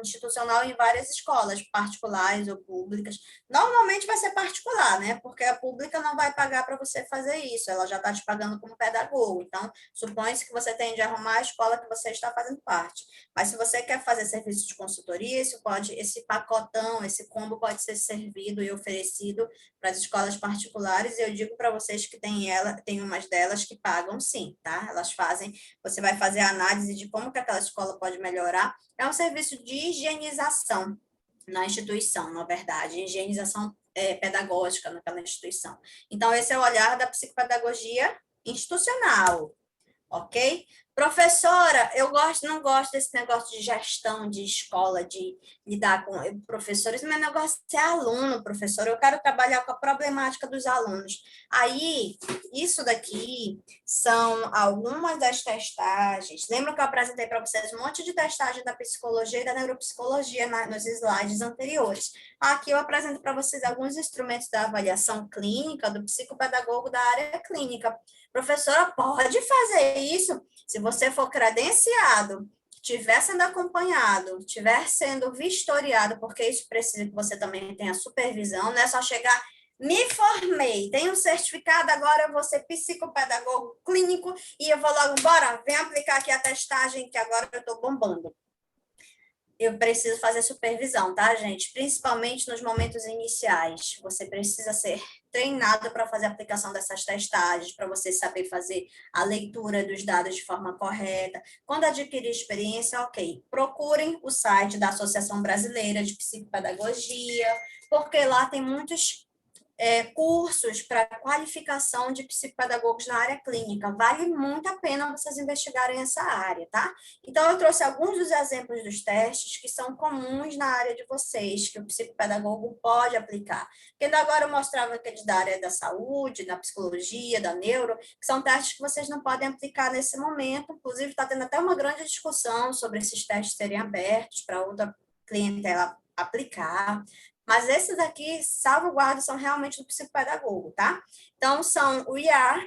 institucional em várias escolas, particulares ou públicas. Normalmente vai ser particular, né? Porque a pública não vai pagar para você fazer isso, ela já está te pagando como pedagogo. Então, supõe-se que você tem de arrumar a escola que você está fazendo parte. Mas se você quer fazer serviço de consultoria, esse pacotão, esse combo pode ser servido e oferecido para as escolas particulares, e eu digo para vocês que tem umas delas que pagam sim, tá? Elas fazem, você vai fazer a análise de como que aquela escola pode melhorar. É um serviço de higienização na instituição, na verdade, higienização pedagógica naquela instituição. Então, esse é o olhar da psicopedagogia institucional, ok? Professora, não gosto desse negócio de gestão de escola, de lidar com professores, meu negócio é aluno, professor, eu quero trabalhar com a problemática dos alunos. Aí, isso daqui são algumas das testagens. Lembra que eu apresentei para vocês um monte de testagem da psicologia e da neuropsicologia nos slides anteriores. Aqui eu apresento para vocês alguns instrumentos da avaliação clínica do psicopedagogo da área clínica. Professora, pode fazer isso? Se você for credenciado, estiver sendo acompanhado, estiver sendo vistoriado, porque isso precisa que você também tenha supervisão, não é só chegar, me formei, tenho um certificado, agora eu vou ser psicopedagogo clínico e eu vou logo, bora, vem aplicar aqui a testagem que agora eu estou bombando. Eu preciso fazer supervisão, tá, gente? Principalmente nos momentos iniciais. Você precisa ser treinado para fazer a aplicação dessas testagens, para você saber fazer a leitura dos dados de forma correta. Quando adquirir experiência, ok. Procurem o site da Associação Brasileira de Psicopedagogia, porque lá tem muitos cursos para qualificação de psicopedagogos na área clínica. Vale muito a pena vocês investigarem essa área, tá? Então, eu trouxe alguns dos exemplos dos testes que são comuns na área de vocês, que o psicopedagogo pode aplicar. Porque ainda agora eu mostrava aqueles da área da saúde, da psicologia, da neuro, que são testes que vocês não podem aplicar nesse momento. Inclusive, está tendo até uma grande discussão sobre esses testes serem abertos para outra clientela aplicar. Mas esses aqui, salvaguardas, são realmente do psicopedagogo, tá? Então, são o IAR,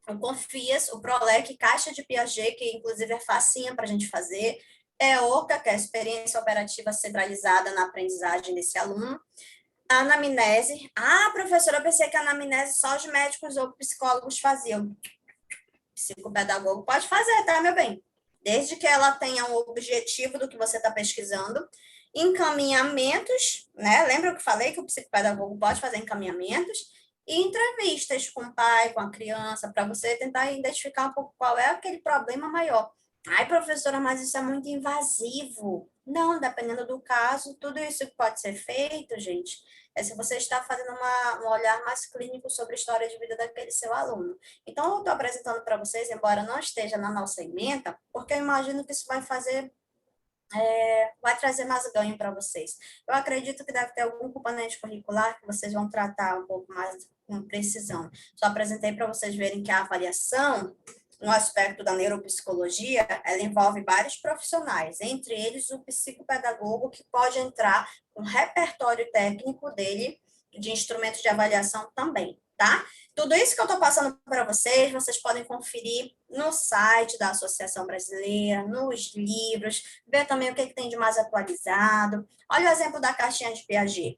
o Confias, o PROLEC, Caixa de Piaget, que inclusive é facinha para a gente fazer, EOCA, que é a Experiência Operativa Centralizada na Aprendizagem desse aluno, a anamnese. Ah, professora, eu pensei que a anamnese só os médicos ou psicólogos faziam. Psicopedagogo pode fazer, tá, meu bem? Desde que ela tenha um objetivo do que você está pesquisando. Encaminhamentos, né? Lembra que eu falei que o psicopedagogo pode fazer encaminhamentos? E entrevistas com o pai, com a criança, para você tentar identificar um pouco qual é aquele problema maior. Ai, professora, mas isso é muito invasivo. Não, dependendo do caso, tudo isso que pode ser feito, gente, é se você está fazendo um olhar mais clínico sobre a história de vida daquele seu aluno. Então, eu estou apresentando para vocês, embora não esteja na nossa ementa, porque eu imagino que isso vai trazer mais ganho para vocês. Eu acredito que deve ter algum componente curricular que vocês vão tratar um pouco mais com precisão. Só apresentei para vocês verem que a avaliação, no aspecto da neuropsicologia, ela envolve vários profissionais, entre eles o psicopedagogo, que pode entrar com o repertório técnico dele, de instrumentos de avaliação também, tá? Tudo isso que eu estou passando para vocês, vocês podem conferir no site da Associação Brasileira, nos livros, ver também o que tem de mais atualizado. Olha o exemplo da caixinha de Piaget.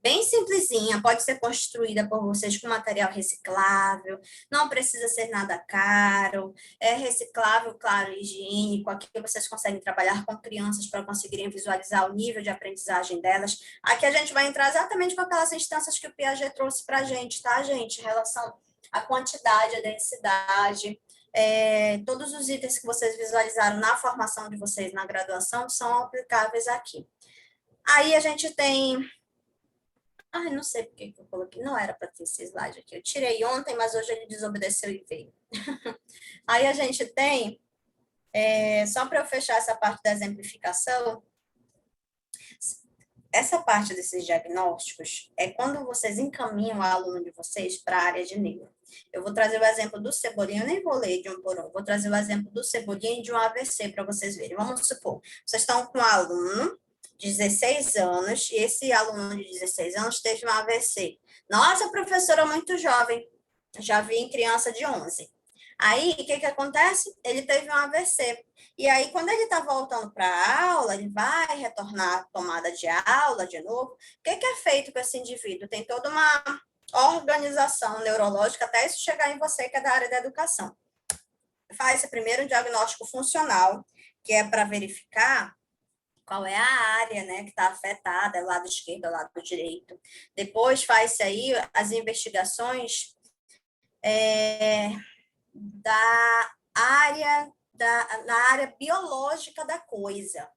Bem simplesinha, pode ser construída por vocês com material reciclável, não precisa ser nada caro, é reciclável, claro, higiênico, aqui vocês conseguem trabalhar com crianças para conseguirem visualizar o nível de aprendizagem delas. Aqui a gente vai entrar exatamente com aquelas instâncias que o Piaget trouxe para a gente, tá, gente? Em relação à quantidade, à densidade, todos os itens que vocês visualizaram na formação de vocês na graduação são aplicáveis aqui. Aí a gente tem... Ai, não sei porque que eu coloquei, não era para ter esse slide aqui. Eu tirei ontem, mas hoje ele desobedeceu e veio. Aí a gente tem, só para eu fechar essa parte da exemplificação, essa parte desses diagnósticos é quando vocês encaminham o aluno de vocês para a área de neuro. Eu vou trazer o exemplo do Cebolinha, eu nem vou ler de um por um, vou trazer o exemplo do Cebolinha e de um AVC para vocês verem. Vamos supor, vocês estão com um aluno de 16 anos, e esse aluno de 16 anos teve um AVC. Nossa, professora, muito jovem, já vi em criança de 11. Aí, o que acontece? Ele teve um AVC. E aí, quando ele está voltando para a aula, ele vai retornar à tomada de aula de novo. O que é feito com esse indivíduo? Tem toda uma organização neurológica até isso chegar em você, que é da área da educação. Faz primeiro um diagnóstico funcional, que é para verificar qual é a área, né, que está afetada, é o lado esquerdo, é o lado direito. Depois faz-se aí as investigações na área biológica da coisa.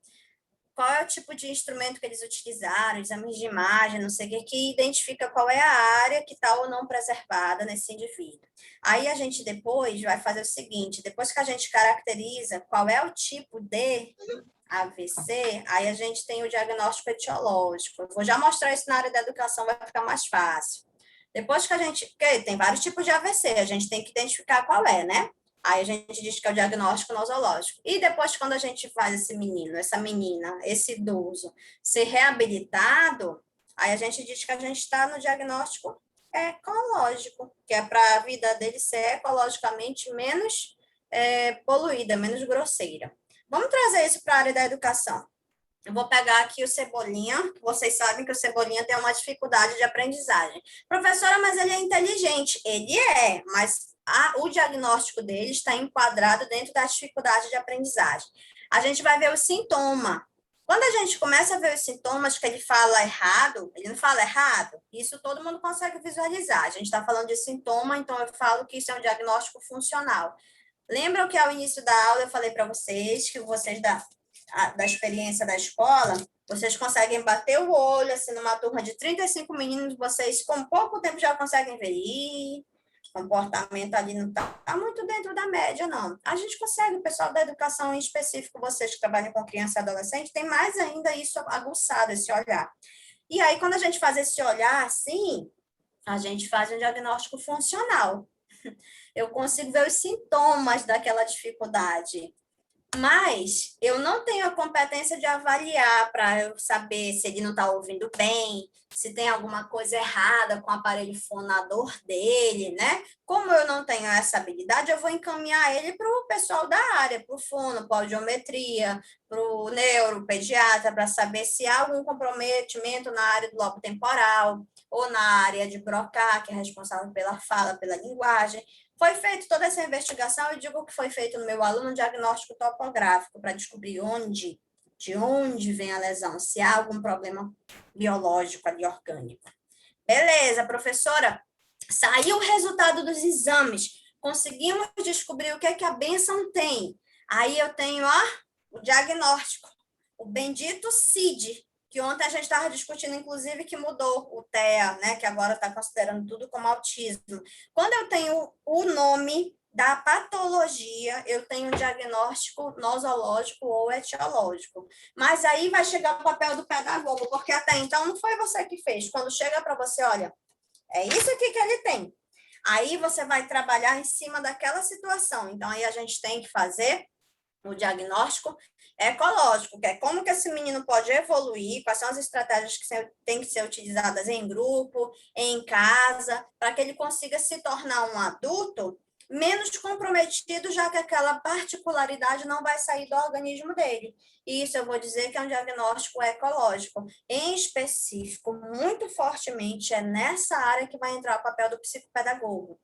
Qual é o tipo de instrumento que eles utilizaram, exames de imagem, não sei o que identifica qual é a área que está ou não preservada nesse indivíduo. Aí a gente depois vai fazer o seguinte, depois que a gente caracteriza qual é o tipo de AVC, aí a gente tem o diagnóstico etiológico. Eu vou já mostrar isso na área da educação, vai ficar mais fácil. Depois que a gente... Porque tem vários tipos de AVC, a gente tem que identificar qual é, né? Aí a gente diz que é o diagnóstico nosológico. E depois, quando a gente faz esse menino, essa menina, esse idoso ser reabilitado, aí a gente diz que a gente está no diagnóstico ecológico, que é para a vida dele ser ecologicamente menos poluída, menos grosseira. Vamos trazer isso para a área da educação. Eu vou pegar aqui o Cebolinha, vocês sabem que o Cebolinha tem uma dificuldade de aprendizagem. Professora, mas ele é inteligente. Ele é, mas o diagnóstico dele está enquadrado dentro da dificuldade de aprendizagem. A gente vai ver o sintoma. Quando a gente começa a ver os sintomas que ele fala errado, ele não fala errado, isso todo mundo consegue visualizar. A gente está falando de sintoma, então eu falo que isso é um diagnóstico funcional. Lembram que ao início da aula eu falei para vocês que vocês da experiência da escola, vocês conseguem bater o olho, assim, numa turma de 35 meninos, vocês com pouco tempo já conseguem ver, o comportamento ali não está muito dentro da média, não. A gente consegue, o pessoal da educação em específico, vocês que trabalham com criança e adolescente, tem mais ainda isso aguçado, esse olhar. E aí, quando a gente faz esse olhar assim, a gente faz um diagnóstico funcional. Eu consigo ver os sintomas daquela dificuldade. Mas eu não tenho a competência de avaliar para eu saber se ele não está ouvindo bem, se tem alguma coisa errada com o aparelho fonador dele, né? Como eu não tenho essa habilidade, eu vou encaminhar ele para o pessoal da área, para o fono, para a audiometria, para o neuropediatra, para saber se há algum comprometimento na área do lobo temporal ou na área de Broca, que é responsável pela fala, pela linguagem. Foi feita toda essa investigação, eu digo que foi feito no meu aluno um diagnóstico topográfico para descobrir de onde vem a lesão, se há algum problema biológico ali, orgânico. Beleza, professora, saiu o resultado dos exames, conseguimos descobrir o que é que a bênção tem. Aí eu tenho o diagnóstico, o bendito CID, que ontem a gente estava discutindo, inclusive, que mudou o TEA, né, que agora está considerando tudo como autismo. Quando eu tenho o nome da patologia, eu tenho um diagnóstico nosológico ou etiológico. Mas aí vai chegar o papel do pedagogo, porque até então não foi você que fez. Quando chega para você, olha, é isso aqui que ele tem. Aí você vai trabalhar em cima daquela situação. Então, aí a gente tem que fazer o diagnóstico ecológico, que é como que esse menino pode evoluir, quais são as estratégias que têm que ser utilizadas em grupo, em casa, para que ele consiga se tornar um adulto menos comprometido, já que aquela particularidade não vai sair do organismo dele. E isso eu vou dizer que é um diagnóstico ecológico. Em específico, muito fortemente, é nessa área que vai entrar o papel do psicopedagogo.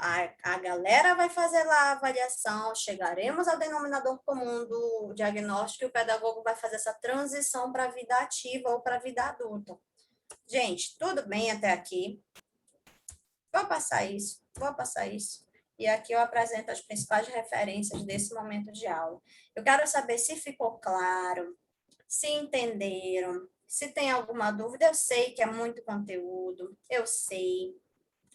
A galera vai fazer lá a avaliação, chegaremos ao denominador comum do diagnóstico e o pedagogo vai fazer essa transição para a vida ativa ou para a vida adulta. Gente, tudo bem até aqui? Vou passar isso. E aqui eu apresento as principais referências desse momento de aula. Eu quero saber se ficou claro, se entenderam, se tem alguma dúvida. Eu sei que é muito conteúdo, eu sei.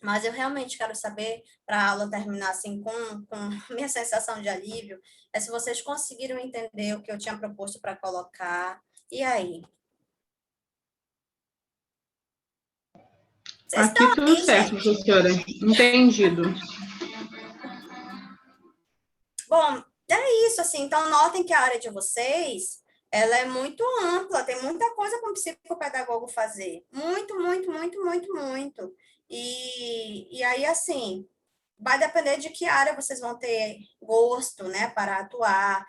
Mas eu realmente quero saber, para a aula terminar assim com minha sensação de alívio, é se vocês conseguiram entender o que eu tinha proposto para colocar. E aí? Vocês Aqui estão tudo aí, certo, gente? professora. Entendido. Bom, é isso, assim. Então, notem que a área de vocês, ela é muito ampla, tem muita coisa para o psicopedagogo fazer. Muito, muito, muito, muito, muito. E aí, assim, vai depender de que área vocês vão ter gosto, né, para atuar.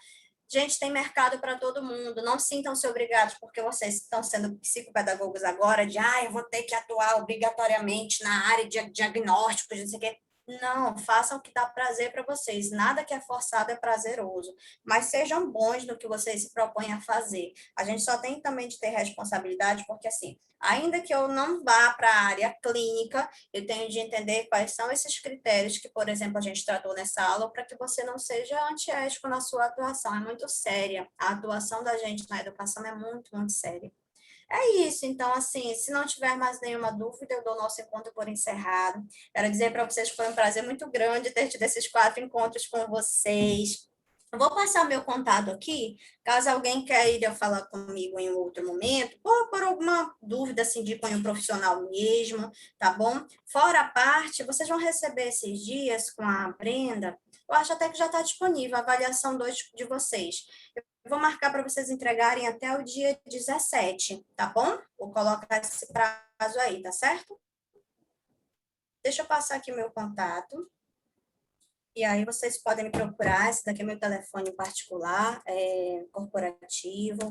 Gente, tem mercado para todo mundo. Não sintam-se obrigados, porque vocês estão sendo psicopedagogos agora, de, eu vou ter que atuar obrigatoriamente na área de diagnóstico, de não sei o quê. Não, façam o que dá prazer para vocês. Nada que é forçado é prazeroso. Mas sejam bons no que vocês se propõem a fazer. A gente só tem também de ter responsabilidade, porque assim, ainda que eu não vá para a área clínica, eu tenho de entender quais são esses critérios que, por exemplo, a gente tratou nessa aula, para que você não seja antiético na sua atuação. É muito séria. A atuação da gente na educação é muito, muito séria. É isso, então, assim, se não tiver mais nenhuma dúvida, eu dou o nosso encontro por encerrado. Quero dizer para vocês que foi um prazer muito grande ter tido esses 4 encontros com vocês. Eu vou passar meu contato aqui, caso alguém queira ir falar comigo em um outro momento, ou por alguma dúvida, assim, de cunho profissional mesmo, tá bom? Fora a parte, vocês vão receber esses dias com a Brenda, eu acho até que já está disponível a avaliação 2 de vocês. Eu vou marcar para vocês entregarem até o dia 17, tá bom? Vou colocar esse prazo aí, tá certo? Deixa eu passar aqui meu contato. E aí vocês podem me procurar. Esse daqui é meu telefone particular, corporativo.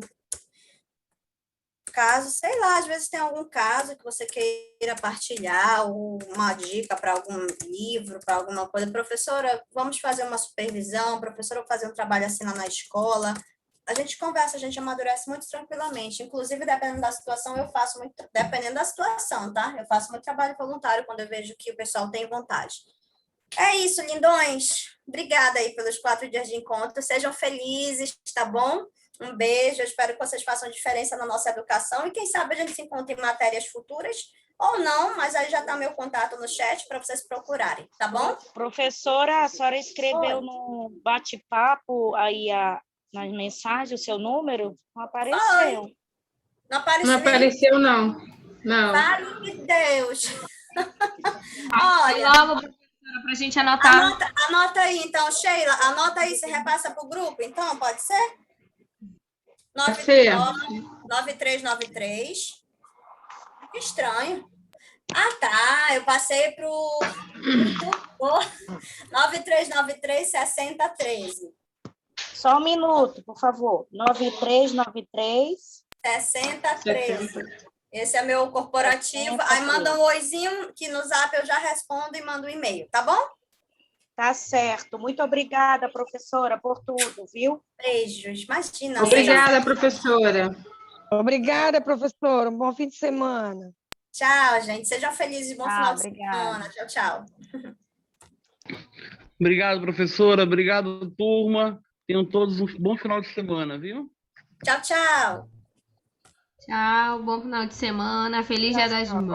Caso, sei lá, às vezes tem algum caso que você queira partilhar, ou uma dica para algum livro, para alguma coisa. Professora, vamos fazer uma supervisão. Professora, vou fazer um trabalho assim na escola. A gente conversa, a gente amadurece muito tranquilamente. Inclusive, dependendo da situação, eu faço muito, dependendo da situação, tá? Eu faço muito trabalho voluntário quando eu vejo que o pessoal tem vontade. É isso, lindões. Obrigada aí pelos 4 dias de encontro. Sejam felizes, tá bom? Um beijo, eu espero que vocês façam diferença na nossa educação e quem sabe a gente se encontre em matérias futuras ou não, mas aí já está meu contato no chat para vocês procurarem, tá bom? Professora, a senhora escreveu Oi. no bate-papo aí nas mensagens o seu número? Não apareceu. Não apareceu. Não apareceu, não. Não. Vale de Deus. Olha, Olha, logo, professora, para a gente anotar. anota aí, então, Sheila, anota aí, você repassa para o grupo, então, pode ser? Pode ser. 9393. Que estranho. Ah, tá, eu passei para o 9393-6013. Só um minuto, por favor. 9393. 6013. Esse é meu corporativo. 6013. Aí manda um oizinho, que no Zap eu já respondo e mando um e-mail, tá bom? Tá certo. Muito obrigada, professora, por tudo, viu? Beijos. Imagina. Obrigada, professora. Obrigada, professora. Um bom fim de semana. Tchau, gente. Sejam felizes. Bom final de Obrigada. semana. Tchau, tchau. Obrigado, professora. Obrigado, turma. Tenham todos um bom final de semana, viu? Tchau, tchau. Tchau, bom final de semana. Feliz Dia das Mães.